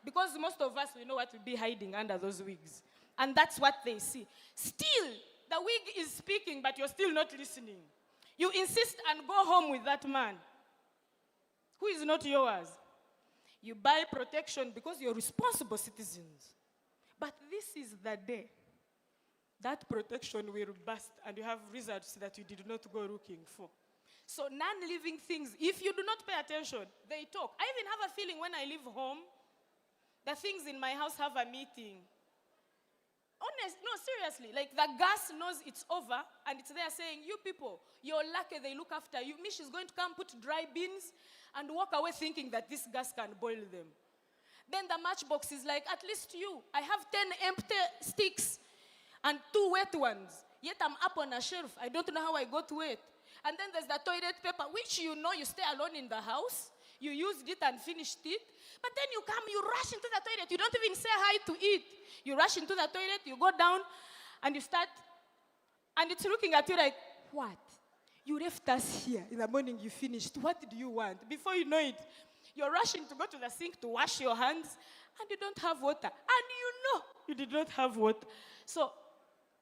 Because most of us, we know what will be hiding under those wigs. And that's what they see. Still, the wig is speaking, but you're still not listening. You insist and go home with that man who is not yours. You buy protection because you're responsible citizens. But this is the day that protection will burst and you have results that you did not go looking for. So non-living things, if you do not pay attention, they talk. I even have a feeling when I leave home, the things in my house have a meeting. Honest, no, seriously, like the gas knows it's over and it's there saying, you people, you're lucky they look after you. Mish is going to come put dry beans and walk away thinking that this gas can boil them. Then the matchbox is like, at least you, I have 10 empty sticks and 2 wet ones. Yet I'm up on a shelf. I don't know how I got wet. And then there's the toilet paper, which you know you stay alone in the house. You used it and finished it. But then you come, you rush into the toilet. You don't even say hi to it. You rush into the toilet, you go down, and you start, and it's looking at you like, what? You left us here. In the morning you finished. What do you want? Before you know it, you're rushing to go to the sink to wash your hands, and you don't have water. And you know you did not have water. So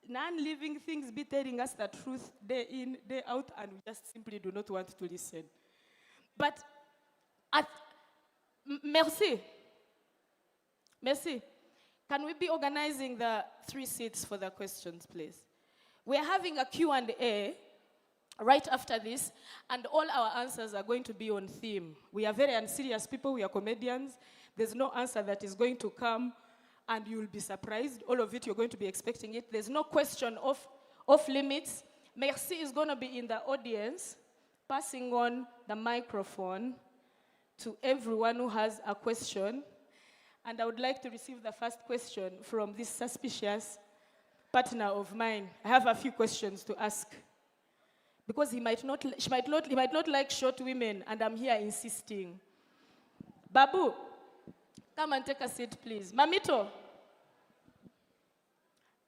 non-living things be telling us the truth day in, day out, and we just simply do not want to listen. But merci. Merci. Can we be organizing the 3 seats for the questions, please? We're having a Q&A right after this, and all our answers are going to be on theme. We are very unserious people. We are comedians. There's no answer that is going to come, and you'll be surprised. All of it, you're going to be expecting it. There's no question off limits. Merci is going to be in the audience, passing on the microphone to everyone who has a question. And I would like to receive the first question from this suspicious partner of mine. I have a few questions to ask. Because he might not like short women, and I'm here insisting. Babu, come and take a seat, please. Mamito,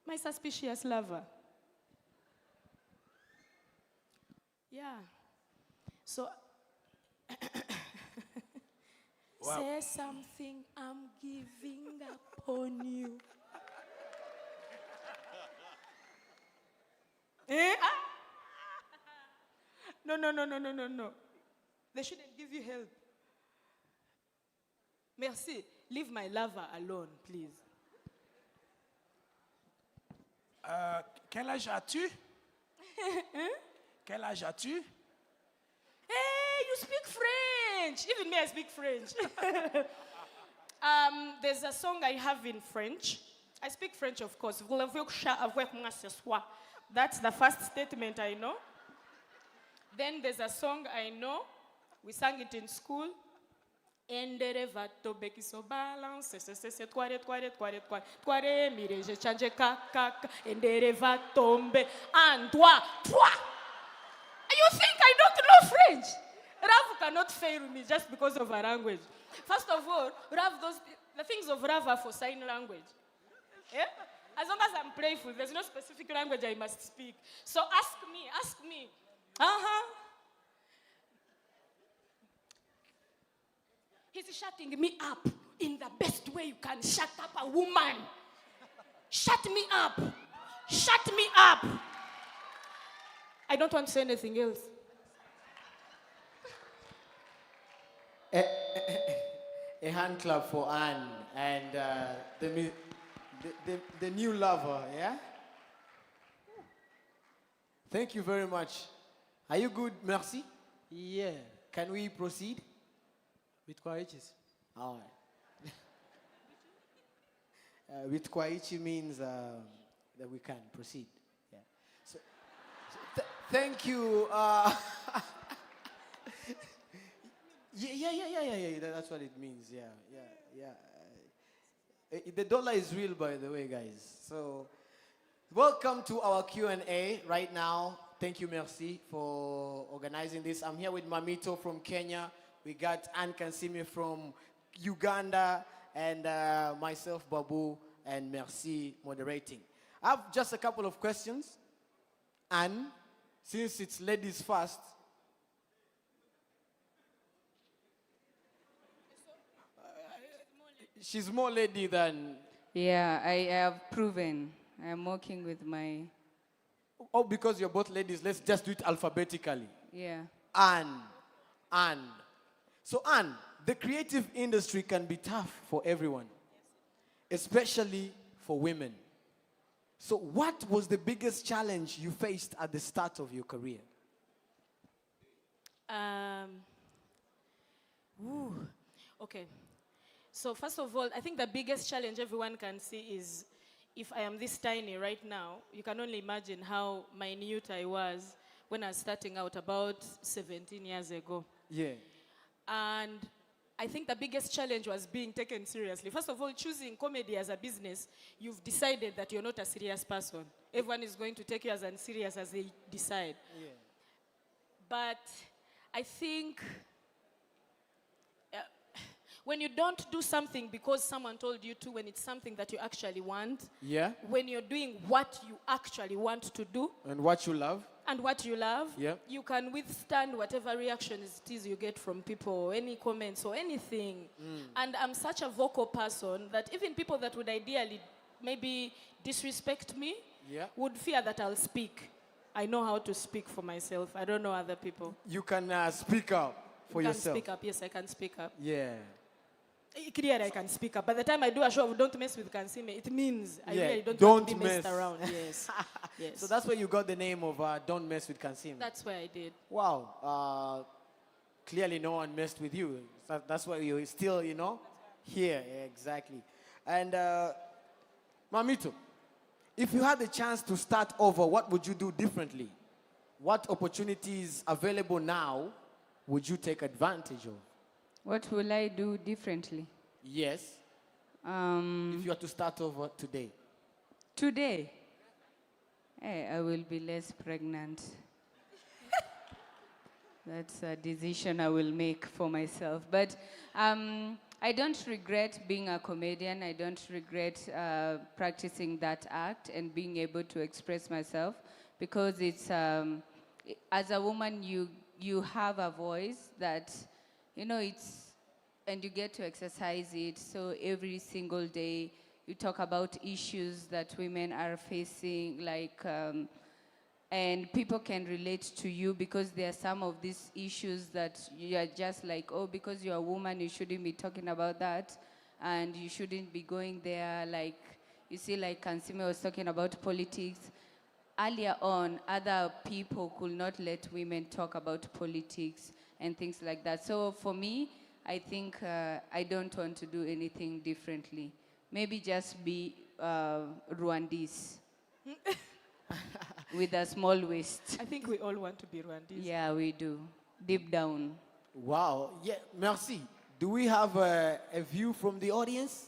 my suspicious lover. Yeah. So, wow. Say something, I'm giving up on you. Eh? No. They shouldn't give you help. Merci. Leave my lover alone, please. Quel âge as-tu? Quel âge as-tu? Hey, you speak French. Even me, I speak French. There's a song I have in French. I speak French, of course. That's the first statement I know. Then there's a song I know. We sang it in school. Endere va tobe qui so balance, se tware, mire, je change ka, endere va tombe, and toi. You think I don't know French? Rav cannot fail me just because of a language. First of all, the things of Rav are for sign language. Yeah? As long as I'm playful, there's no specific language I must speak. So ask me. He's shutting me up in the best way you can shut up a woman. Shut me up. I don't want to say anything else. A hand clap for Anne and the new lover, yeah? Thank you very much. Are you good, Merci? Yeah. Can we proceed? With Kwaichis. All right. With Kwaichi means that we can proceed. Yeah. So thank you. Yeah. That's what it means. Yeah. The dollar is real, by the way, guys. So, welcome to our Q&A right now. Thank you, Merci, for organizing this. I'm here with Mamito from Kenya. We got Anne Kansimi from Uganda, and myself, Babu, and Merci moderating. I have just a couple of questions. Anne, since it's ladies first, she's more lady than... Yeah, I have proven. I'm working with my... Oh, because you're both ladies, let's just do it alphabetically. Yeah. Anne. So Anne, the creative industry can be tough for everyone, especially for women. So what was the biggest challenge you faced at the start of your career? Okay. So first of all, I think the biggest challenge everyone can see is if I am this tiny right now, you can only imagine how minute I was when I was starting out about 17 years ago. Yeah. And I think the biggest challenge was being taken seriously. First of all, choosing comedy as a business, you've decided that you're not a serious person. Everyone is going to take you as unserious as they decide. Yeah. But I think when you don't do something because someone told you to, when it's something that you actually want, yeah, when you're doing what you actually want to do, and what you love, yeah, you can withstand whatever reactions it is you get from people, any comments or anything. And I'm such a vocal person that even people that would ideally maybe disrespect me would fear that I'll speak. I know how to speak for myself. I don't know other people. You can speak up for yourself. Speak up. Yes, I can speak up. Yeah. Clear, I can speak up. By the time I do a show of Don't Mess with Kansime, it means I really don't want to be messed around. Yes. Yes. So that's where you got the name of Don't Mess with Kansime. That's where I did. Wow. Clearly no one messed with you. That's why you're still, here. Yeah, exactly. And Mamito, if you had the chance to start over, what would you do differently? What opportunities available now would you take advantage of? What will I do differently? Yes. If you are to start over today. Today? I will be less pregnant. That's a decision I will make for myself. But I don't regret being a comedian. I don't regret practicing that act and being able to express myself, because it's, as a woman, you have a voice that, and you get to exercise it. So every single day you talk about issues that women are facing, and people can relate to you, because there are some of these issues that you are just like, oh, because you're a woman, you shouldn't be talking about that, and you shouldn't be going there. You see, like Kansime was talking about politics. Earlier on, other people could not let women talk about politics and things like that. So for me, I think I don't want to do anything differently. Maybe just be Rwandese with a small waist. I think we all want to be Rwandese. Yeah, we do, deep down. Wow. Yeah, merci. Do we have a view from the audience?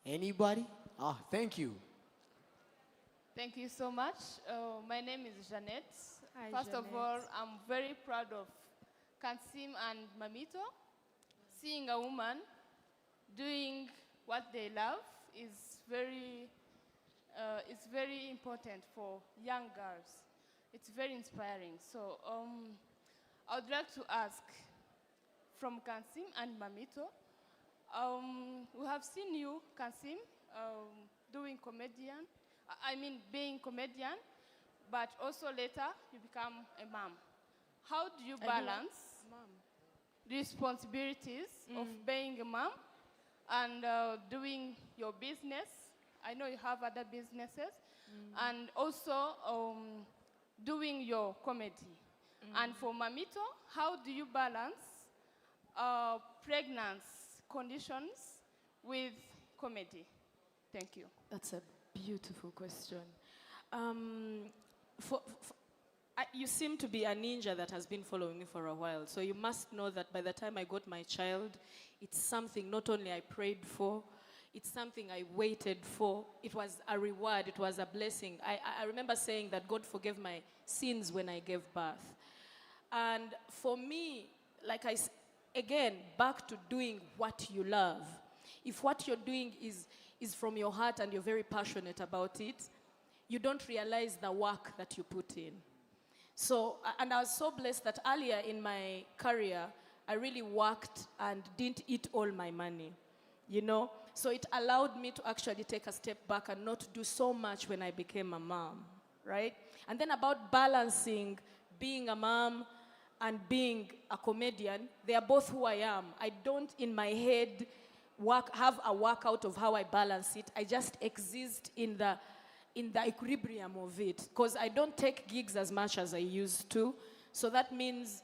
Anybody? Ah, thank you. Thank you so much. My name is Jeanette. Hi, First of Jeanette. all, I'm very proud of Canim and Mamito. Seeing a woman doing what they love is very important for young girls. It's very inspiring. So I would like to ask from Canim and Mamito, we have seen you, Canim, doing comedian. I mean, being comedian, but also later you become a mom. How do you balance the responsibilities of being a mom and doing your business? I know you have other businesses, and also doing your comedy. And for Mamito, how do you balance pregnancy conditions with comedy? Thank you. That's a beautiful question. You seem to be a ninja that has been following me for a while. So you must know that by the time I got my child, it's something not only I prayed for, it's something I waited for. It was a reward. It was a blessing. I remember saying that God forgave my sins when I gave birth. And for me, again, back to doing what you love. If what you're doing is from your heart and you're very passionate about it, you don't realize the work that you put in. So, and I was so blessed that earlier in my career, I really worked and didn't eat all my money, you know? So it allowed me to actually take a step back and not do so much when I became a mom, right? And then about balancing being a mom and being a comedian, they are both who I am. I don't, in my head, have a workout of how I balance it. I just exist in the equilibrium of it, because I don't take gigs as much as I used to. So that means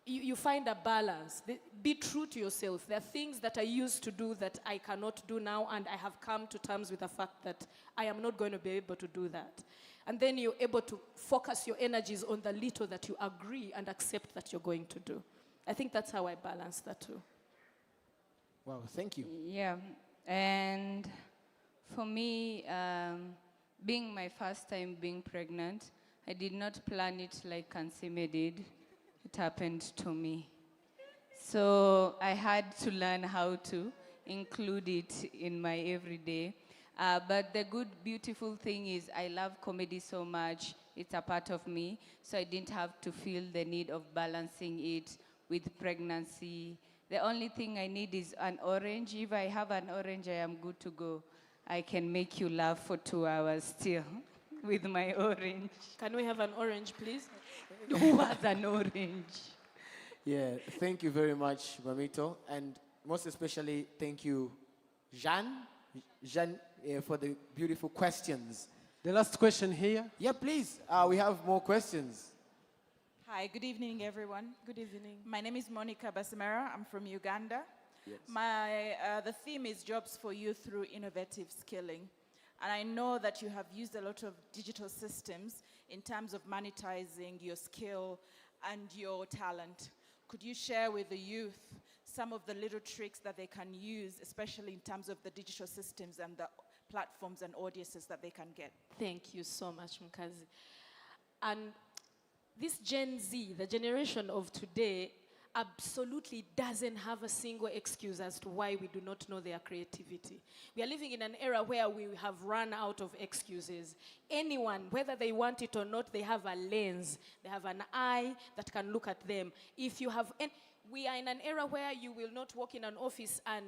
you find a balance. Be true to yourself. There are things that I used to do that I cannot do now, and I have come to terms with the fact that I am not going to be able to do that. And then you're able to focus your energies on the little that you agree and accept that you're going to do. I think that's how I balance that too. Wow, thank you. Yeah, and for me, being my first time being pregnant, I did not plan it like Kansime did. It happened to me. So I had to learn how to include it in my everyday. But the good, beautiful thing is I love comedy so much. It's a part of me. So I didn't have to feel the need of balancing it with pregnancy. The only thing I need is an orange. If I have an orange, I am good to go. I can make you laugh for 2 hours still with my orange. Can we have an orange, please? Who has an orange? Yeah, thank you very much, Mamito. And most especially, thank you, Jeanne, for the beautiful questions. The last question here. Yeah, please. We have more questions. Hi, good evening, everyone. Good evening. My name is Monica Basimera. I'm from Uganda. Yes. The theme is Jobs for Youth Through Innovative Skilling. And I know that you have used a lot of digital systems in terms of monetizing your skill and your talent. Could you share with the youth some of the little tricks that they can use, especially in terms of the digital systems and the platforms and audiences that they can get? Thank you so much, Mkazi. And this Gen Z, the generation of today, absolutely doesn't have a single excuse as to why we do not know their creativity. We are living in an era where we have run out of excuses. Anyone, whether they want it or not, they have a lens. They have an eye that can look at them. We are in an era where you will not walk in an office and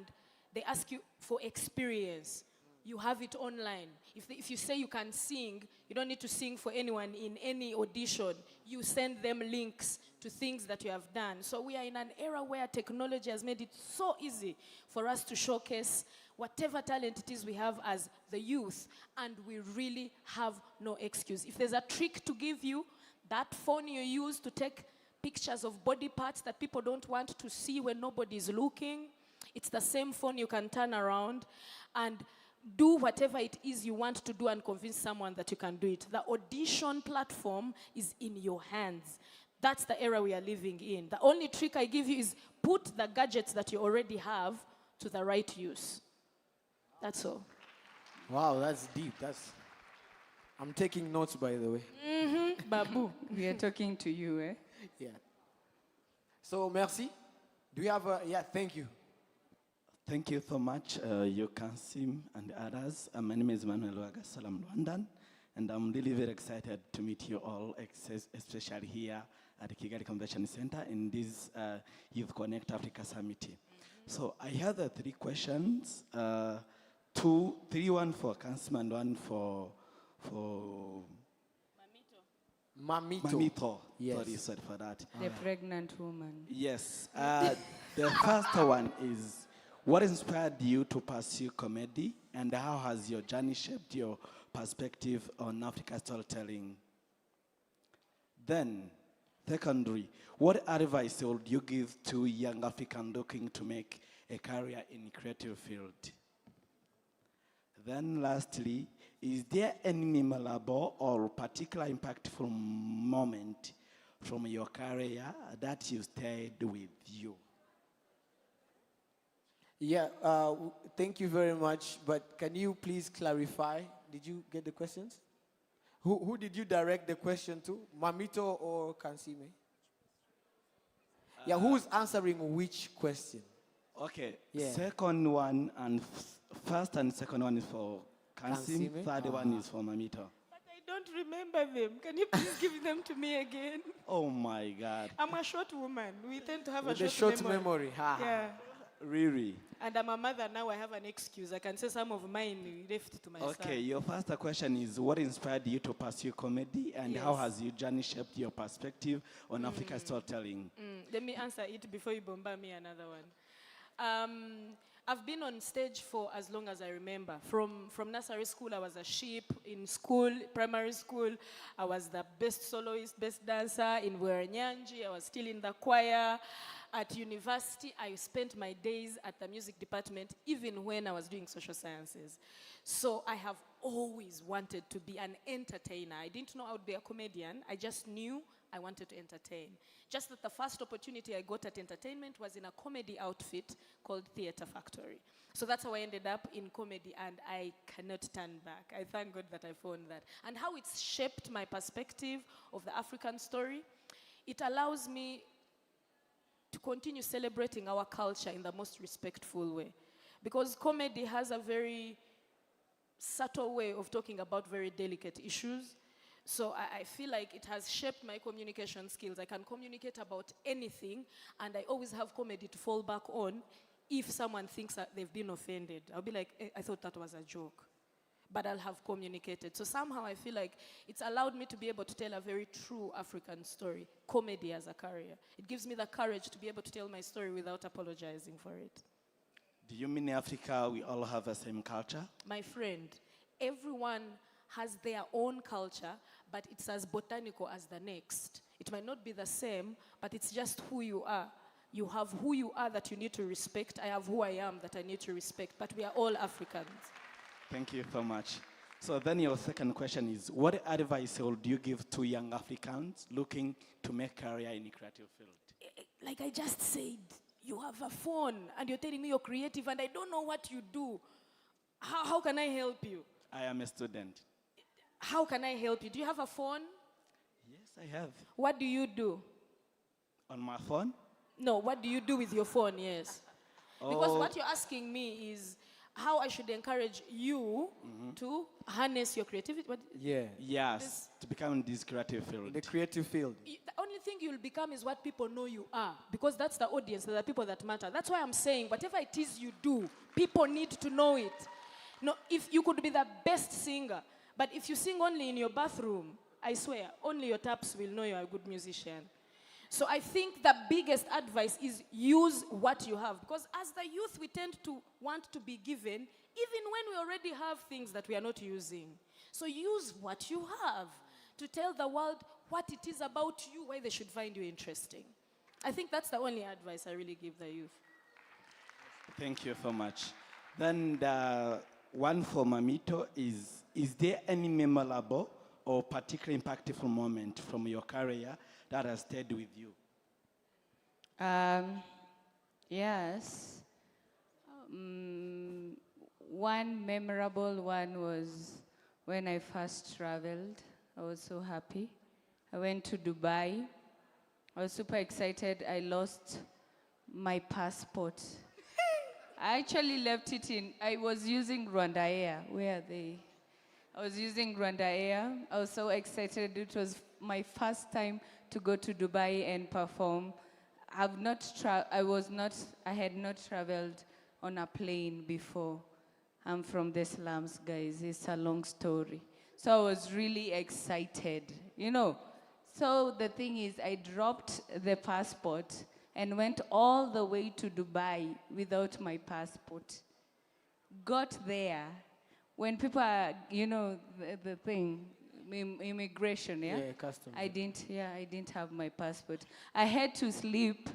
they ask you for experience. You have it online. If you say you can sing, you don't need to sing for anyone in any audition. You send them links to things that you have done. So we are in an era where technology has made it so easy for us to showcase whatever talent it is we have as the youth, and we really have no excuse. If there's a trick to give you, that phone you use to take pictures of body parts that people don't want to see when nobody's looking, it's the same phone you can turn around and do whatever it is you want to do and convince someone that you can do it. The audition platform is in your hands. That's the era we are living in. The only trick I give you is put the gadgets that you already have to the right use. That's all. Wow, that's deep. I'm taking notes, by the way. Mm-hmm. Babu. We are talking to you, eh? Yeah. So, merci. Do you have a... Yeah, thank you. Thank you so much, you Canim and others. My name is Manuel Wagasalam London, and I'm really very excited to meet you all, especially here at the Kigali Convention Center in this Youth Connect Africa Summit. So I have 3 questions, one for Canim and one for Mamito. Yes. Sorry for that. The pregnant woman. Yes. The first one is, what inspired you to pursue comedy, and how has your journey shaped your perspective on Africa storytelling? Then, secondly, what advice would you give to young Africans looking to make a career in creative field? Then lastly, is there any memorable or particular impactful moment from your career that you stayed with you? Yeah, thank you very much. But can you please clarify? Did you get the questions? Who did you direct the question to? Mamito or Canim? Yeah, who's answering which question? Okay, Yeah. second one and first and second one is for Canim, third one is for Mamito. I don't remember them. Can you please give them to me again? Oh my God. I'm a short woman. We tend to have With a a short short memory. Ha, ha. Yeah. Really? And I'm a mother now. I have an excuse. I can say some of mine left to my son. Okay, your first question is, what inspired you to pursue comedy, and how Yes. has your journey shaped your perspective on Africa storytelling? Let me answer it before you bombard me another one. I've been on stage for as long as I remember. From nursery school, I was a sheep. In school, primary school, I was the best soloist, best dancer. In Werenyanji, I was still in the choir. At university, I spent my days at the music department, even when I was doing social sciences. So I have always wanted to be an entertainer. I didn't know I would be a comedian. I just knew I wanted to entertain. Just that the first opportunity I got at entertainment was in a comedy outfit called Theatre Factory. So that's how I ended up in comedy, and I cannot turn back. I thank God that I found that. And how it's shaped my perspective of the African story, it allows me to continue celebrating our culture in the most respectful way. Because comedy has a very subtle way of talking about very delicate issues. So I feel like it has shaped my communication skills. I can communicate about anything, and I always have comedy to fall back on if someone thinks that they've been offended. I'll be like, I thought that was a joke. But I'll have communicated. So somehow I feel like it's allowed me to be able to tell a very true African story, comedy as a career. It gives me the courage to be able to tell my story without apologizing for it. Do you mean in Africa we all have the same culture? My friend, everyone has their own culture, but it's as botanical as the next. It might not be the same, but it's just who you are. You have who you are that you need to respect. I have who I am that I need to respect, but we are all Africans. Thank you so much. So then your second question is, what advice would you give to young Africans looking to make career in the creative field? Like I just said, you have a phone and you're telling me you're creative and I don't know what you do. How can I help you? I am a student. How can I help you? Do you have a phone? Yes, I have. What do you do? On my phone? No, what do you do with your phone? Yes. Because what you're asking me is how I should encourage you to harness your creativity. Yes, to become in this creative field. The creative field. The only thing you'll become is what people know you are, because that's the audience, they're the people that matter. That's why I'm saying whatever it is you do, people need to know it. No, if you could be the best singer, but if you sing only in your bathroom, I swear, only your taps will know you're a good musician. So I think the biggest advice is use what you have. Because as the youth, we tend to want to be given, even when we already have things that we are not using. So use what you have to tell the world what it is about you, why they should find you interesting. I think that's the only advice I really give the youth. Thank you so much. Then the one for Mamito is there any memorable or particularly impactful moment from your career that has stayed with you? Yes. One memorable one was when I first traveled. I was so happy. I went to Dubai. I was super excited. I lost my passport. I actually left it I was using Rwanda Air. Where are they? I was using Rwanda Air. I was so excited. It was my first time to go to Dubai and perform. I had not traveled on a plane before. I'm from the slums, guys. It's a long story. So I was really excited, So the thing is, I dropped the passport and went all the way to Dubai without my passport. Got there. When people are, the thing, immigration, yeah? Yeah, customs. I didn't have my passport. I had to sleep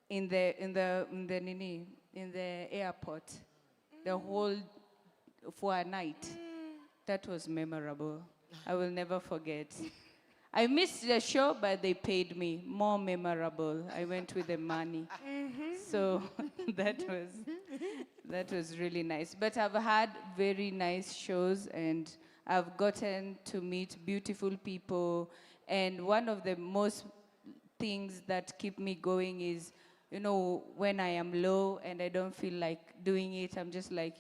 in the airport for a night. That was memorable. I will never forget. I missed the show, but they paid me. More memorable. I went with the money. So that was really nice. But I've had very nice shows, and I've gotten to meet beautiful people. And one of the most things that keep me going is, when I am low and I don't feel like doing it, I'm just like,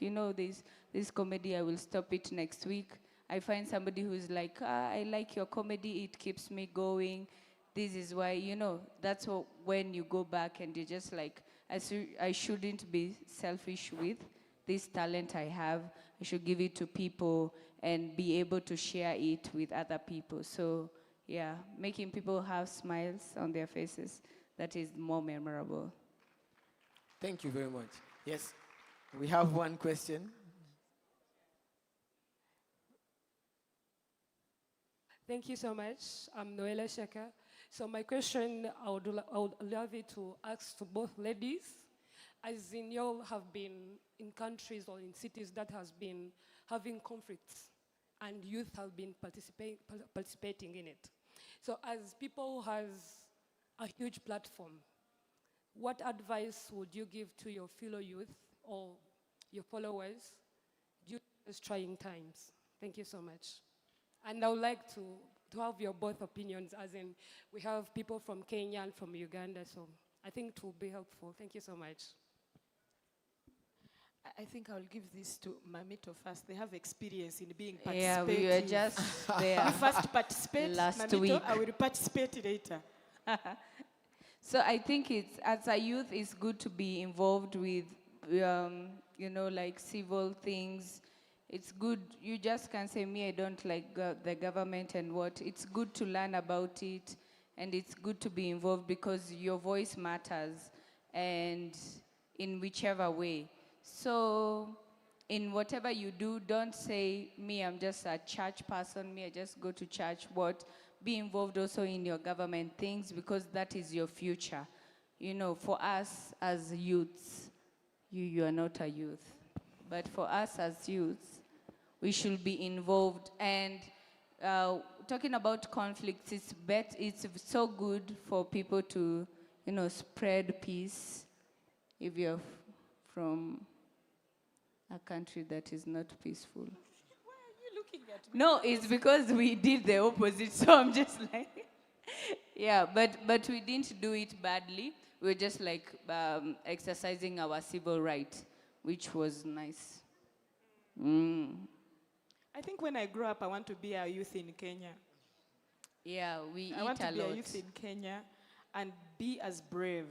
this comedy, I will stop it next week. I find somebody who's like, I like your comedy, it keeps me going. This is why, that's when you go back and you're just like, I shouldn't be selfish with this talent I have. I should give it to people and be able to share it with other people. So, yeah, making people have smiles on their faces, that is more memorable. Thank you very much. Yes, we have one question. Thank you so much. I'm Noela Shaka. So my question, I would love you to ask to both ladies, as in you all have been in countries or in cities that has been having conflicts, and youth have been participating in it. So as people who has a huge platform, what advice would you give to your fellow youth or your followers during these trying times? Thank you so much. And I would like to have your both opinions, as in we have people from Kenya and from Uganda, so I think it will be helpful. Thank you so much. I think I'll give this to Mamito first. They have experience in being participative. Yeah, we were just there. You first participate, last Mamito, week. I will participate later. So I think as a youth, it's good to be involved with, like civil things. It's good, you just can't say, I don't like the government and what. It's good to learn about it, and it's good to be involved because your voice matters, and in whichever way. So in whatever you do, don't say, I'm just a church person, I just go to church, what? Be involved also in your government things, because that is your future. For us as youths, you are not a youth. But for us as youths, we should be involved. And talking about conflicts, it's so good for people to, spread peace if you're from a country that is not peaceful. Why are you looking at me? No, it's because we did the opposite, so I'm just like, yeah, but we didn't do it badly. We were just like exercising our civil right, which was nice. I think when I grow up, I want to be a youth in Kenya. Yeah, we I want eat to a be lot. a youth in Kenya and be as brave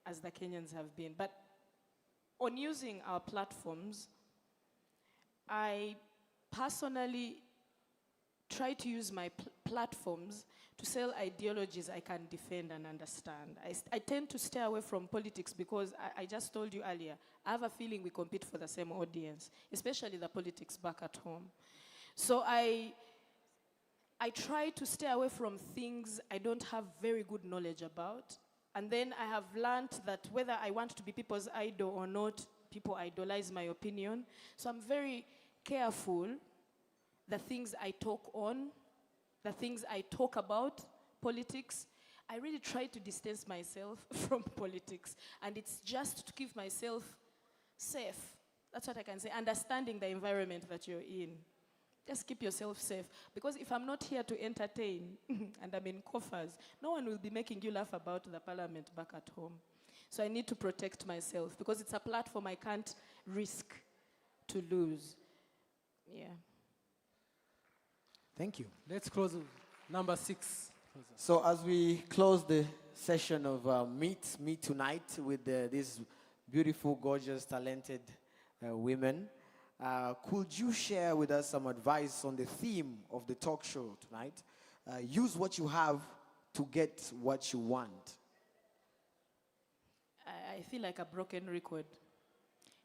as the Kenyans have been. But on using our platforms, I personally try to use my platforms to sell ideologies I can defend and understand. I tend to stay away from politics because I just told you earlier, I have a feeling we compete for the same audience, especially the politics back at home. So I try to stay away from things I don't have very good knowledge about. And then I have learned that whether I want to be people's idol or not, people idolize my opinion. So I'm very careful the things I talk on, the things I talk about, politics. I really try to distance myself from politics. And it's just to keep myself safe. That's what I can say. Understanding the environment that you're in. Just keep yourself safe. Because if I'm not here to entertain, and I'm in coffers, no one will be making you laugh about the parliament back at home. So I need to protect myself because it's a platform I can't risk to lose. Yeah. Thank you. Let's close with number 6. So as we close the session of Meet Me Tonight with these beautiful, gorgeous, talented women, could you share with us some advice on the theme of the talk show tonight? Use what you have to get what you want. I feel like a broken record.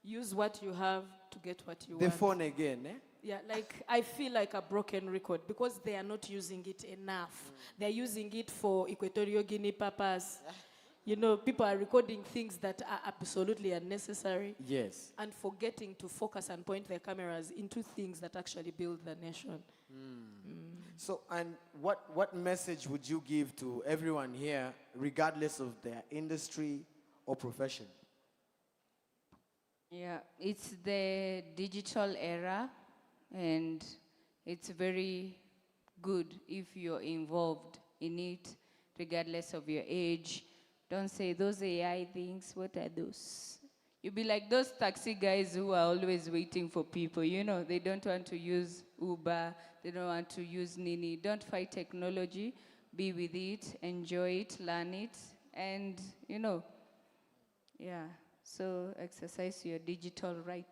Use what you have to get what you The want. phone again, eh? Yeah, like I feel like a broken record because they are not using it enough. They're using it for Equatorial Guinea purpose. You know, people are recording things that are absolutely unnecessary. Yes. And forgetting to focus and point their cameras into things that actually build the nation. So, and what message would you give to everyone here, regardless of their industry or profession? Yeah, it's the digital era, and it's very good if you're involved in it, regardless of your age. Don't say those AI things, what are those? You'll be like those taxi guys who are always waiting for people. You know, they don't want to use Uber, they don't want to use Nini. Don't fight technology, be with it, enjoy it, learn it, and, you know, yeah. So exercise your digital right,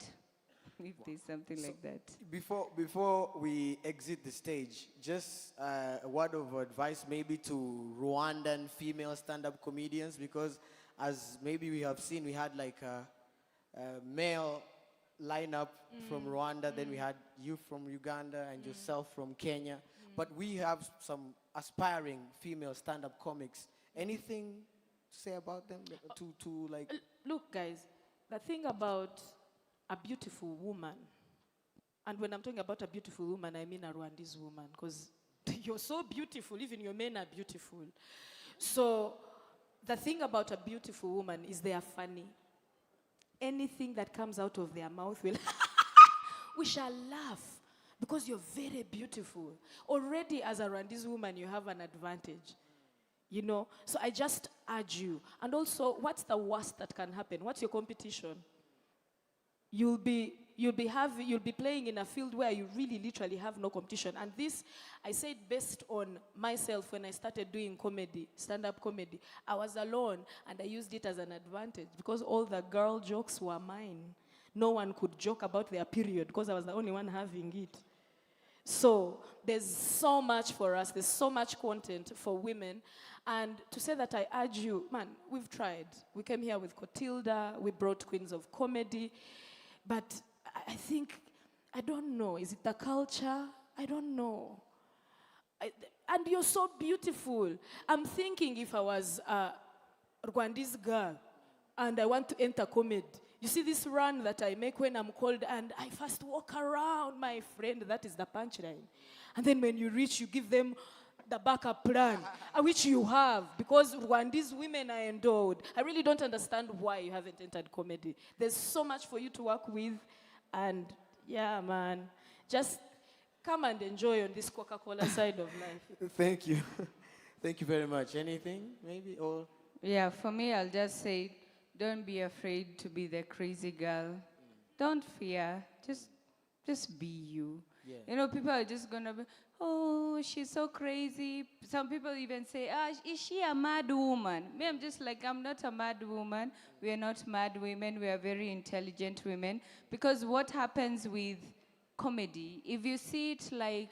if there's something like that. Before we exit the stage, just a word of advice maybe to Rwandan female stand-up comedians, because as maybe we have seen, we had like a male lineup from Rwanda, then we had you from Uganda and yourself from Kenya, but we have some aspiring female stand-up comics. Anything to say about them? To like... Look, guys, the thing about a beautiful woman, and when I'm talking about a beautiful woman, I mean a Rwandese woman, because you're so beautiful, even your men are beautiful. So the thing about a beautiful woman is they are funny. Anything that comes out of their mouth will, we shall laugh, because you're very beautiful. Already as a Rwandese woman, you have an advantage. You know, so I just urge you. And also, what's the worst that can happen? What's your competition? You'll be playing in a field where you really literally have no competition. And this, I said based on myself when I started doing comedy, stand-up comedy. I was alone, and I used it as an advantage because all the girl jokes were mine. No one could joke about their period because I was the only one having it. So there's so much for us. There's so much content for women. And to say that I urge you, man, we've tried. We came here with Cotilda. We brought Queens of Comedy. But I think, I don't know. Is it the culture? I don't know. And you're so beautiful. I'm thinking if I was a Rwandese girl and I want to enter comedy, you see this run that I make when I'm called, and I first walk around, my friend. That is the punchline. And then when you reach, you give them the backup plan, which you have, because Rwandese women are endowed. I really don't understand why you haven't entered comedy. There's so much for you to work with, and yeah, man, just come and enjoy on this Coca-Cola side of life. Thank you. Thank you very much. Anything, maybe? Or Yeah, for me, I'll just say, don't be afraid to be the crazy girl. Don't fear. Just be you. Yeah. You know, people are just going to be, oh, she's so crazy. Some people even say, is she a mad woman? Me, I'm just like, I'm not a mad woman. We are not mad women. We are very intelligent women. Because what happens with comedy, if you see it like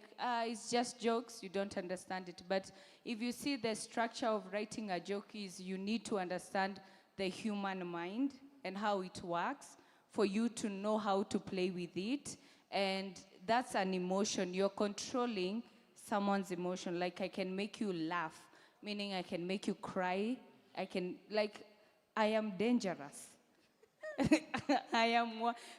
it's just jokes, you don't understand it. But if you see the structure of writing a joke is you need to understand the human mind and how it works for you to know how to play with it. And that's an emotion. You're controlling someone's emotion. Like I can make you laugh, meaning I can make you cry. I am dangerous.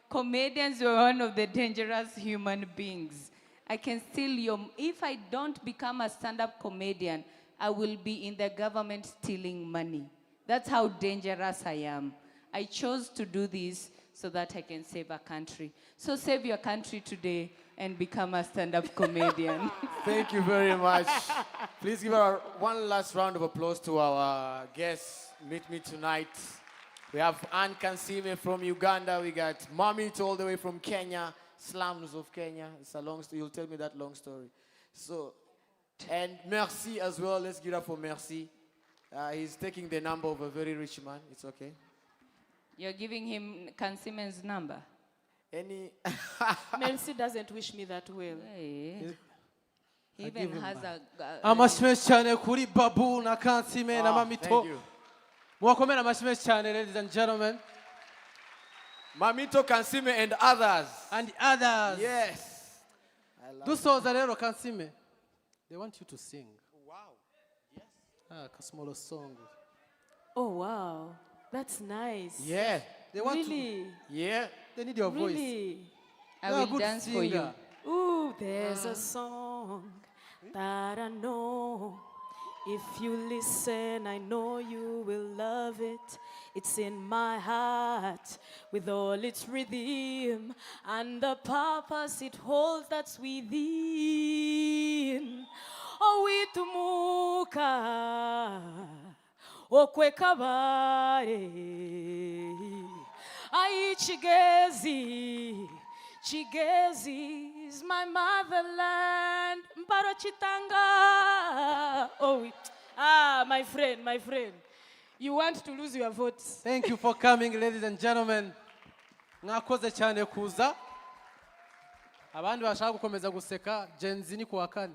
Comedians were one of the dangerous human beings. I can steal if I don't become a stand-up comedian, I will be in the government stealing money. That's how dangerous I am. I chose to do this so that I can save a country. So save your country today and become a stand-up comedian. Thank you very much. Please give one last round of applause to our guests. Meet me tonight. We have Ann Kansime from Uganda. We got Mamito all the way from Kenya, slums of Kenya. It's a long story. You'll tell me that long story. So, and Merci as well. Let's give it up for Merci. He's taking the number of a very rich man. It's okay. You're giving him Kansime's number? Merci doesn't wish me that well. Hey. He even has a... Amashimwe cyane kuri Babu na Kansime na Mamito. Thank you. Mwakomera amashimwe cyane, ladies and gentlemen. Mamito, Kansime, and others. And others. Yes. Dusoza rero Kansime. They want you to sing. Wow. Yes. A smaller song. Oh, wow. That's nice. Yeah. They want really? Yeah. They need your voice. Really? I will dance for you. Ooh, there's a song that I know. If you listen, I know you will love it. It's in my heart with all its rhythm and the purpose it holds that's within. Owitumuka okwekabare ai Chigezi is my motherland. Mparo Chitanga. Oh, my friend. You want to lose your votes. Thank you for coming, ladies and gentlemen. Mwakoze cyane kuza. Abandi bashaka gukomeza guseka, Gen Z ni kuwa kane.